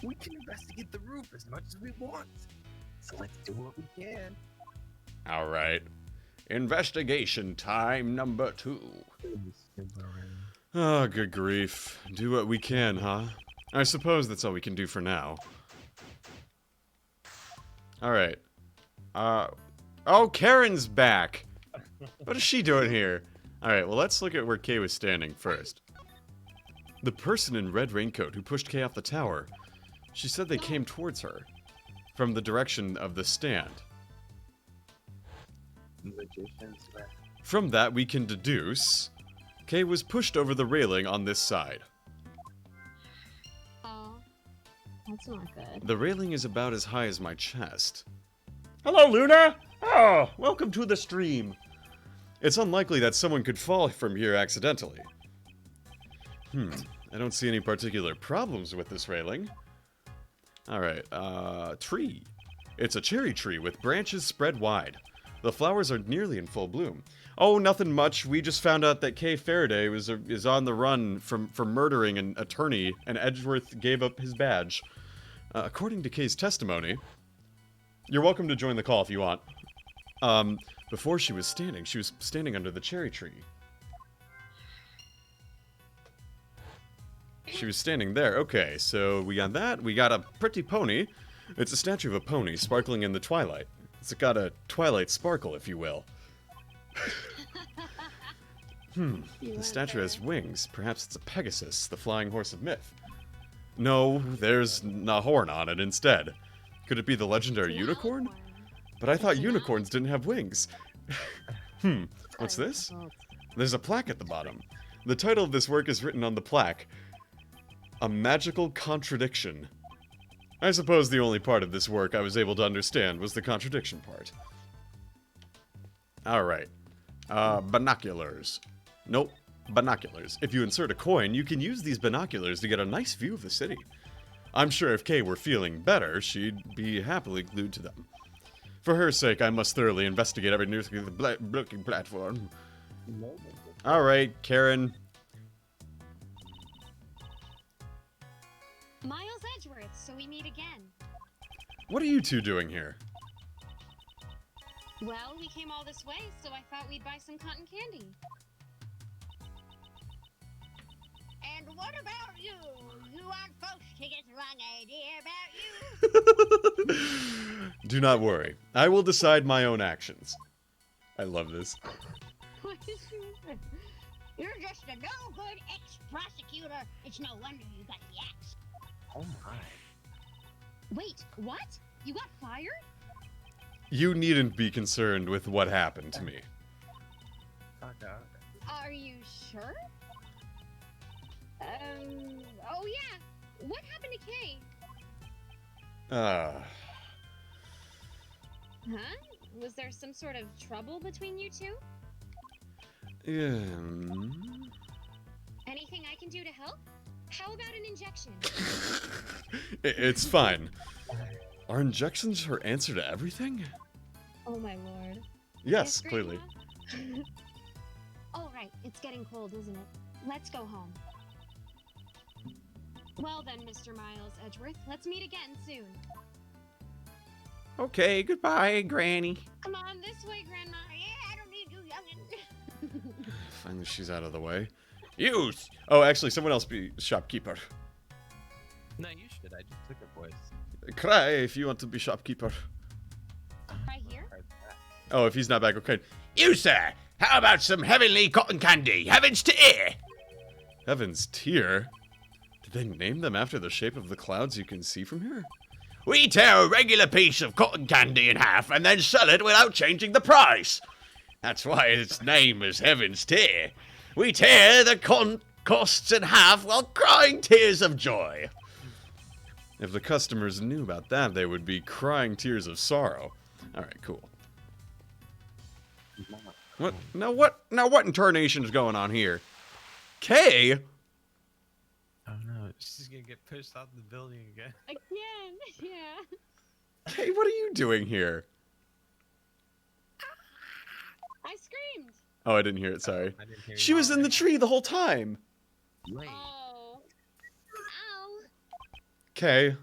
We can investigate the roof as much as we want. So let's do what we can. Alright. Investigation time number 2. Oh, good grief. Do what we can, huh? I suppose that's all we can do for now. Alright. Oh, Karen's back! What is she doing here? Alright, well, let's look at where Kay was standing first. The person in red raincoat who pushed Kay off the tower. She said they came towards her. From the direction of the stand. From that, we can deduce... Kay was pushed over the railing on this side. Oh, that's not good. The railing is about as high as my chest. Hello, Luna! Oh, welcome to the stream. It's unlikely that someone could fall from here accidentally. I don't see any particular problems with this railing. Alright, tree. It's a cherry tree with branches spread wide. The flowers are nearly in full bloom. Oh, nothing much. We just found out that Kay Faraday is on the run for murdering an attorney, and Edgeworth gave up his badge. According to Kay's testimony... You're welcome to join the call if you want. Before she was standing under the cherry tree. She was standing there. Okay, so we got that. We got a pretty pony. It's a statue of a pony sparkling in the twilight. It's got a twilight sparkle, if you will. The statue has wings. Perhaps it's a Pegasus, the flying horse of myth. No, there's a horn on it instead. Could it be the legendary unicorn? But I thought unicorns didn't have wings. What's this? There's a plaque at the bottom. The title of this work is written on the plaque. A magical contradiction. I suppose the only part of this work I was able to understand was the contradiction part. Alright. Binoculars. Nope. Binoculars. If you insert a coin, you can use these binoculars to get a nice view of the city. I'm sure if Kay were feeling better, she'd be happily glued to them. For her sake, I must thoroughly investigate every new looking platform. Alright, Karen. Miles Edgeworth, so we meet again. What are you two doing here? Well, we came all this way, so I thought we'd buy some cotton candy. And what about you? You want folks to get the wrong idea about you? Do not worry. I will decide my own actions. I love this. What did you say? You're just a no-good ex-prosecutor. It's no wonder you got the axe. Oh my. Wait, what? You got fired? You needn't be concerned with what happened to me. Are you sure? Oh yeah. What happened to Kay? Huh? Was there some sort of trouble between you two? Yeah. Anything I can do to help? How about an injection? It's fine. Are injections her answer to everything? Oh my lord. Yes, clearly. All right, it's getting cold, isn't it? Let's go home. Well then, Mr. Miles Edgeworth, let's meet again soon. Okay, goodbye, Granny. Come on, this way, Grandma. Yeah, I don't need you, youngin'. Finally, she's out of the way. You! Oh, actually, someone else be shopkeeper. No, you should. I just took her voice. Cry if you want to be shopkeeper. Right here? Oh, if he's not back, okay. You, sir, how about some heavenly cotton candy? Heaven's to ear. Heaven's Tier? Did they name them after the shape of the clouds you can see from here? We tear a regular piece of cotton candy in half and then sell it without changing the price. That's why its name is Heaven's Tier. We tear the cotton costs in half while crying tears of joy. If the customers knew about that, they would be crying tears of sorrow. Alright, cool. What? Now what in tarnation is going on here? Kay? Oh no, she's gonna get pushed out the building again. Again, yeah. Kay, what are you doing here? I screamed. Oh, I didn't hear it, sorry. I didn't hear She you. was in the tree the whole time. Late. Oh. Ow. Kay.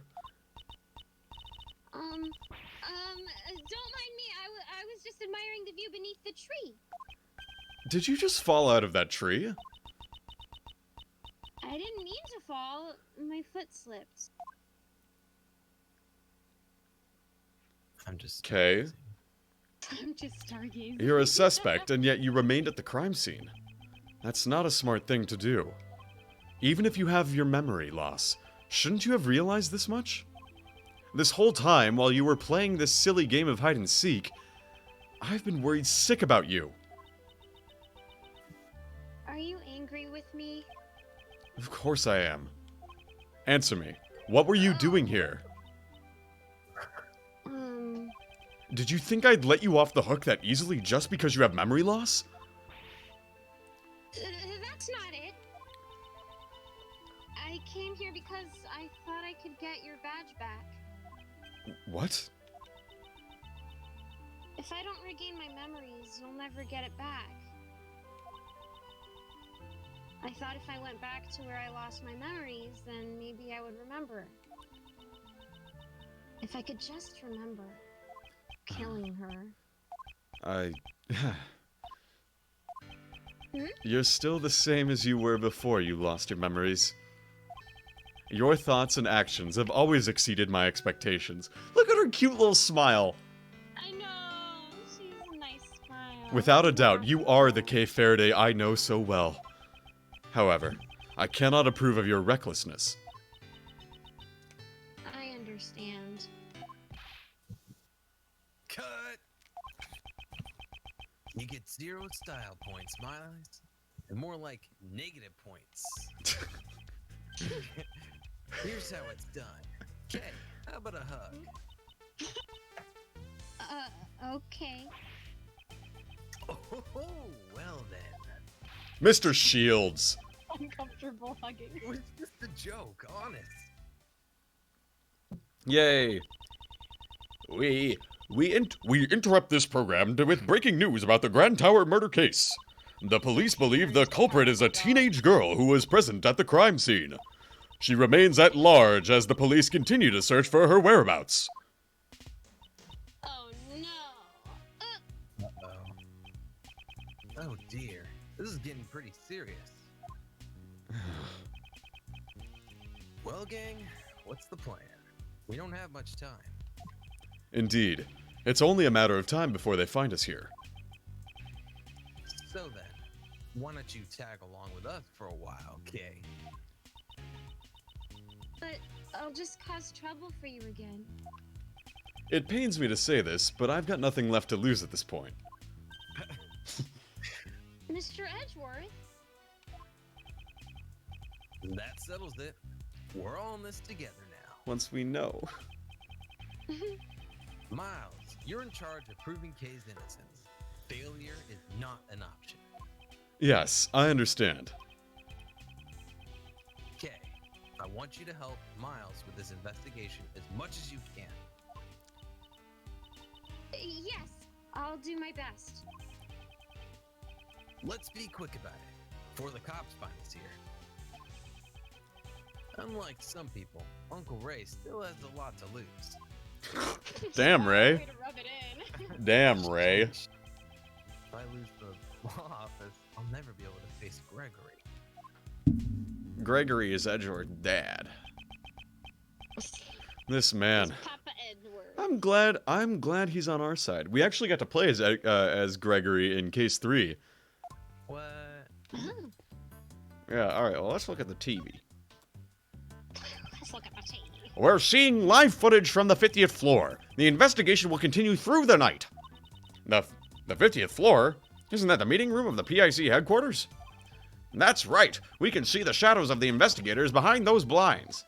Don't mind me. I was just admiring the view beneath the tree. Did you just fall out of that tree? I didn't mean to fall. My foot slipped. I'm just. Kay. I'm just stargazing. You're a suspect, and yet you remained at the crime scene. That's not a smart thing to do. Even if you have your memory loss, shouldn't you have realized this much? This whole time, while you were playing this silly game of hide-and-seek, I've been worried sick about you. Are you angry with me? Of course I am. Answer me. What were you doing here? Did you think I'd let you off the hook that easily just because you have memory loss? That's not it. I came here because I thought I could get your badge back. What? If I don't regain my memories, you'll never get it back. I thought if I went back to where I lost my memories, then maybe I would remember. If I could just remember killing her. You're still the same as you were before you lost your memories. Your thoughts and actions have always exceeded my expectations. Look at her cute little smile. I know, she's a nice smile. Without a doubt, you are the Kay Faraday I know so well. However, I cannot approve of your recklessness. I understand. Cut! You get 0 style points, Miles. And more like negative points. Here's how it's done. Okay, how about a hug? Okay. Oh, well then. Mr. Shields. Uncomfortable hugging. It was just a joke, honest. Yay. We interrupt this program with breaking news about the Grand Tower murder case. The police believe the culprit is a teenage girl who was present at the crime scene. She remains at large as the police continue to search for her whereabouts. Oh no. Uh-oh. Oh dear. This is getting pretty serious. Well, gang, what's the plan? We don't have much time. Indeed. It's only a matter of time before they find us here. So then, why don't you tag along with us for a while, Kay? But I'll just cause trouble for you again. It pains me to say this, but I've got nothing left to lose at this point. Mr. Edgeworth? That settles it. We're all in this together now. Once we know. Miles, you're in charge of proving Kay's innocence. Failure is not an option. Yes, I understand. Kay, I want you to help Miles with this investigation as much as you can. Yes, I'll do my best. Let's be quick about it, before the cops find us here. Unlike some people, Uncle Ray still has a lot to lose. Damn, Ray. Way to rub it in. Damn, Ray. If I lose the law office, I'll never be able to face Gregory. Gregory is Edgeworth's dad. This man. Papa Edward. I'm glad he's on our side. We actually got to play as Gregory in case 3. What? Yeah, alright, well, let's look at the TV. Let's look at the TV. We're seeing live footage from the 50th floor. The investigation will continue through the night. The 50th floor? Isn't that the meeting room of the PIC headquarters? That's right. We can see the shadows of the investigators behind those blinds.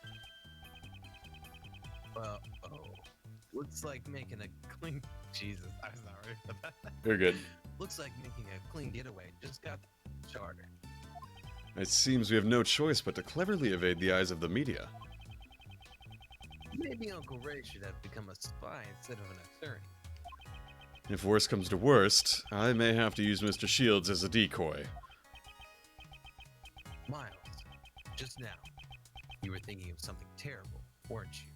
Looks like making a clean... Jesus, I was not ready for that. You're good. Looks like making a clean getaway just got charter. It seems we have no choice but to cleverly evade the eyes of the media. Maybe Uncle Ray should have become a spy instead of an attorney. If worst comes to worst, I may have to use Mr. Shields as a decoy. Miles, just now, you were thinking of something terrible, weren't you?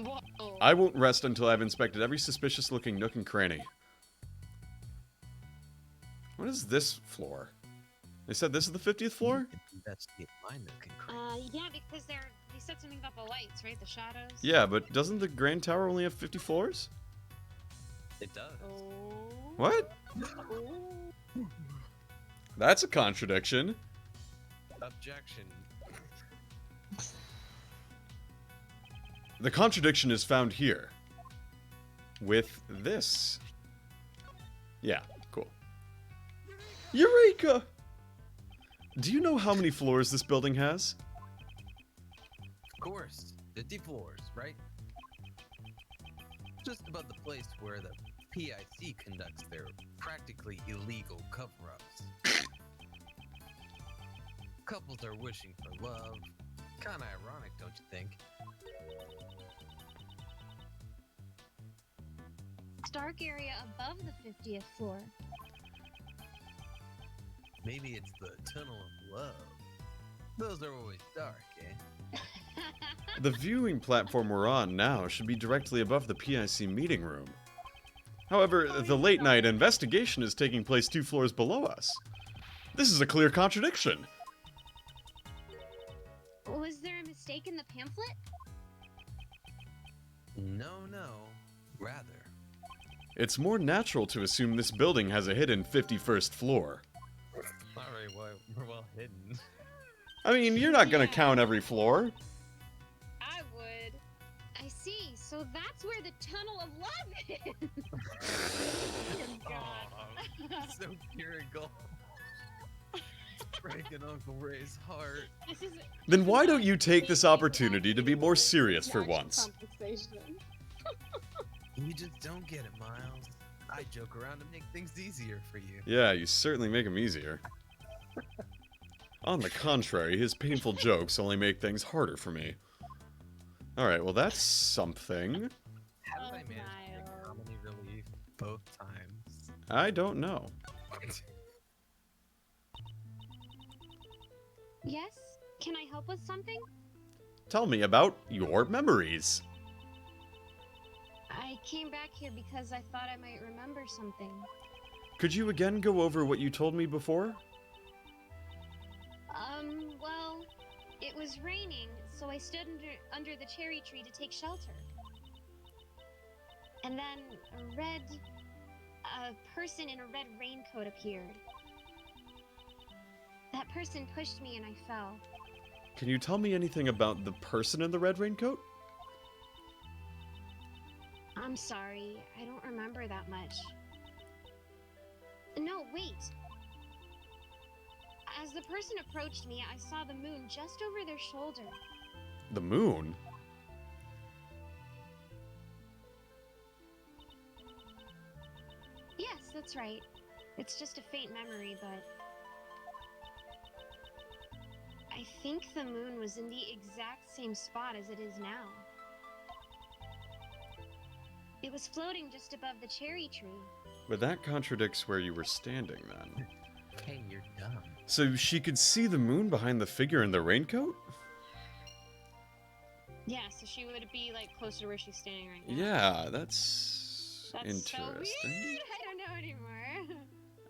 Whoa. I won't rest until I've inspected every suspicious-looking nook and cranny. What is this floor? They said this is the 50th floor? That's the line nook and cranny. Yeah, because they said something about the lights, right? The shadows. Yeah, but doesn't the Grand Tower only have 50 floors? It does. Oh. What? Oh. That's a contradiction. Objection. The contradiction is found here. With this. Yeah, cool. Eureka! Do you know how many floors this building has? Of course, 50 floors, right? Just about the place where the PIC conducts their practically illegal cover-ups. Couples are wishing for love. Kinda ironic, don't you think? Dark area above the 50th floor. Maybe it's the Tunnel of Love. Those are always dark, eh? The viewing platform we're on now should be directly above the PIC meeting room. However, the late night investigation is taking place 2 floors below us. This is a clear contradiction. Was there a mistake in the pamphlet? No, rather. It's more natural to assume this building has a hidden 51st floor. Alright, well, we're well hidden. I mean, you're not gonna count every floor. I would. I see. So that's where the Tunnel of Love is. Oh, God. So curical. Breaking Uncle Ray's heart. Then why don't you take this opportunity to be more serious for once? You just don't get it, Miles. I joke around to make things easier for you. Yeah, you certainly make them easier. On the contrary, his painful jokes only make things harder for me. Alright, well that's something. How did I manage to make comedy relief both times? I don't know. Yes? Can I help with something? Tell me about your memories. I came back here because I thought I might remember something. Could you again go over what you told me before? Well, it was raining, so I stood under the cherry tree to take shelter. And then a person in a red raincoat appeared. That person pushed me and I fell. Can you tell me anything about the person in the red raincoat? I'm sorry, I don't remember that much. No, wait. As the person approached me, I saw the moon just over their shoulder. The moon? Yes, that's right. It's just a faint memory, but I think the moon was in the exact same spot as it is now. It was floating just above the cherry tree. But that contradicts where you were standing then. Hey, you're dumb. So she could see the moon behind the figure in the raincoat? Yeah, so she would be like closer to where she's standing right now. Yeah, that's That's interesting. so weird. I don't know anymore.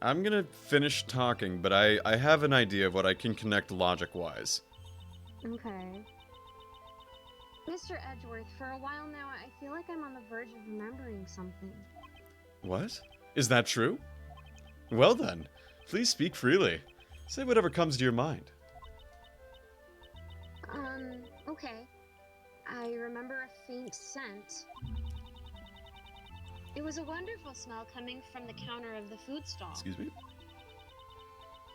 I'm gonna finish talking, but I have an idea of what I can connect logic-wise. Okay. Mr. Edgeworth, for a while now, I feel like I'm on the verge of remembering something. What? Is that true? Well then, please speak freely. Say whatever comes to your mind. Okay. I remember a faint scent. It was a wonderful smell coming from the counter of the food stall. Excuse me?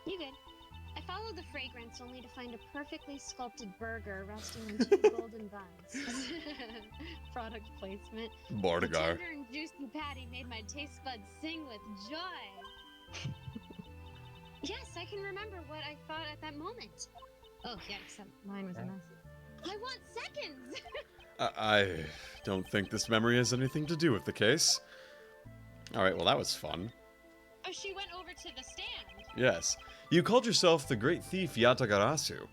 You good. I followed the fragrance only to find a perfectly sculpted burger resting on two golden buns. Product placement. The Bordigar. tender and juicy patty made my taste buds sing with joy. Yes, I can remember what I thought at that moment. Oh, yeah, except mine was a mess. I want seconds! I don't think this memory has anything to do with the case. Alright, well that was fun. Oh, she went over to the stand. Yes. You called yourself the great thief Yatagarasu.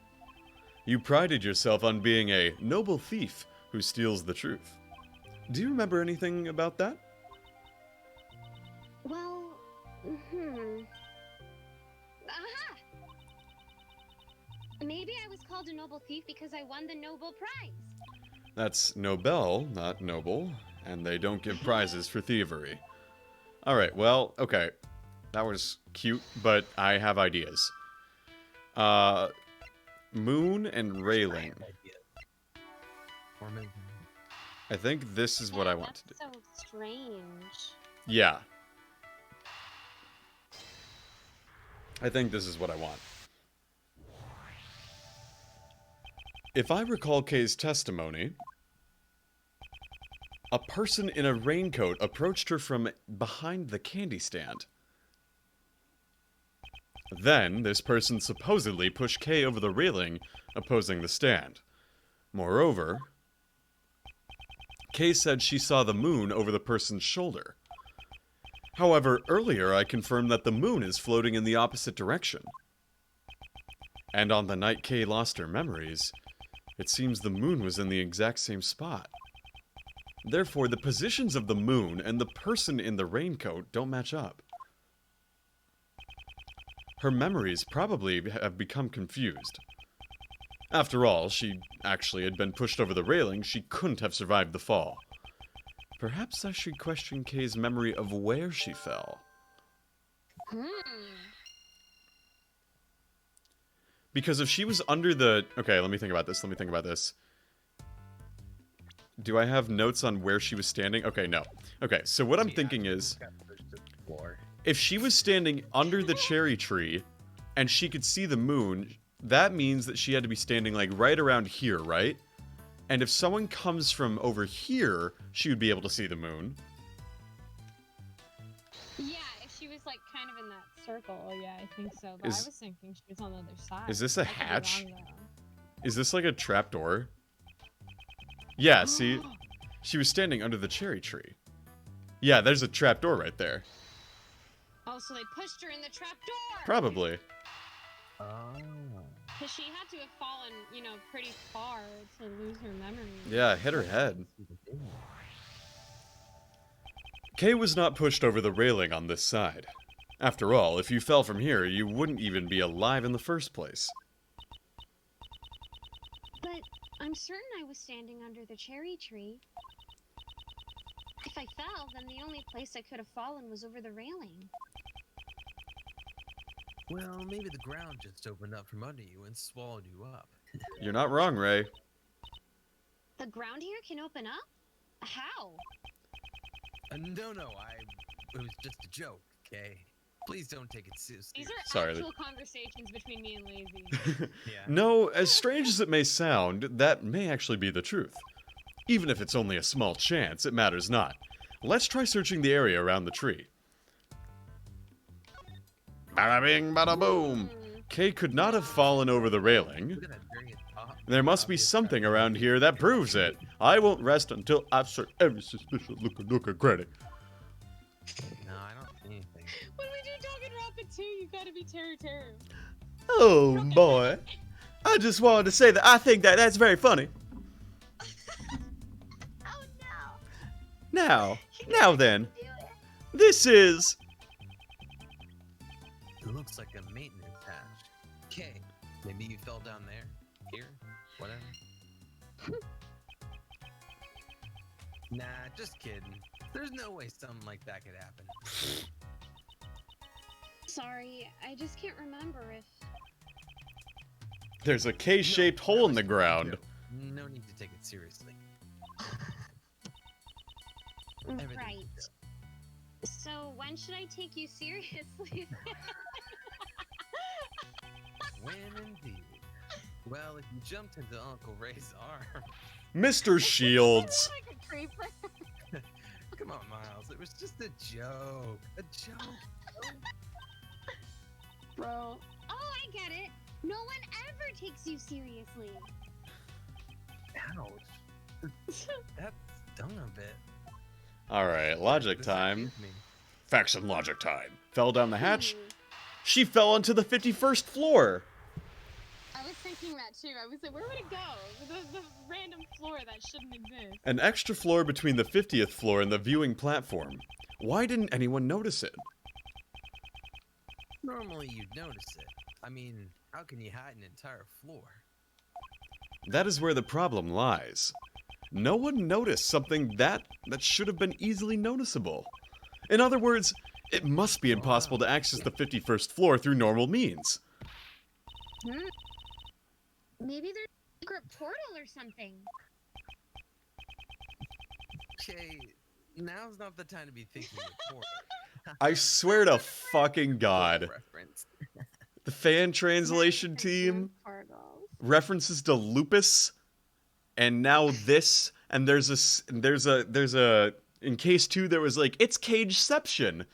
You prided yourself on being a noble thief who steals the truth. Do you remember anything about that? Well, Aha! Maybe I was called a noble thief because I won the Nobel Prize. That's Nobel, not noble, and they don't give prizes for thievery. Alright, well, okay. That was cute, but I have ideas. Moon and railing. I think this is what I want to do. That's so strange. Yeah. I think this is what I want. If I recall Kay's testimony, a person in a raincoat approached her from behind the candy stand. Then, this person supposedly pushed Kay over the railing, opposing the stand. Moreover, Kay said she saw the moon over the person's shoulder. However, earlier I confirmed that the moon is floating in the opposite direction. And on the night Kay lost her memories, it seems the moon was in the exact same spot. Therefore, the positions of the moon and the person in the raincoat don't match up. Her memories probably have become confused. After all, she actually had been pushed over the railing. She couldn't have survived the fall. Perhaps I should question Kay's memory of where she fell. Because if she was under the... Okay, let me think about this. Do I have notes on where she was standing? Okay, no. Okay, so what I'm thinking is... If she was standing under the cherry tree, and she could see the moon, that means that she had to be standing, like, right around here, right? And if someone comes from over here, she would be able to see the moon. Yeah, if she was, like, kind of in that circle, yeah, I think so. But I was thinking she was on the other side. Is this a I could be hatch? wrong, though. Is this, like, a trapdoor? Yeah, see? She was standing under the cherry tree. Yeah, there's a trapdoor right there. Oh, so they pushed her in the trapdoor! Probably. Oh. Because she had to have fallen, you know, pretty far to lose her memory. Yeah, hit her head. Kay was not pushed over the railing on this side. After all, if you fell from here, you wouldn't even be alive in the first place. But I'm certain I was standing under the cherry tree. If I fell, then the only place I could have fallen was over the railing. Well, maybe the ground just opened up from under you and swallowed you up. You're not wrong, Ray. The ground here can open up? How? No, it was just a joke, okay? Please don't take it seriously. These are Sorry. actual conversations between me and Lazy. Yeah. No, as strange as it may sound, that may actually be the truth. Even if it's only a small chance, it matters not. Let's try searching the area around the tree. Bada bing, bada boom. Kay could not have fallen over the railing. Look at that very There must be something around here that proves it. I won't rest until I've searched every suspicious nook and cranny. No, I don't see anything. When we do Talking Rapid 2, you gotta be Terror. Oh boy. I just wanted to say that I think that that's very funny. Oh no. Now then, this is... It looks like a maintenance hatch. Okay, maybe you fell down there, here, whatever. Nah, just kidding. There's no way something like that could happen. Sorry, I just can't remember if. There's a K-shaped hole in the ground. No need to take it seriously. Everything's Right. good. So when should I take you seriously? When indeed. Well, if you jumped into Uncle Ray's arm. Mr. Shields. Like a creeper. Come on, Miles. It was just a joke. A joke. Bro. Oh, I get it. No one ever takes you seriously. Ouch. That stung a bit. Alright, logic This time. confused me. Facts and logic time. Fell down the hatch. She fell onto the 51st floor. I was thinking that too. I was like, where would it go? The random floor that shouldn't exist. An extra floor between the 50th floor and the viewing platform. Why didn't anyone notice it? Normally you'd notice it. I mean, how can you hide an entire floor? That is where the problem lies. No one noticed something that should have been easily noticeable. In other words, it must be impossible to access the 51st floor through normal means. Maybe there's a secret portal or something. Okay, now's not the time to be thinking of portal. I swear to fucking God. Reference. The fan translation team references to lupus, and now this, and there's a in case 2 there was like, it's Cageception.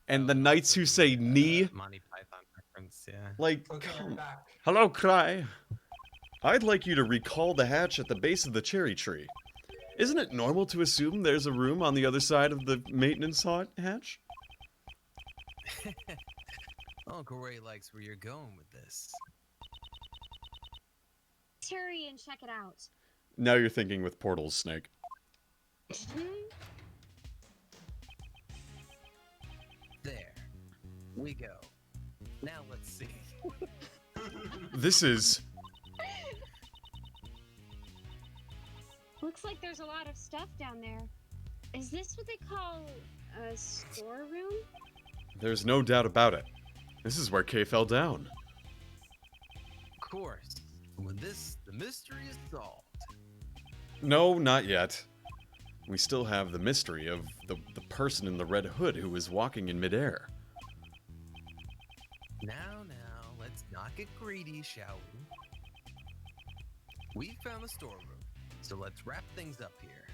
And the knights who say knee, Monty Python reference, yeah. like, Okay, I'm back. hello, Cry. I'd like you to recall the hatch at the base of the cherry tree. Isn't it normal to assume there's a room on the other side of the maintenance hatch? Uncle Ray likes where you're going with this. Hurry and check it out. Now you're thinking with portals, Snake. There. We go. Now let's see. This is... Looks like there's a lot of stuff down there. Is this what they call a storeroom? There's no doubt about it. This is where Kay fell down. Of course. When the mystery is solved. No, not yet. We still have the mystery of the person in the red hood who was walking in midair. Now, let's not get greedy, shall we? We found the storeroom, so let's wrap things up here.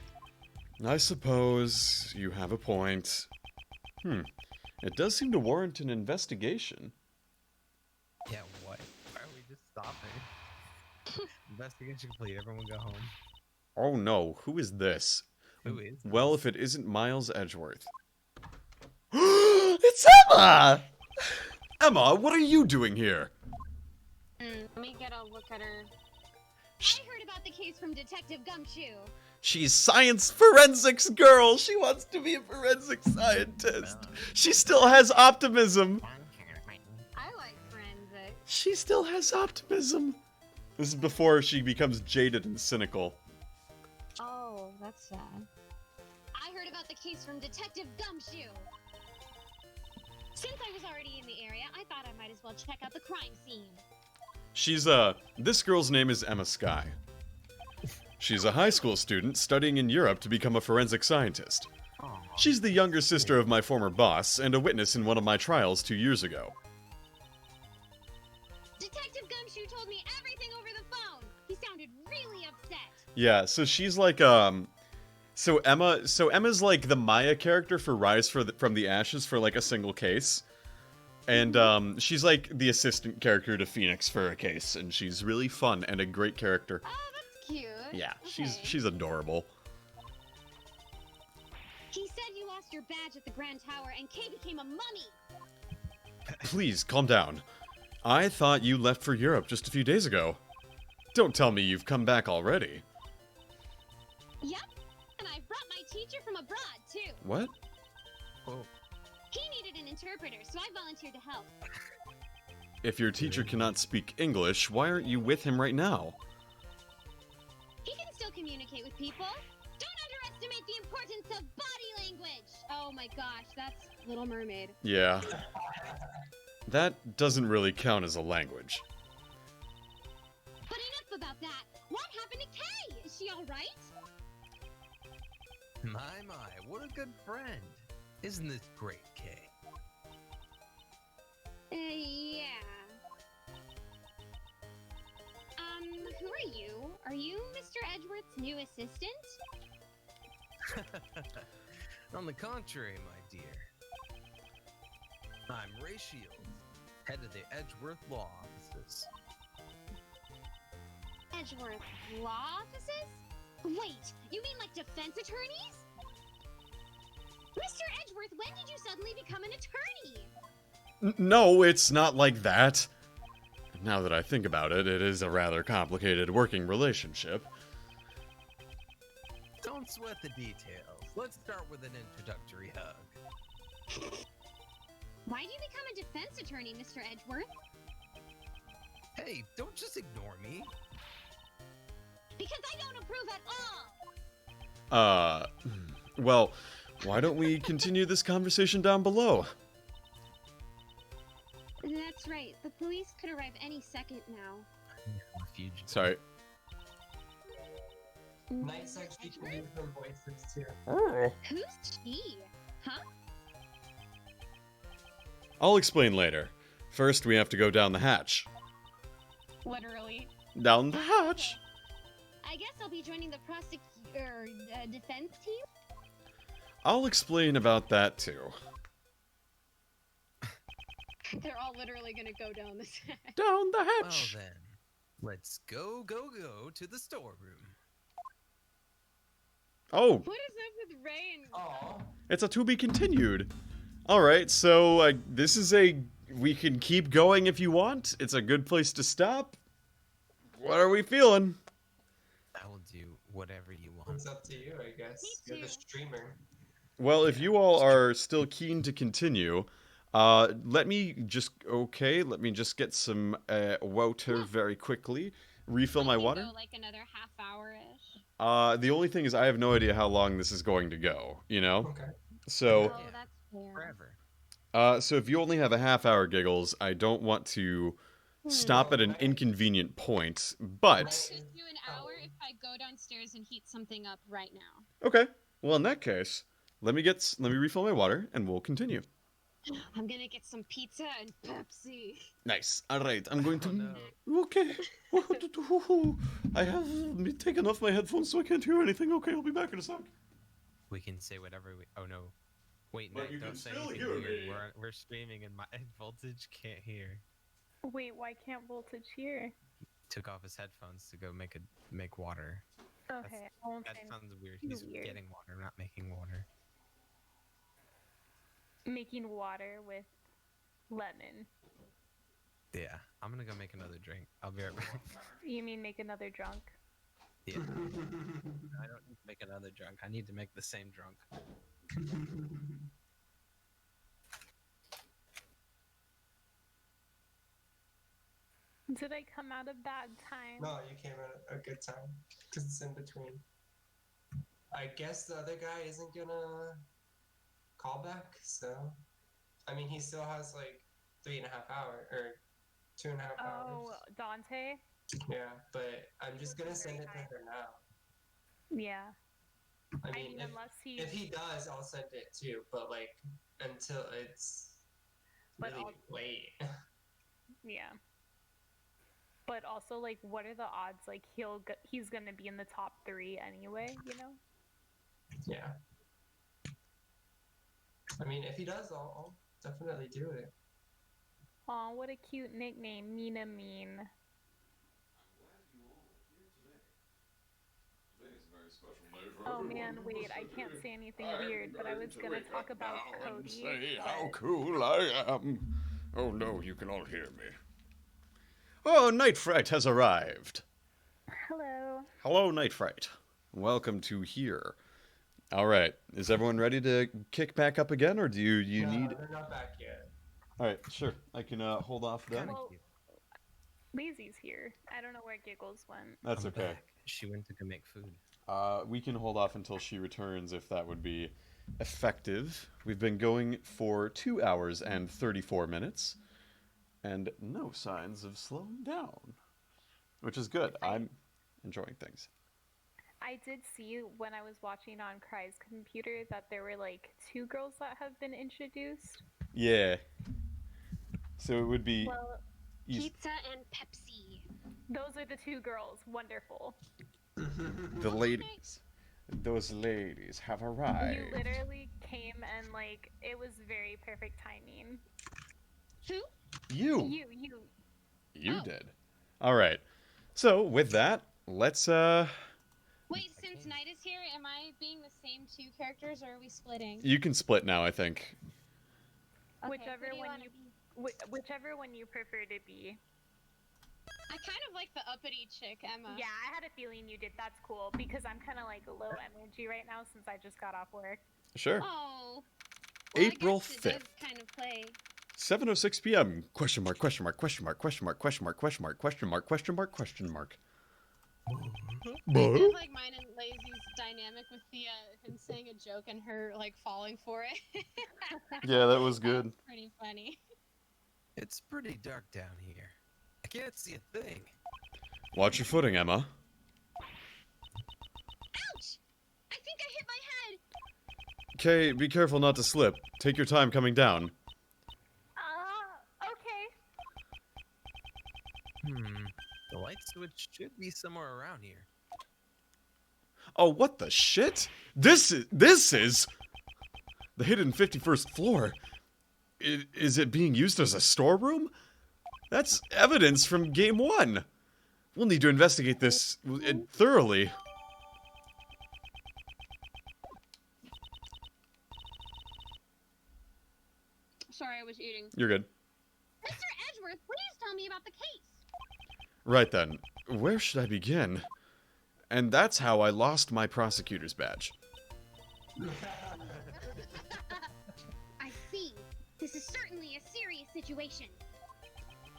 I suppose you have a point. It does seem to warrant an investigation. Yeah, what? Why are we just stopping? Investigation complete, everyone go home. Oh no, who is this? Who is this? Well, if it isn't Miles Edgeworth. It's Emma! Emma, what are you doing here? Let me get a look at her. I heard about the case from Detective Gumshoe. She's science forensics girl. She wants to be a forensic scientist. She still has optimism. I like forensics. She still has optimism. This is before she becomes jaded and cynical. Oh, that's sad. I heard about the case from Detective Gumshoe. Since I was already in the area, I thought I might as well check out the crime scene. She's this girl's name is Emma Skye. She's a high school student studying in Europe to become a forensic scientist. She's the younger sister of my former boss and a witness in one of my trials 2 years ago. Detective Gumshoe told me everything over the phone. He sounded really upset. Yeah, so she's like so Emma's like the Maya character for Rise from the Ashes for like a single case. And she's like the assistant character to Phoenix for a case, and she's really fun and a great character. Oh, that's cute. Yeah, Okay. she's adorable. He said you lost your badge at the Grand Tower and Kay became a mummy. Please, calm down. I thought you left for Europe just a few days ago. Don't tell me you've come back already. Yep, and I brought my teacher from abroad, too. What? Oh, He needed an interpreter, so I volunteered to help. If your teacher cannot speak English, why aren't you with him right now? He can still communicate with people. Don't underestimate the importance of body language. Oh my gosh, that's Little Mermaid. Yeah. That doesn't really count as a language. But enough about that. What happened to Kay? Is she all right? my, what a good friend. Isn't this great, Kay? Yeah. Who are you? Are you Mr. Edgeworth's new assistant? On the contrary, my dear. I'm Ray Shields, head of the Edgeworth Law Offices. Edgeworth Law Offices? Wait, you mean like defense attorneys? Mr. Edgeworth, when did you suddenly become an attorney? No, it's not like that. Now that I think about it, it is a rather complicated working relationship. Don't sweat the details. Let's start with an introductory hug. Why did you become a defense attorney, Mr. Edgeworth? Hey, don't just ignore me. Because I don't approve at all! Well, why don't we continue this conversation down below? That's right. The police could arrive any second now. Fugitive. Sorry. Nice actually can use them voices too. Who's she? Huh? I'll explain later. First, we have to go down the hatch. Literally. Down the hatch! I guess I'll be joining the defense team? I'll explain about that too. They're all literally gonna go down this hatch. Down the Well hatch! then, let's go to the storeroom. Oh, What is up with Ray and... Aw. it's a to be continued. Alright, so this is we can keep going if you want. It's a good place to stop. What are we feeling? I will do whatever you want. It's up to you, I guess. Me You're the too. streamer. Well, if you all are still keen to continue, let me just get some water very quickly. Refill my I can water. Go like another half hour-ish. The only thing is I have no idea how long this is going to go, you know? Okay. So, Oh, that's fair. Forever. so if you only have a half hour, Giggles, I don't want to stop at an inconvenient point, but... Just do an hour if I go downstairs and heat something up right now. Okay. Well, in that case, let me refill my water, and we'll continue. I'm gonna get some pizza and Pepsi. Nice. All right. I'm going to. no. Okay. I have taken off my headphones, so I can't hear anything. Okay, I'll be back in a sec. We can say whatever we... Oh no. Wait, But Nick, you don't can say still anything hear weird. me. We're streaming and my voltage can't hear. Wait, why can't Voltage hear? Took off his headphones to go make water. Okay, I won't That say sounds weird. too He's weird. getting water, not making water. Making water with lemon. Yeah, I'm gonna go make another drink. I'll be right back. You mean make another drunk? Yeah, I don't need to make another drunk. I need to make the same drunk. Did I come out a bad time? No, you came at a good time. Because it's in between. I guess the other guy isn't gonna call back, so. I mean, he still has like 3.5 hours, or 2.5 hours. Oh, Dante? Yeah, but I'm just gonna send it to her now. Yeah. I mean, unless he... if he does, I'll send it too, but like, until it's But really late. Yeah. But also, like, what are the odds? Like, he's gonna be in the top 3 anyway, you know? Yeah. I mean, if he does, I'll definitely do it. Aw, what a cute nickname, Mina Mean. Oh man, wait, I can't say anything weird, but I was gonna talk about Cody. Say how but- cool I am. Oh no, you can all hear me. Oh, Night Fright has arrived. Hello. Hello, Night Fright. Welcome to here. All right, is everyone ready to kick back up again, or do you No, need? they're not back yet. All right, sure. I can hold off then. Well, Lazy's here. I don't know where Giggles went. That's I'm okay. back. She went to go make food. We can hold off until she returns if that would be effective. We've been going for 2 hours and 34 minutes, and no signs of slowing down, which is good. I'm enjoying things. I did see when I was watching on Cry's computer that there were like 2 girls that have been introduced. Yeah. So it would be. Well, Pizza and Pepsi. those are the 2 girls. Wonderful. The ladies. Those ladies have You arrived. literally came and like it was very perfect timing. Who? You. You. You Oh. did. All right. So with that, let's Wait, since Night is here, am I being the same 2 characters, or are we splitting? You can split now, I think. Okay, Whichever who do one wanna you be? whichever one you prefer to be. I kind of like the uppity chick, Emma. Yeah, I had a feeling you did. That's cool because I'm kind of like low energy right now since I just got off work. Sure. Oh. April I guess it does 5th. kind of play. 7:06 p.m. Question mark, question mark, question mark, question mark, question mark, question mark, question mark, question mark, question mark. I feel like mine and Lazy's dynamic with the him saying a joke and her like falling for it. Yeah, that was good. That's pretty funny. It's pretty dark down here. I can't see a thing. Watch your footing, Emma. Ouch! I think I hit my head. Okay, be careful not to slip. Take your time coming down. Okay. The light switch should be somewhere around here. Oh, what the shit? This is the hidden 51st floor. Is it being used as a storeroom? That's evidence from game 1. We'll need to investigate this thoroughly. Sorry, I was eating. You're good. Mr. Edgeworth, please tell me about the case. Right then, where should I begin? And that's how I lost my prosecutor's badge. I see. This is certainly a serious situation.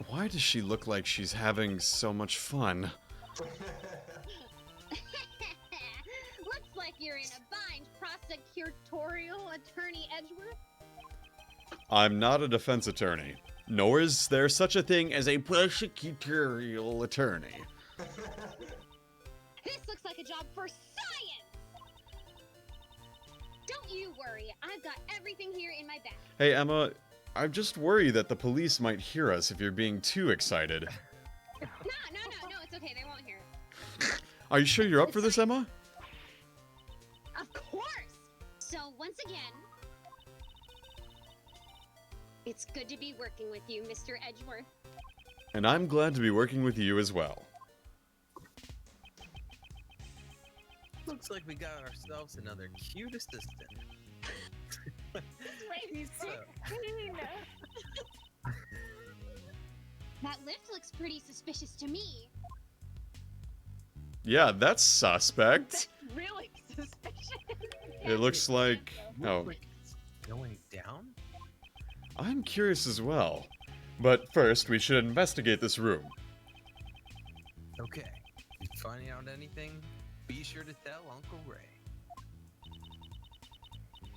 Why does she look like she's having so much fun? Looks like you're in a bind, prosecutorial attorney Edgeworth. I'm not a defense attorney, nor is there such a thing as a prosecutorial attorney. This looks like a job for science! Don't you worry, I've got everything here in my bag. Hey, Emma, I just worry that the police might hear us if you're being too excited. No, it's okay, they won't hear it. Are you sure you're up for this, Emma? Of course! So, once again, it's good to be working with you, Mr. Edgeworth. And I'm glad to be working with you as well. Looks like we got ourselves another cute assistant. He's So- That lift looks pretty suspicious to me. Yeah, that's suspect. Really suspicious. It looks like... Oh, Like it's going down? I'm curious as well. But first, we should investigate this room. Okay. If you find out anything, be sure to tell Uncle Ray.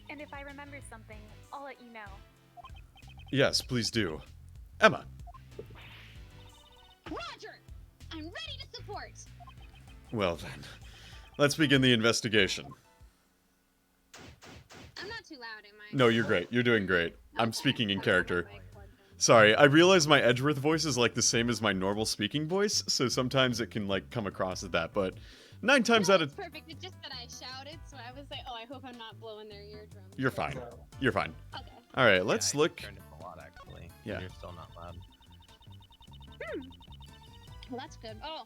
And if I remember something, I'll let you know. Yes, please do. Emma. Roger! I'm ready to support! Well then, let's begin the investigation. I'm not too loud, am I? No, you're great. You're doing great. I'm speaking in character. Mic plugged in. Sorry, I realize my Edgeworth voice is like the same as my normal speaking voice, so sometimes it can like come across as that, but 9 times No, out of... it's perfect. It's just that I shouted, so I was like, oh, I hope I'm not blowing their eardrums. You're fine. You're fine. Okay. Alright, let's Yeah, I look... turned up a lot, actually. Yeah. You're still not loud. Well, that's good. Oh,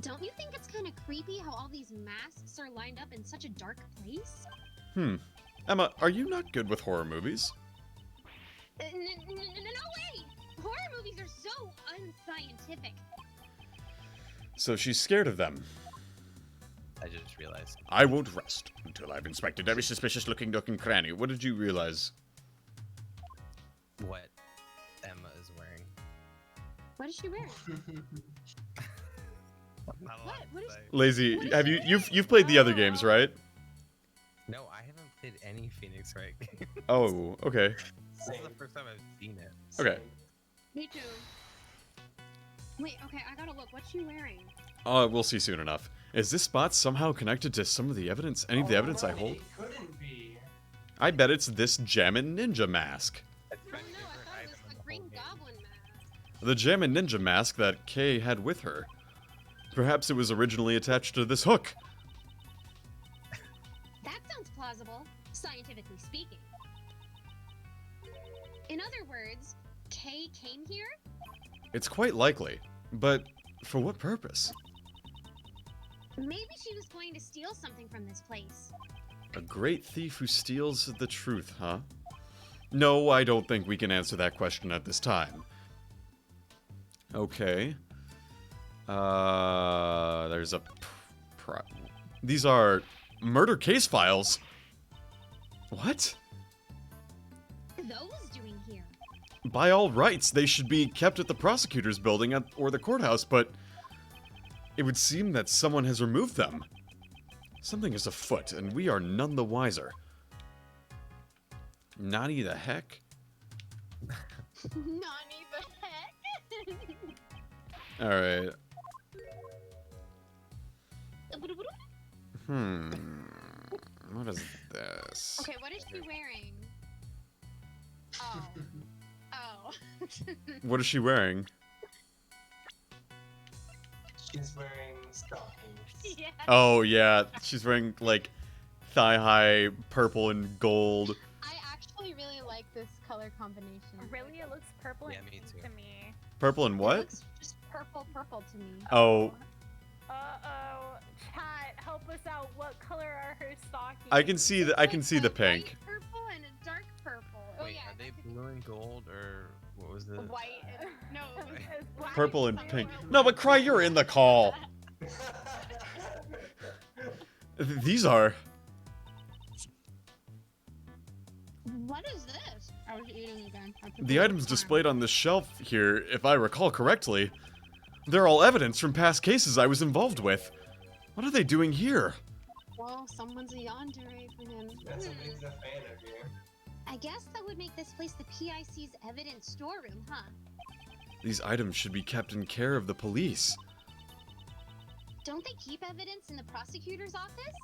don't you think it's kind of creepy how all these masks are lined up in such a dark place? Emma, are you not good with horror movies? No way! Horror movies are so unscientific. So she's scared of them. I just realized. I won't rest until I've inspected every suspicious-looking nook and cranny. What did you realize? What Emma is wearing. What is she wearing? I'm not allowed What? to What is- say. Lazy, What is have she you've played the other games, right? No, I haven't played any Phoenix Wright game. Oh, okay. This is the first time I've seen it. Okay. Me too. Wait, okay, I gotta look. What's she wearing? We'll see soon enough. Is this spot somehow connected to some of the evidence? Any of the evidence I hold? It couldn't be. I bet it's this Jammin' Ninja mask. That's my Oh, no, favorite I thought it item was in the the Green whole game. Goblin mask. The Jammin' Ninja mask that Kay had with her. Perhaps it was originally attached to this hook. That sounds plausible, scientifically speaking. In other words, Kay came here? It's quite likely. But for what purpose? Maybe she was going to steal something from this place. A great thief who steals the truth, huh? No, I don't think we can answer that question at this time. Okay. There's a... These are murder case files. What? Those doing here? By all rights, they should be kept at the prosecutor's building or the courthouse, but it would seem that someone has removed them. Something is afoot, and we are none the wiser. Nani the heck? Nani the heck? Alright. What is this? Okay, what is she wearing? Oh. Oh. What is she wearing? She's wearing stockings. Yeah. Oh, yeah. She's wearing, like, thigh-high purple and gold. I actually really like this color combination. Really, it looks purple Yeah, and me pink too. to me. Purple and It what? looks just purple to me. Oh, Uh-oh. Chat, help us out. What color are her stockings? I can see the Like a pink. Light purple and a dark purple. Oh Wait, yeah. are they blue and gold or what was the? White and no. It's black Purple and color. pink. No, but Cry, you're in the call. These are... What is this? I was eating again. The items displayed on the shelf here, if I recall correctly, they're all evidence from past cases I was involved with. What are they doing here? Well, someone's a yandere for him. That's what makes a fan of you. I guess that would make this place the PIC's evidence storeroom, huh? These items should be kept in care of the police. Don't they keep evidence in the prosecutor's office?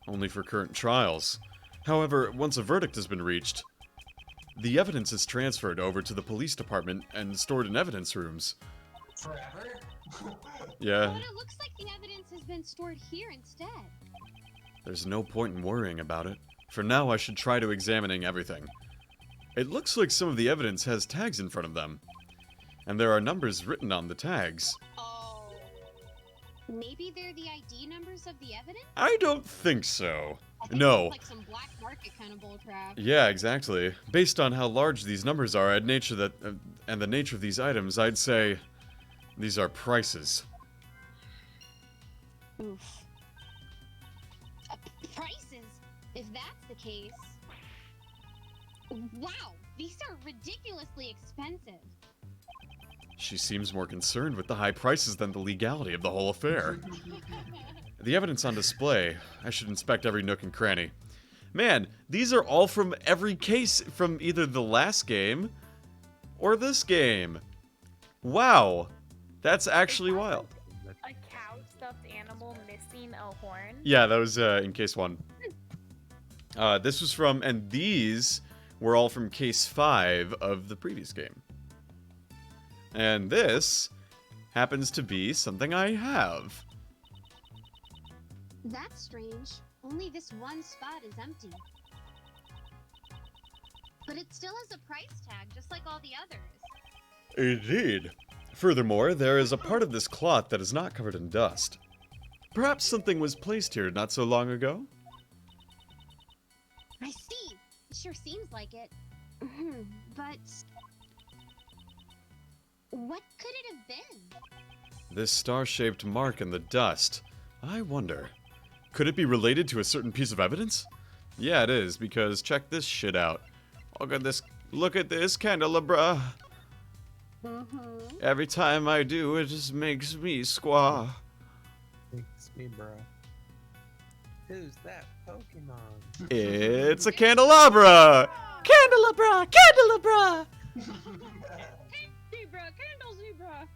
Only for current trials. However, once a verdict has been reached, the evidence is transferred over to the police department and stored in evidence rooms. Forever? Yeah, But it looks like the evidence has been stored here instead. there's no point in worrying about it. For now, I should try to examining everything. It looks like some of the evidence has tags in front of them. And there are numbers written on the tags. Oh. Maybe they're the ID numbers of the evidence? I don't think so. I think No. it's like some black market kind of bullcrap. Yeah, exactly. Based on how large these numbers are and and the nature of these items, I'd say these are prices. Oof. Prices, if that's the case. Wow, these are ridiculously expensive. She seems more concerned with the high prices than the legality of the whole affair. The evidence on display. I should inspect every nook and cranny. Man, these are all from every case from either the last game or this game. Wow. That's actually wild. A cow stuffed animal missing a horn. Yeah, that was in case 1. This was from, and these were all from case 5 of the previous game. And this happens to be something I have. That's strange. Only this one spot is empty. But it still has a price tag, just like all all the others. Indeed. Furthermore, there is a part of this cloth that is not covered in dust. Perhaps something was placed here not so long ago? I see. It sure seems like it. But what could it have been? This star-shaped mark in the dust. I wonder. Could it be related to a certain piece of evidence? Yeah, it is, because check this shit out. Look at this candelabra. Every time I do, it just makes me squaw. It's me, bro. Who's that Pokemon? It's a candelabra! Candelabra! Candelabra! Zebra, candle zebra.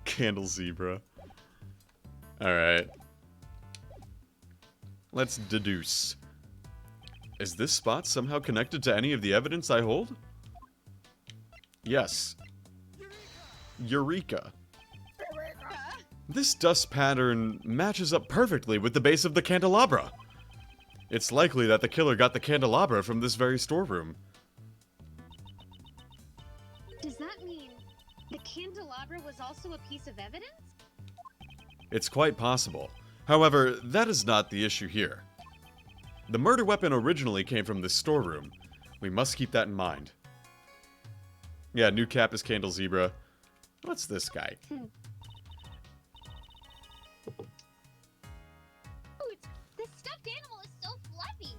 Candle zebra. Alright. Let's deduce. Is this spot somehow connected to any of the evidence I hold? Yes. Eureka. This dust pattern matches up perfectly with the base of the candelabra. It's likely that the killer got the candelabra from this very storeroom. Does that mean the candelabra was also a piece of evidence? It's quite possible. However, that is not the issue here. The murder weapon originally came from this storeroom. We must keep that in mind. Yeah, new cap is Candle Zebra. What's this guy? Ooh, this stuffed animal is so fluffy.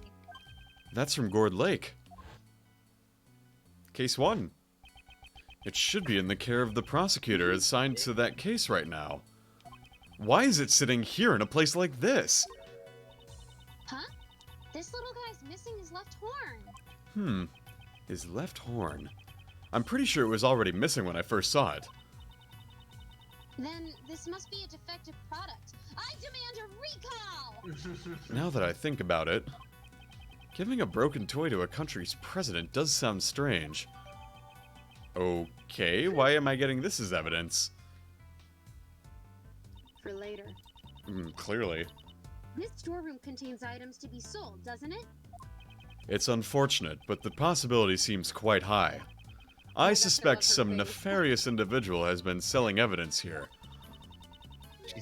That's from Gourd Lake. Case 1. It should be in the care of the prosecutor assigned to that case right now. Why is it sitting here in a place like this? Huh? This little guy's missing his left horn. His left horn. I'm pretty sure it was already missing when I first saw it. Then this must be a defective product. I demand a recall! Now that I think about it, giving a broken toy to a country's president does sound strange. Okay, why am I getting this as evidence? For later. Clearly. This storeroom contains items to be sold, doesn't it? It's unfortunate, but the possibility seems quite high. I suspect some nefarious individual has been selling evidence here.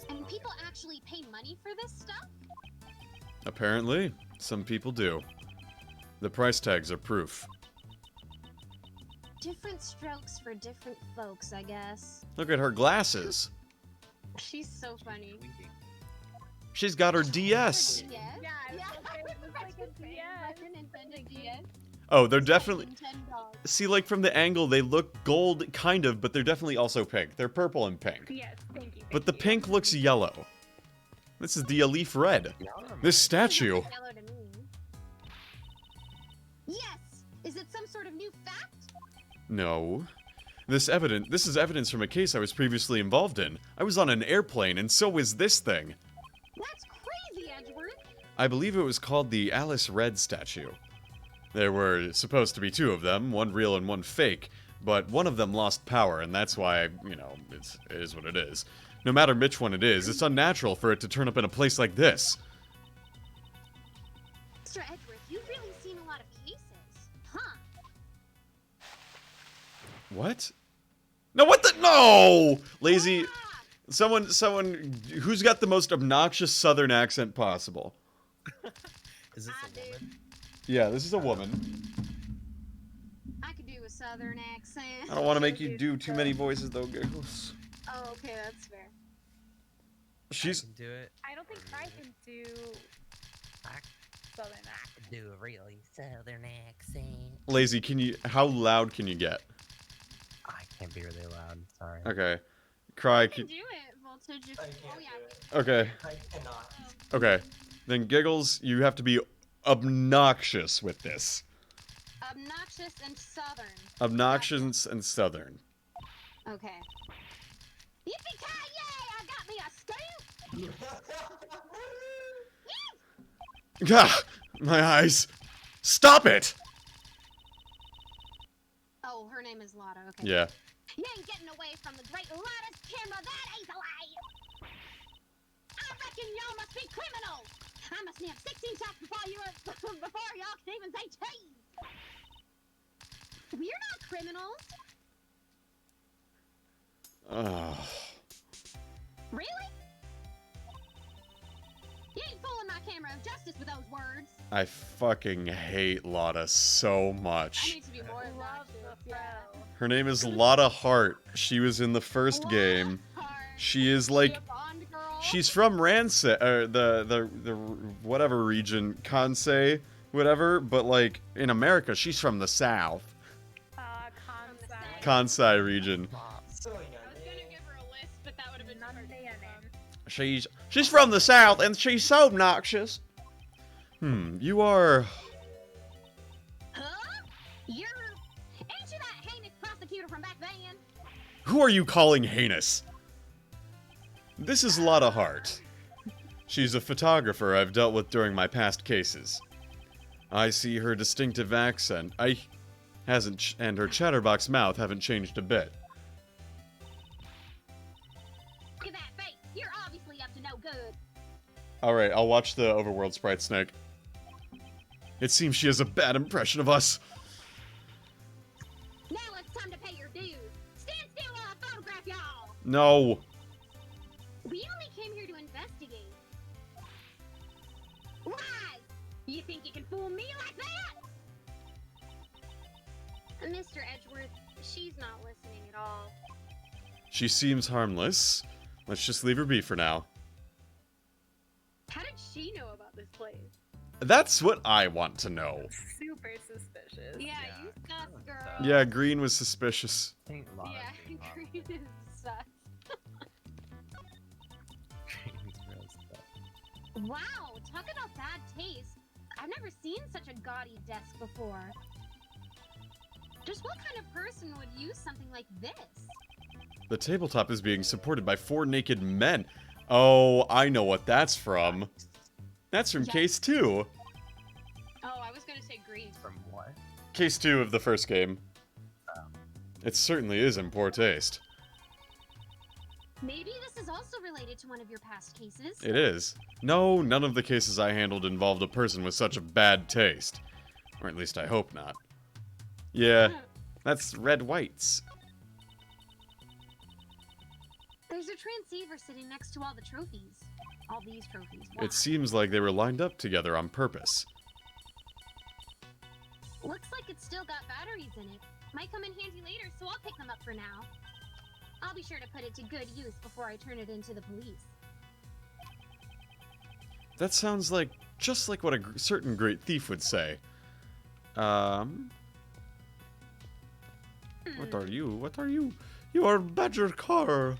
And people actually pay money for this stuff? Apparently, some people do. The price tags are proof. Different strokes for different folks, I guess. Look at her glasses. She's so funny. She's got her DS. Yeah, it was like a DS. Like a Nintendo DS. Oh, they're definitely... See, like, from the angle, they look gold, kind of, but they're definitely also pink. They're purple and pink. Yes, thank you. But the pink looks yellow. This is the Leaf Red. This statue. Yellow to me. Yes! Is it some sort of new fact? No. This is evidence from a case I was previously involved in. I was on an airplane, and so was this thing. That's crazy, Edgeworth! I believe it was called the Alice Red statue. There were supposed to be two of them, one real and one fake, but one of them lost power, and that's why, you know, it is what it is. No matter which one it is, it's unnatural for it to turn up in a place like this. Mr. Edgeworth, you've really seen a lot of cases, huh? What? No, what the? No! Lazy. Someone, who's got the most obnoxious southern accent possible? Is this a woman? Yeah, this is a woman. I could do a southern accent. I don't want to make you do too many voices, though, Giggles. Oh, okay, that's fair. She's. I can do it. I don't think I can do southern accent. Do a really southern accent. Lazy, can you. How loud can you get? I can't be really loud. Sorry. Okay. Cry. I can do it, Voltage. If... I can't Oh, yeah. do it. Okay. I cannot. Okay. Then Giggles, you have to be obnoxious with this. Obnoxious and southern. Obnoxious and southern. Okay. Yippee-ki-yay! I got me a stamp! Gah! My eyes! Stop it! Oh, her name is Lotta. Okay. Yeah. You ain't getting away from the great Lotta's camera that easily! I reckon y'all must be criminals! I must have 16 shots before y'all can even say cheese! We're not criminals. Ugh. Really? You ain't fooling my camera of justice with those words. I fucking hate Lotta so I much. need to be more Love the obnoxious. Yeah. Her name is Lotta Hart. She was in the first Lotta game. Hart. She is She like, a Bond girl? she's from Ransay, the whatever region, Kansai, whatever. But like in America, she's from the South, Kansai. Kansai region. So young. I was gonna give her a list, but that would have been too hard to keep up. She's from the South, and she's so obnoxious. You are. Huh? Ain't you that heinous prosecutor from back then? Who are you calling heinous? This is Lotta Hart. She's a photographer I've dealt with during my past cases. I see her distinctive accent. And her chatterbox mouth haven't changed a bit. Look at that face. You're obviously up to no good. Alright, I'll watch the Overworld Sprite Snake. It seems she has a bad impression of us. Now it's time to pay your dues. Stand still while I photograph y'all. No. We only came here to investigate. Lies! You think you can fool me like that? Mr. Edgeworth, she's not listening at all. She seems harmless. Let's just leave her be for now. How did she know about this place? That's what I want to know. Super suspicious. Yeah, you sus, girl. Yeah, Green was suspicious. Ain't Lotta Yeah, being harmless. Green is sus. Green's real stuff. Wow, talk about bad taste. I've never seen such a gaudy desk before. Just what kind of person would use something like this? The tabletop is being supported by 4 naked men. Oh, I know what that's from. That's from Yeah. Case 2. Oh, I was gonna say Greece. From what? Case 2 of the first game. Oh. It certainly is in poor taste. Maybe this is also related to one of your past cases. It is. No, none of the cases I handled involved a person with such a bad taste. Or at least I hope not. Yeah, that's red whites. There's a transceiver sitting next to all the trophies. All these trophies. Why? It seems like they were lined up together on purpose. Looks like it's still got batteries in it. Might come in handy later, so I'll pick them up for now. I'll be sure to put it to good use before I turn it into the police. That sounds like just like what a certain great thief would say. What are you? What are you? You are Badger Car.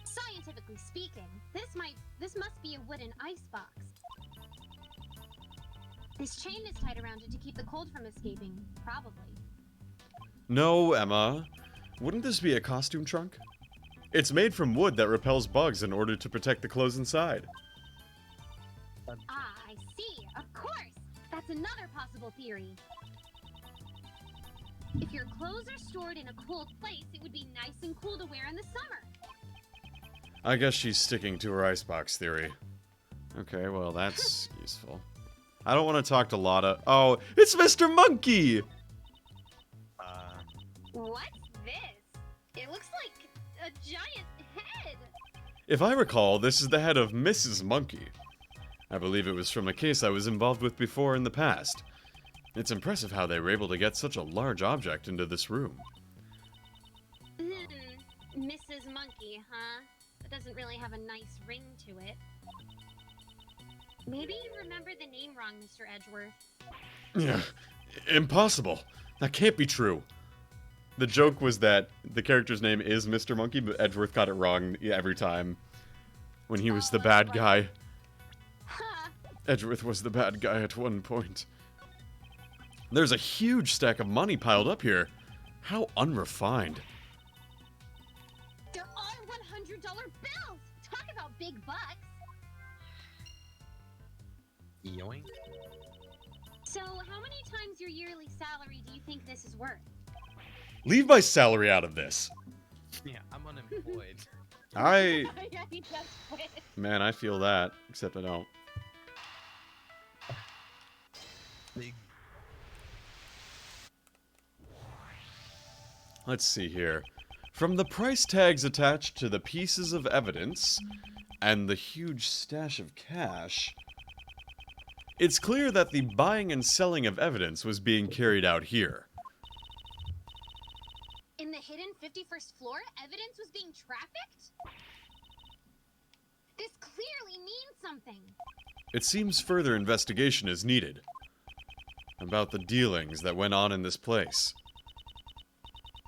Scientifically speaking, this must be a wooden icebox. This chain is tied around it to keep the cold from escaping, probably. No, Emma. Wouldn't this be a costume trunk? It's made from wood that repels bugs in order to protect the clothes inside. Ah, I see. Of course! That's another possible theory. If your clothes are stored in a cold place, it would be nice and cool to wear in the summer. I guess she's sticking to her icebox theory. Okay, well, that's useful. I don't want to talk to Lotta. Oh, it's Mr. Monkey! What's this? It looks like a giant head. If I recall, this is the head of Mrs. Monkey. I believe it was from a case I was involved with before in the past. It's impressive how they were able to get such a large object into this room. Mrs. Monkey, huh? That doesn't really have a nice ring to it. Maybe you remember the name wrong, Mr. Edgeworth. Yeah, impossible. That can't be true. The joke was that the character's name is Mr. Monkey, but Edgeworth got it wrong every time when he was the bad guy. Huh. Edgeworth was the bad guy at one point. There's a huge stack of money piled up here. How unrefined. They're all $100 bills! Talk about big bucks! Yoink. So, how many times your yearly salary do you think this is worth? Leave my salary out of this. Yeah, I'm unemployed. I... Yeah, he does quit. Man, I feel that. Except I don't. Big. Let's see here. From the price tags attached to the pieces of evidence and the huge stash of cash, it's clear that the buying and selling of evidence was being carried out here. In the hidden 51st floor, evidence was being trafficked? This clearly means something. It seems further investigation is needed about the dealings that went on in this place.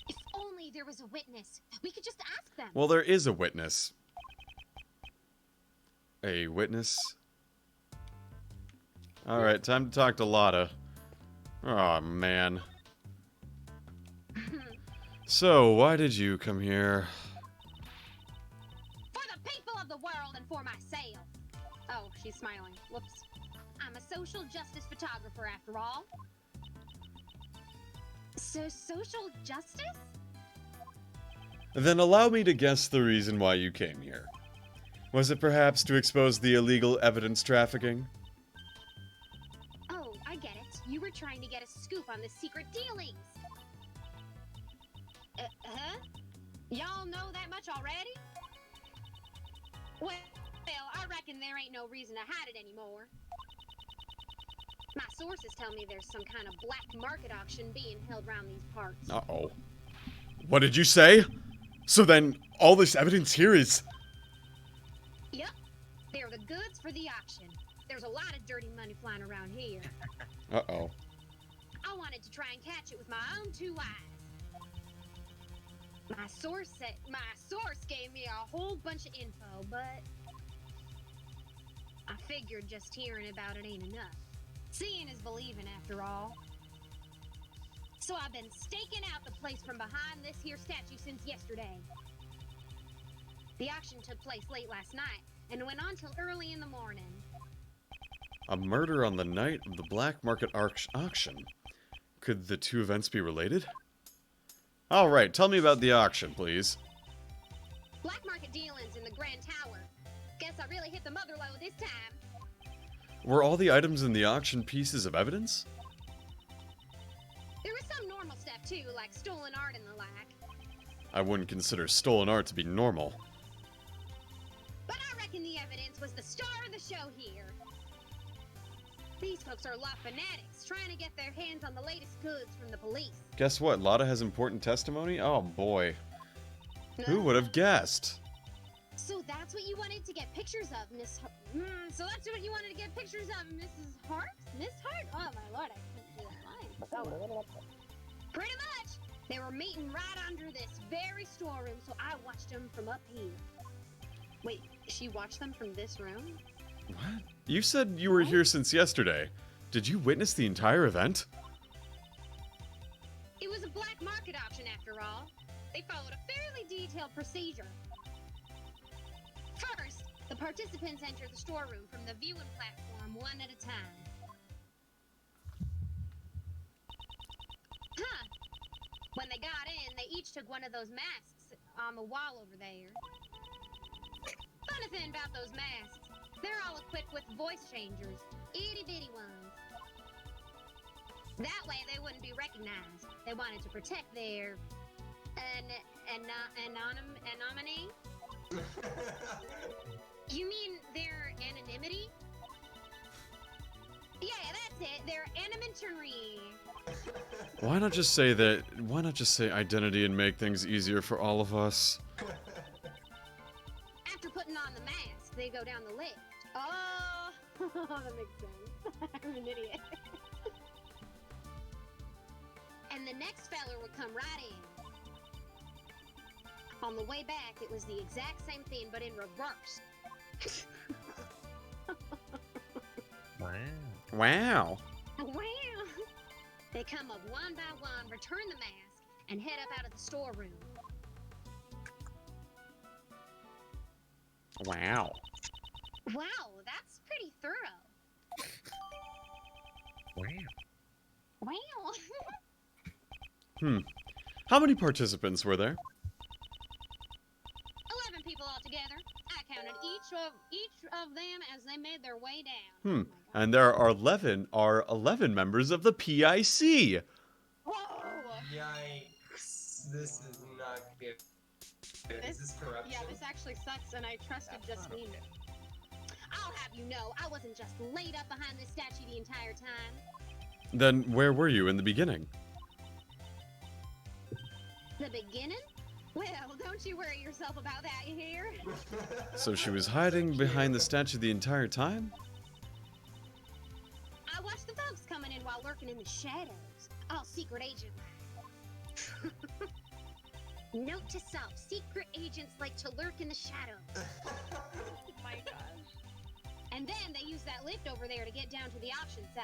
If only there was a witness. We could just ask them. Well, there is a witness. A witness? Alright, time to talk to Lotta. Oh man. So, why did you come here? For the people of the world and for myself. Oh, she's smiling. Whoops. I'm a social justice photographer after all. So, social justice? Then allow me to guess the reason why you came here. Was it perhaps to expose the illegal evidence trafficking? Oh, I get it. You were trying to get a scoop on the secret dealings. Huh? Y'all know that much already? Well, I reckon there ain't no reason to hide it anymore. My sources tell me there's some kind of black market auction being held around these parts. Uh-oh. What did you say? So then, all this evidence here is... Yep. They're the goods for the auction. There's a lot of dirty money flying around here. Uh-oh. I wanted to try and catch it with my own two eyes. My source gave me a whole bunch of info, but I figured just hearing about it ain't enough. Seeing is believing after all. So I've been staking out the place from behind this here statue since yesterday. The auction took place late last night and went on till early in the morning. A murder on the night of the black market auction. Could the two events be related? Alright, tell me about the auction, please. Black market dealings in the Grand Tower. Guess I really hit the mother lode this time. Were all the items in the auction pieces of evidence? There was some normal stuff too, like stolen art and the like. I wouldn't consider stolen art to be normal. But I reckon the evidence was the star of the show here. These folks are law fanatics, trying to get their hands on the latest goods from the police. Guess what? Lotta has important testimony? Oh boy. Who would have guessed? So that's what you wanted to get pictures of, Miss so that's what you wanted to get pictures of, Mrs. Hart? Miss Hart? Oh my lord, I couldn't do that line. Oh. Pretty much. They were meeting right under this very storeroom, so I watched them from up here. Wait, she watched them from this room? What? You said you were here since yesterday. Did you witness the entire event? It was a black market auction after all. They followed a fairly detailed procedure. First, the participants entered the storeroom from the viewing platform one at a time. Huh. When they got in, they each took one of those masks on the wall over there. Funny thing about those masks, they're all equipped with voice changers, itty-bitty ones. That way they wouldn't be recognized. They wanted to protect their anonymity? You mean their anonymity? Yeah, that's it. Their anonymity. Why not just say that? Why not just say identity and make things easier for all of us? After putting on the mask, they go down the lift. Oh, that makes sense. I'm an idiot. And the next feller would come right in. On the way back, it was the exact same thing, but in reverse. Wow. Wow. Wow. They come up one by one, return the mask, and head up out of the storeroom. Wow. Wow, that's pretty thorough. Wow. Wow. How many participants were there? 11 people altogether. I counted each of them as they made their way down. And there are 11 members of the PIC. Whoa! Yikes. This is not good. Is this corruption? Yeah, this actually sucks, and I trusted Justine. I'll have you know, I wasn't just laid up behind this statue the entire time. Then where were you in the beginning? The beginning? Well, don't you worry yourself about that, you hear? So she was hiding behind the statue the entire time? I watched the folks coming in while lurking in the shadows. All secret agent. Note to self, secret agents like to lurk in the shadows. Oh my gosh. And then they use that lift over there to get down to the auction side.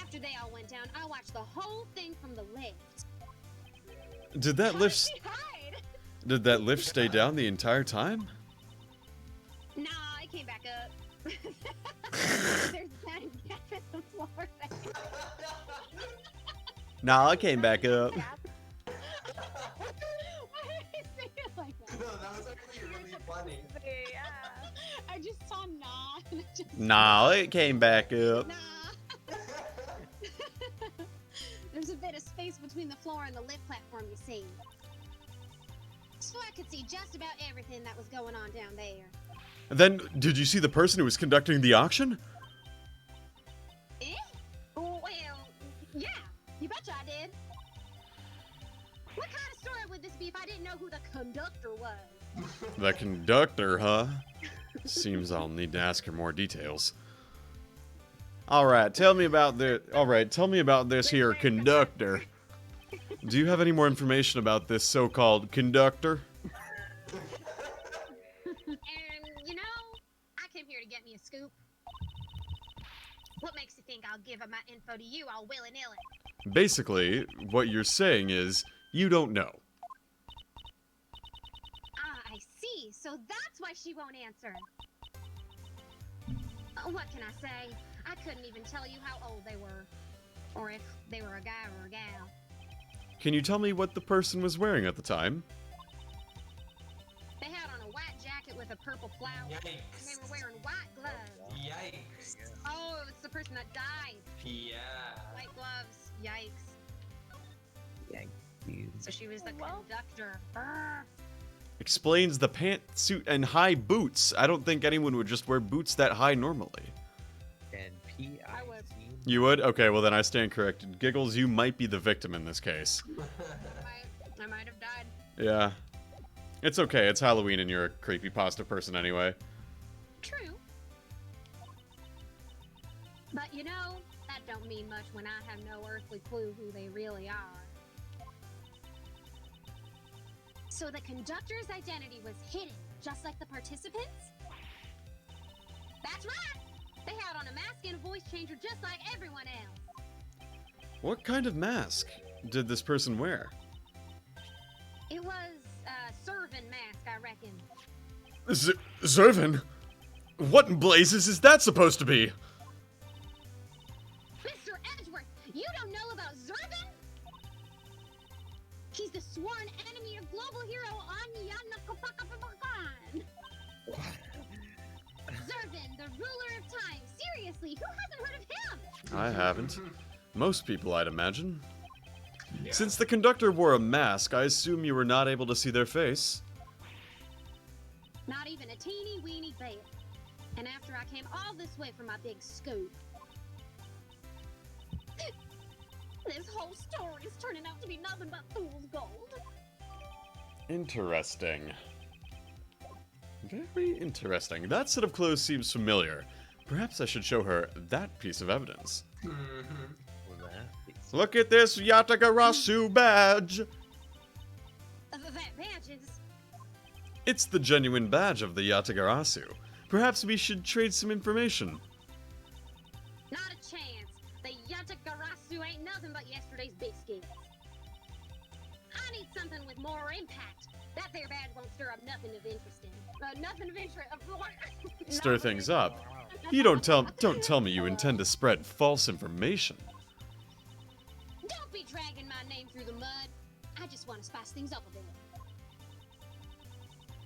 After they all went down, I watched the whole thing from the lift. Did that lift Did that lift stay down the entire time? Nah, it came back up. There's that at the floor. Nah, I came back up. Why did I say it like that? No, that was actually really funny. Yeah. I just saw nah. And I just Nah, it came back up. nah. There's a bit of space between the floor and the lift platform, you see. So I could see just about everything that was going on down there. Then, did you see the person who was conducting the auction? Eh? Well, yeah. You betcha I did. What kind of story would this be if I didn't know who the conductor was? The conductor, huh? Seems I'll need to ask her more details. Alright, tell me about this here conductor. Do you have any more information about this so-called conductor? And, you know, I came here to get me a scoop. What makes you think I'll give up my info to you all willy-nilly? Basically, what you're saying is, you don't know. Ah, I see. So that's why she won't answer. What can I say? I couldn't even tell you how old they were. Or if they were a guy or a gal. Can you tell me what the person was wearing at the time? They had on a white jacket with a purple flower. Yikes. And they were wearing white gloves. Yikes. Oh, it's the person that died. Yeah. White gloves. Yikes. Yikes. So she was the Well. conductor. Brr. Explains the pantsuit and high boots. I don't think anyone would just wear boots that high normally. And I would. P-I-T. You would? Okay, well then I stand corrected. Giggles, you might be the victim in this case. I might have died. Yeah. It's okay, it's Halloween and you're a creepypasta person anyway. True. But you know, that don't mean much when I have no earthly clue who they really are. So the conductor's identity was hidden, just like the participants? That's right! They had on a mask and a voice changer just like everyone else. What kind of mask did this person wear? It was a servant mask, I reckon. Zervin? What in blazes is that supposed to be? Mr. Edgeworth, you don't know about Zervin? He's the sworn enemy of global hero Anyanakopakan. Zervin, the ruler of time. Seriously, who hasn't heard of him? I haven't. Most people, I'd imagine. Yeah. Since the conductor wore a mask, I assume you were not able to see their face. Not even a teeny weeny bit. And after I came all this way for my big scoop. This whole story is turning out to be nothing but fool's gold. Interesting. Very interesting. That set of clothes seems familiar. Perhaps I should show her that piece of evidence. Mm-hmm. Was that? Look at this Yatagarasu badge! That badges. It's the genuine badge of the Yatagarasu. Perhaps we should trade some information. Not a chance. The Yatakarasu ain't nothing but yesterday's biscuits. I need something with more impact. That there badge won't stir up nothing of interest in. Nothing of interest. Stir things up. You don't tell me you intend to spread false information. Don't be dragging my name through the mud. I just want to spice things up a bit.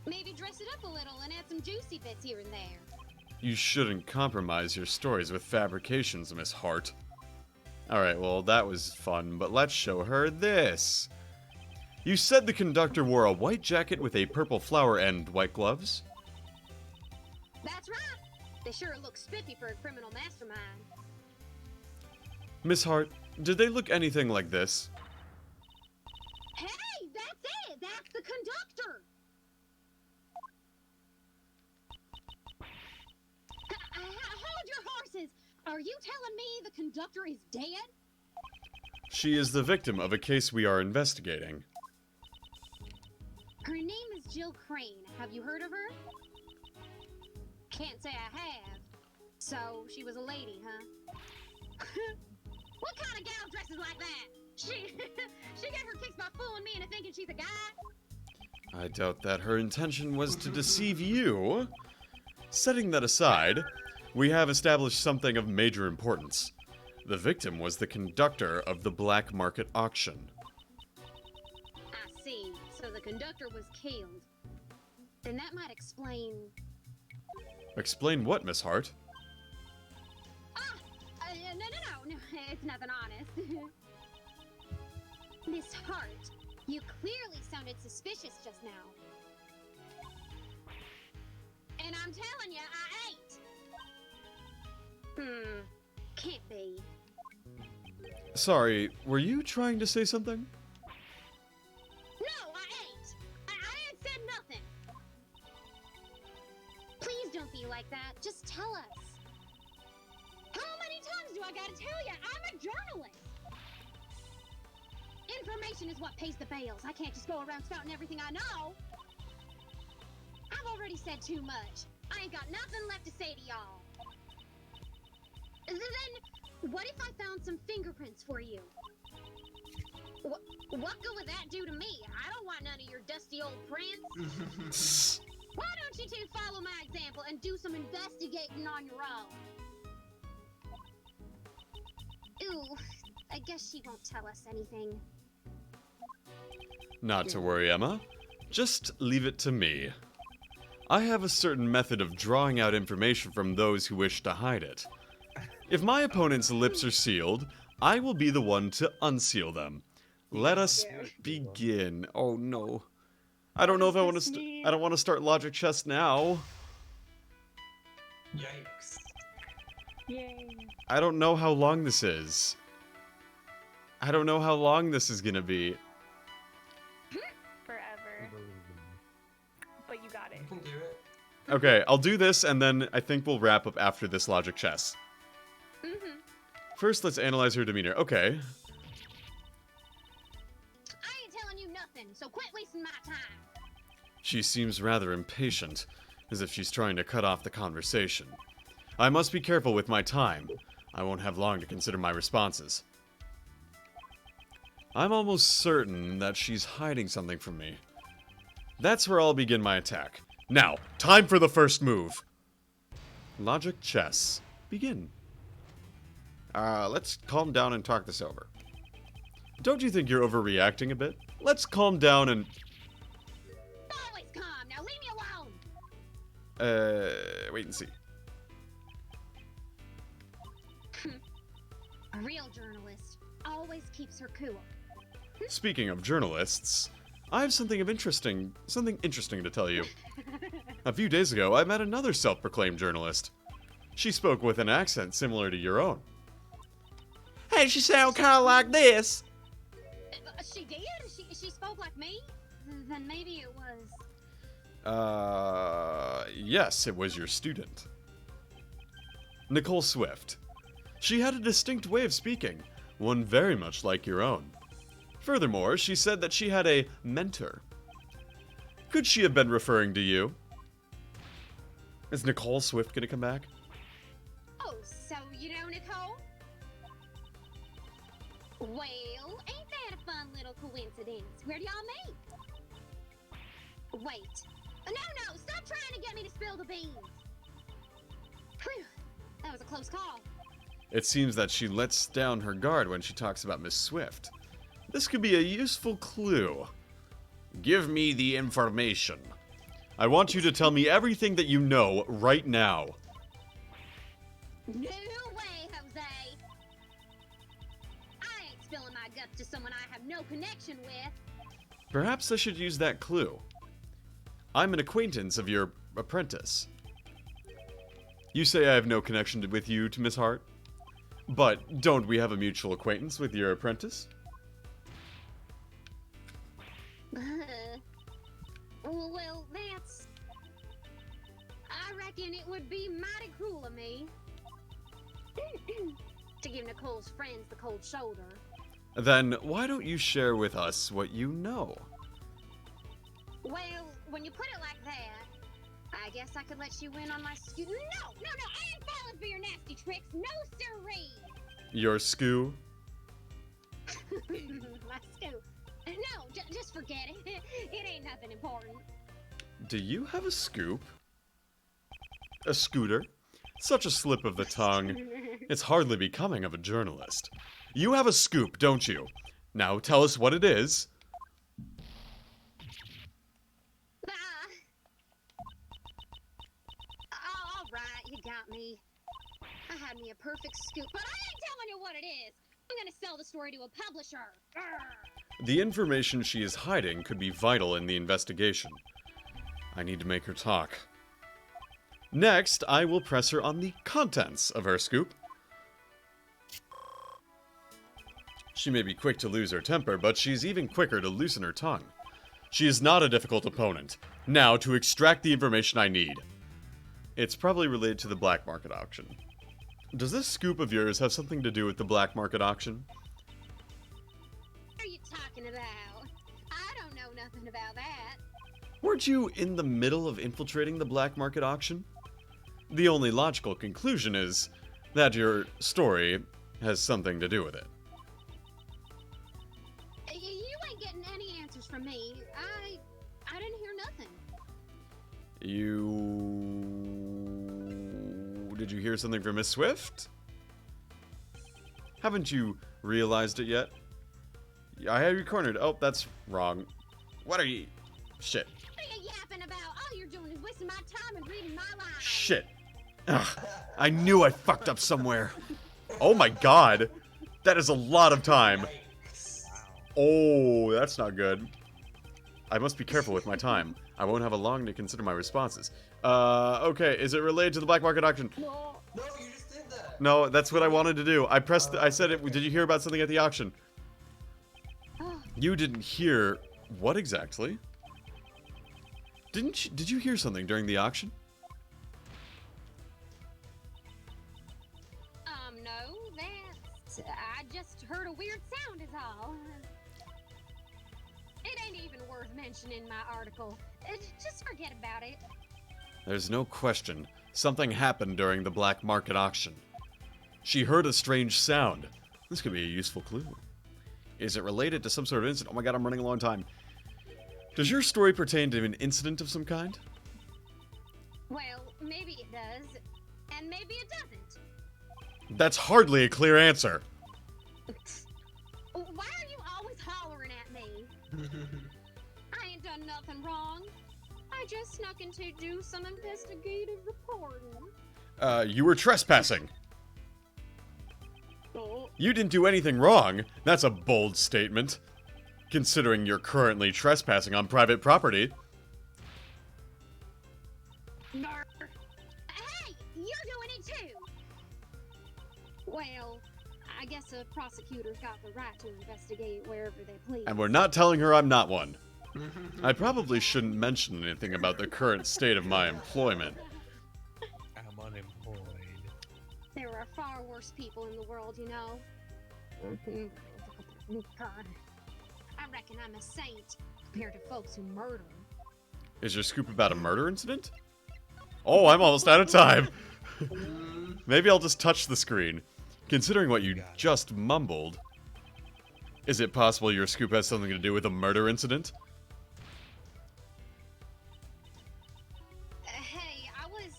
Maybe dress it up a little and add some juicy bits here and there. You shouldn't compromise your stories with fabrications, Miss Hart. Alright, well, that was fun, but let's show her this. You said the conductor wore a white jacket with a purple flower and white gloves? That's right. They sure look spiffy for a criminal mastermind. Miss Hart, did they look anything like this? Hey, that's it. That's the conductor. Hold your horses. Are you telling me the conductor is dead? She is the victim of a case we are investigating. Her name is Jill Crane. Have you heard of her? Can't say I have. So, she was a lady, huh? What kind of gal dresses like that? She gave her kicks by fooling me into thinking she's a guy? I doubt that her intention was to deceive you. Setting that aside, we have established something of major importance. The victim was the conductor of the black market auction. I see. So the conductor was killed. Then that might explain... Explain what, Miss Hart? No, it's nothing honest. Miss Hart, you clearly sounded suspicious just now. And I'm telling you, I ain't. Can't be. Sorry, were you trying to say something? No, I ain't. I ain't said nothing. Please don't be like that. Just tell us. How many times do I gotta tell you? I'm a journalist. Information is what pays the bills. I can't just go around spouting everything I know. I've already said too much. I ain't got nothing left to say to y'all. Then, what if I found some fingerprints for you? What good would that do to me? I don't want none of your dusty old prints. Why don't you two follow my example and do some investigating on your own? Ooh, I guess she won't tell us anything. Not to worry, Emma. Just leave it to me. I have a certain method of drawing out information from those who wish to hide it. If my opponent's lips are sealed, I will be the one to unseal them. Let us begin. Oh no. I don't know if I want to I don't want to start logic chess now. Yikes. Yay. I don't know how long this is. I don't know how long this is gonna be. Forever. But you got it. You can do it. Okay, I'll do this and then I think we'll wrap up after this logic chess. First, let's analyze her demeanor. Okay. I ain't telling you nothing, so quit wasting my time. She seems rather impatient, as if she's trying to cut off the conversation. I must be careful with my time. I won't have long to consider my responses. I'm almost certain that she's hiding something from me. That's where I'll begin my attack. Now, time for the first move. Logic chess. Begin. Let's calm down and talk this over. Don't you think you're overreacting a bit? Let's calm down and... Always calm. Now leave me alone. Wait and see. A real journalist always keeps her cool. Speaking of journalists, I have something interesting to tell you. A few days ago, I met another self-proclaimed journalist. She spoke with an accent similar to your own. Hey, she sound kind of like this. She did? She spoke like me? Then maybe it was... Yes, it was your student. Nicole Swift. She had a distinct way of speaking, one very much like your own. Furthermore, she said that she had a mentor. Could she have been referring to you? Is Nicole Swift gonna come back? Oh, so you know Nicole? Well, ain't that a fun little coincidence? Where do y'all meet? Wait. No, stop trying to get me to spill the beans. Whew, that was a close call. It seems that she lets down her guard when she talks about Miss Swift. This could be a useful clue. Give me the information. I want you to tell me everything that you know right now. No way, Jose. up to someone I have no connection with. Perhaps I should use that clue. I'm an acquaintance of your apprentice. You say I have no connection with you to Miss Hart? But don't we have a mutual acquaintance with your apprentice? Well, that's... I reckon it would be mighty cruel of me to give Nicole's friends the cold shoulder. Then why don't you share with us what you know? Well, when you put it like that, I guess I could let you in on my scoop. No, I ain't falling for your nasty tricks. No, sirree. Your skoo? My scoop. No, just forget it. It ain't nothing important. Do you have a scoop? A scooter? Such a slip of the tongue. It's hardly becoming of a journalist. You have a scoop, don't you? Now tell us what it is. All right, you got me. I had me a perfect scoop, but I ain't telling you what it is. I'm gonna sell the story to a publisher. The information she is hiding could be vital in the investigation. I need to make her talk. Next, I will press her on the contents of her scoop. She may be quick to lose her temper, but she's even quicker to loosen her tongue. She is not a difficult opponent. Now, to extract the information I need. It's probably related to the black market auction. Does this scoop of yours have something to do with the black market auction? What are you talking about? I don't know nothing about that. Weren't you in the middle of infiltrating the black market auction? The only logical conclusion is that your story has something to do with it. You ain't getting any answers from me. I didn't hear nothing. Did you hear something from Miss Swift? Haven't you realized it yet? I have you cornered. Oh, that's wrong. What are you... Shit. What are you yapping about? All you're doing is wasting my time and reading my lines. Shit. Ugh, I knew I fucked up somewhere. Oh my god. That is a lot of time. Oh, that's not good. I must be careful with my time. I won't have a long to consider my responses. Okay, is it related to the black market auction? No, you just did that. No, that's what I wanted to do. I pressed, I said it, did you hear about something at the auction? You didn't hear, what exactly? Did you hear something during the auction? No, that's... I just heard a weird sound is all. It ain't even worth mentioning in my article. Just forget about it. There's no question. Something happened during the black market auction. She heard a strange sound. This could be a useful clue. Is it related to some sort of incident? Oh my god, I'm running a long time. Does your story pertain to an incident of some kind? Well, maybe it does, and maybe it doesn't. That's hardly a clear answer. Why are you always hollering at me? I ain't done nothing wrong. I just snuck in to do some investigative reporting. You were trespassing. Oh. You didn't do anything wrong. That's a bold statement. Considering you're currently trespassing on private property. Hey, you're doing it too! Well, I guess a prosecutor's got the right to investigate wherever they please. And we're not telling her I'm not one. I probably shouldn't mention anything about the current state of my employment. I'm unemployed. There are far worse people in the world, you know. I reckon I'm a saint compared to folks who murder. Is your scoop about a murder incident? Oh, I'm almost out of time. Maybe I'll just touch the screen. Considering what you just mumbled, is it possible your scoop has something to do with a murder incident? Hey, I was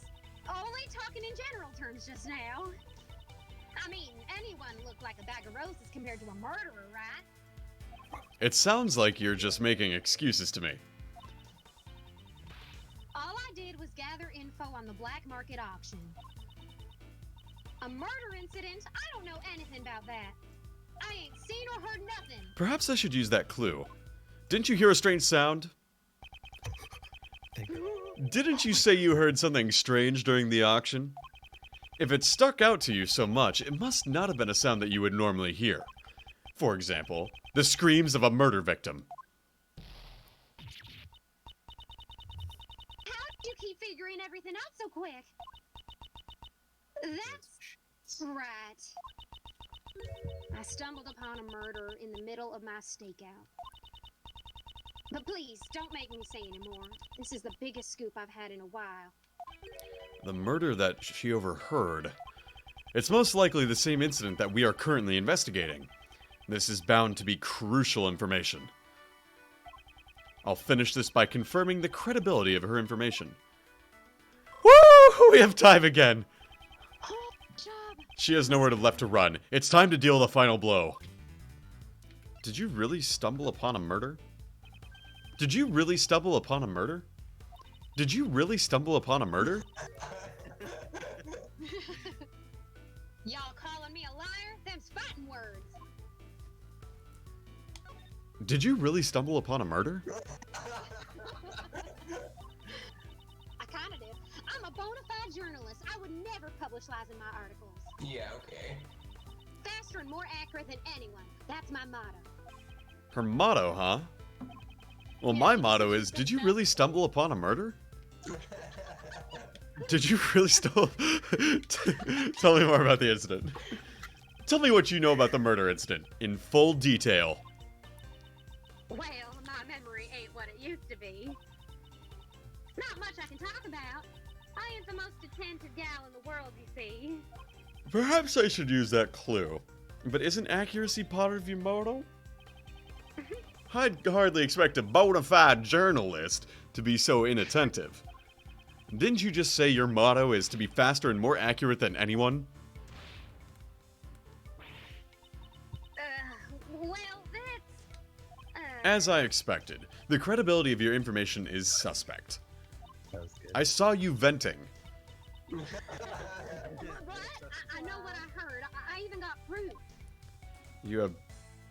only talking in general terms just now. I mean, anyone look like a bag of roses compared to a murderer, right? It sounds like you're just making excuses to me. All I did was gather info on the black market auction. A murder incident? I don't know anything about that. I ain't seen or heard nothing. Perhaps I should use that clue. Didn't you hear a strange sound? Didn't you say you heard something strange during the auction? If it stuck out to you so much, it must not have been a sound that you would normally hear. For example, the screams of a murder victim. How'd you keep figuring everything out so quick? That's right. I stumbled upon a murder in the middle of my stakeout. But please, don't make me say anymore. This is the biggest scoop I've had in a while. The murder that she overheard. It's most likely the same incident that we are currently investigating. This is bound to be crucial information. I'll finish this by confirming the credibility of her information. Woo! We have time again! She has nowhere left to run. It's time to deal the final blow. Did you really stumble upon a murder? Did you really stumble upon a murder? Did you really stumble upon a murder? Y'all calling me a liar? Them's fighting words. Did you really stumble upon a murder? I kinda did. I'm a bona fide journalist. I would never publish lies in my articles. Yeah, okay. Faster and more accurate than anyone. That's my motto. Her motto, huh? Well, my motto is, did you really stumble upon a murder? Did you really stumble? Tell me more about the incident. Tell me what you know about the murder incident, in full detail. Well, my memory ain't what it used to be. Not much I can talk about. I ain't the most attentive gal in the world, you see. Perhaps I should use that clue. But isn't accuracy part of your motto? I'd hardly expect a bona fide journalist to be so inattentive. Didn't you just say your motto is to be faster and more accurate than anyone? Well, that's... As I expected, the credibility of your information is suspect. That was good. I saw you venting. What? I know what I heard. I even got proof. You have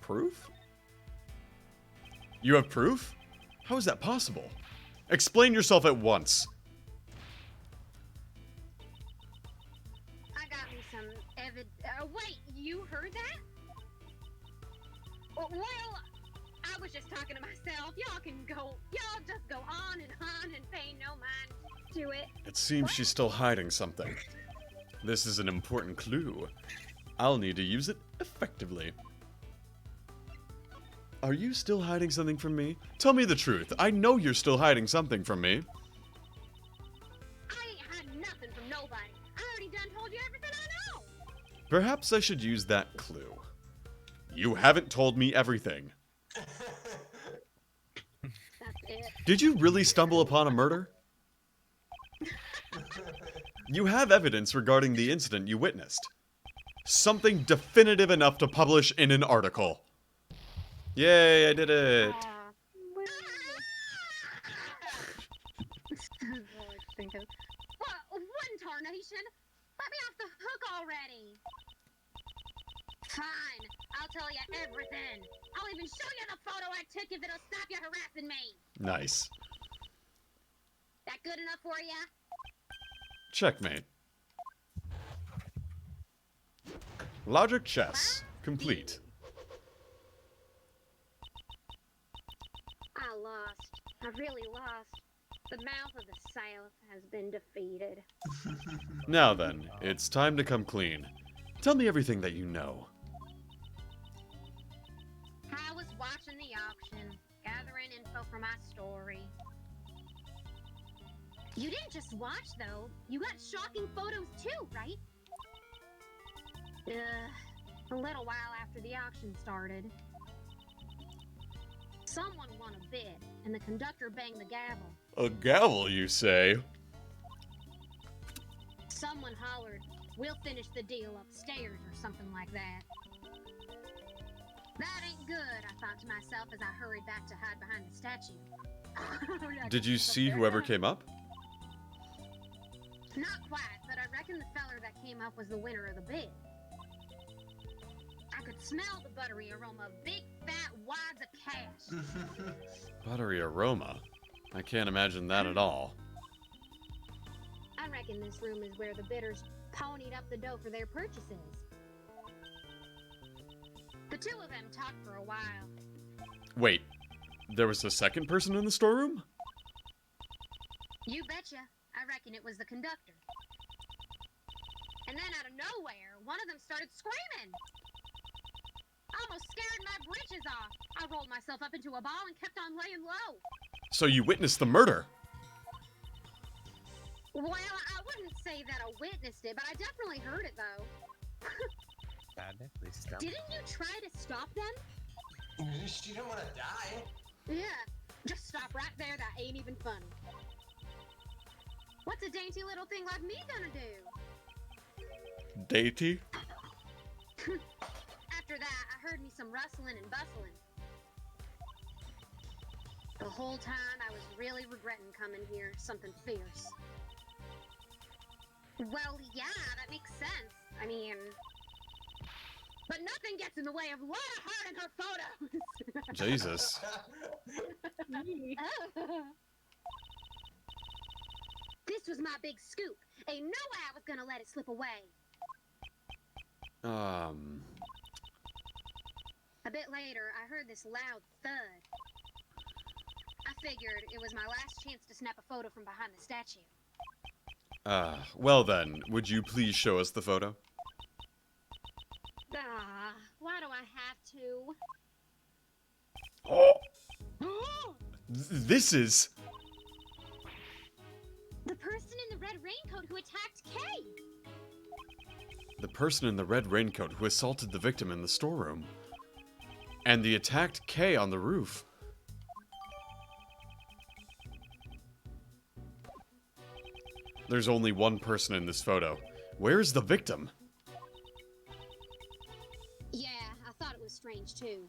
proof? You have proof? How is that possible? Explain yourself at once. I got me some wait, you heard that? Well, I was just talking to myself. Y'all just go on and pay no mind to it. It seems she's still hiding something. This is an important clue. I'll need to use it effectively. Are you still hiding something from me? Tell me the truth. I know you're still hiding something from me. I ain't hiding nothing from nobody. I already done told you everything I know. Perhaps I should use that clue. You haven't told me everything. That's it. Did you really stumble upon a murder? You have evidence regarding the incident you witnessed. Something definitive enough to publish in an article. Yay, I did it! One tarnation. Let me off the hook already. Fine, I'll tell you everything. I'll even show you the photo I took if it'll stop you harassing me. Nice. That good enough for you? Checkmate. Logic chess. Complete. I lost. I really lost. The mouth of the South has been defeated. Now then, it's time to come clean. Tell me everything that you know. I was watching the auction, gathering info for my story. You didn't just watch, though. You got shocking photos, too, right? A little while after the auction started. Someone won a bid, and the conductor banged the gavel. A gavel, you say? Someone hollered, "We'll finish the deal upstairs," or something like that. That ain't good, I thought to myself as I hurried back to hide behind the statue. Did you see whoever came up? Not quite, but I reckon the feller that came up was the winner of the bid. I could could smell the buttery aroma of big fat wads of cash. Buttery aroma. I can't imagine that at all. I reckon this room is where the bidders ponied up the dough for their purchases. The two of them talked for a while. Wait, there was a second person in the storeroom? You betcha. I reckon it was the conductor. And then out of nowhere, one of them started screaming. Almost scared my britches off. I rolled myself up into a ball and kept on laying low. So you witnessed the murder? Well, I wouldn't say that I witnessed it, but I definitely heard it, though. Didn't you try to stop them? She didn't want to die. Yeah, just stop right there. That ain't even funny. What's a dainty little thing like me gonna do? Dainty? After that, I heard me some rustling and bustling. The whole time, I was really regretting coming here. Something fierce. Well, yeah, that makes sense. I mean... But nothing gets in the way of Laura Hart and her photos! Jesus. This was my big scoop. Ain't no way I was gonna let it slip away. A bit later, I heard this loud thud. I figured it was my last chance to snap a photo from behind the statue. Well then, would you please show us the photo? Why do I have to? Oh! This is... The person in the red raincoat who attacked Kay! The person in the red raincoat who assaulted the victim in the storeroom. And the attacked Kay on the roof. There's only one person in this photo. Where's the victim? Yeah, I thought it was strange too.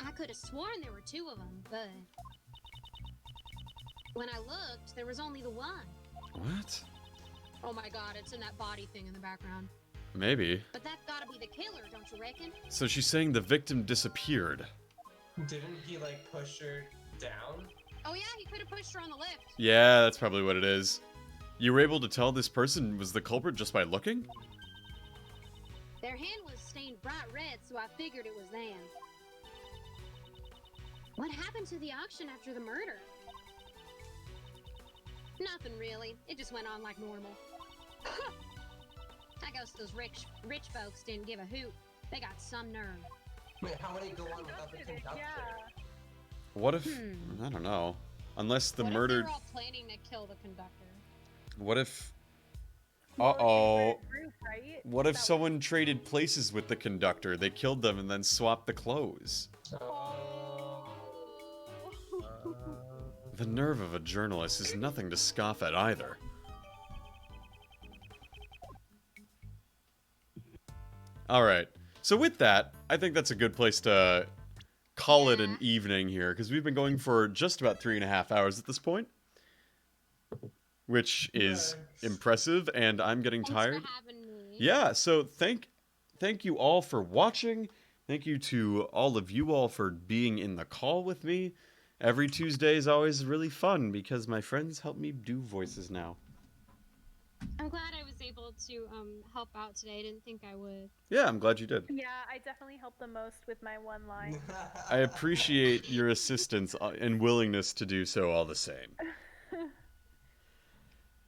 I could have sworn there were two of them, but... When I looked, there was only the one. What? Oh my god, it's in that body thing in the background. Maybe. But that's gotta be the killer, don't you reckon? So she's saying the victim disappeared. Didn't he, like, push her down? Oh yeah, he could have pushed her on the lift. Yeah, that's probably what it is. You were able to tell this person was the culprit just by looking? Their hand was stained bright red, so I figured it was them. What happened to the auction after the murder? Nothing really. It just went on like normal. I guess those rich folks didn't give a hoot. They got some nerve. Wait, how would it go on without the conductor? What if... I don't know. Unless the What murdered... if they were all planning to kill the conductor? What if... Well, Uh-oh. it's a group, right? What if someone traded places with the conductor? They killed them and then swapped the clothes. The nerve of a journalist is nothing to scoff at either. Alright, so with that, I think that's a good place to call it an evening here, because we've been going for just about 3.5 hours at this point. Which is impressive, and I'm getting tired. Yeah, so thank you all for watching. Thank you to all of you all for being in the call with me. Every Tuesday is always really fun because my friends help me do voices now. I'm glad I was able to help out today. I didn't think I would. Yeah, I'm glad you did. Yeah, I definitely helped the most with my one line. I appreciate your assistance and willingness to do so all the same.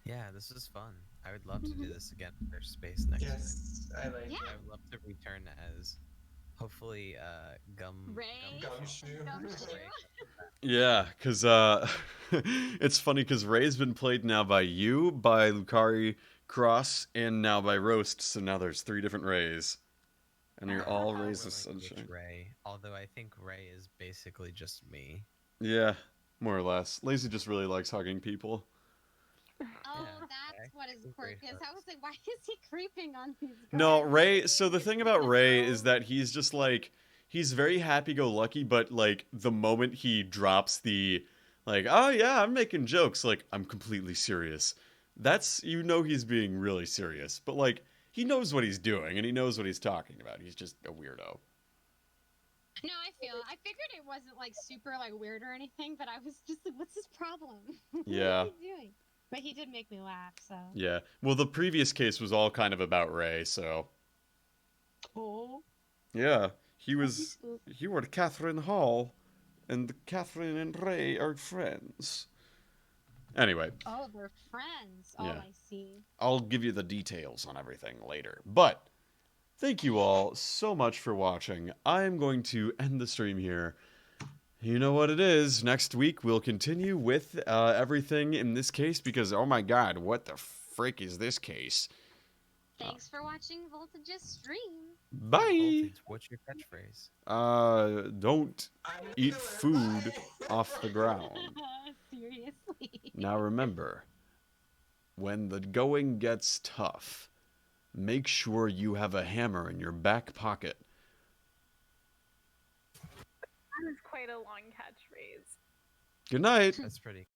Yeah, this is fun. I would love to do this again if there's space next time. I like I would love to return as, hopefully, Ray? Gumshoe. Yeah, because it's funny because Ray's been played now by you, by Lucari Cross, and now by Roast, so now there's 3 different Rays. And you're all Rays of Sunshine. Ray, although I think Ray is basically just me. Yeah, more or less. Lazy just really likes hugging people. Oh, that's what his quirk is. I was like, why is he creeping on these guys? No, Ray, so the thing about Ray is that he's just like, he's very happy-go-lucky, but like, the moment he drops the, like, oh yeah, I'm making jokes, like, I'm completely serious. That's, you know he's being really serious. But like, he knows what he's doing and he knows what he's talking about. He's just a weirdo. No, I figured it wasn't like super like weird or anything, but I was just like, what's his problem? Yeah. What is he doing? But he did make me laugh, so. Yeah. Well, the previous case was all kind of about Ray, so. Oh. Yeah. He were Catherine Hall, and Catherine and Ray are friends. Anyway. Oh, they're friends. Oh, Yeah. I see. I'll give you the details on everything later. But thank you all so much for watching. I'm going to end the stream here. You know what it is. Next week, we'll continue with everything in this case because, oh my god, what the frick is this case? Thanks for watching Voltage's stream. Bye! Voltage, what's your catchphrase? Don't eat food off the ground. Seriously. Now remember, when the going gets tough, make sure you have a hammer in your back pocket. That is quite a long catchphrase. Good night. That's pretty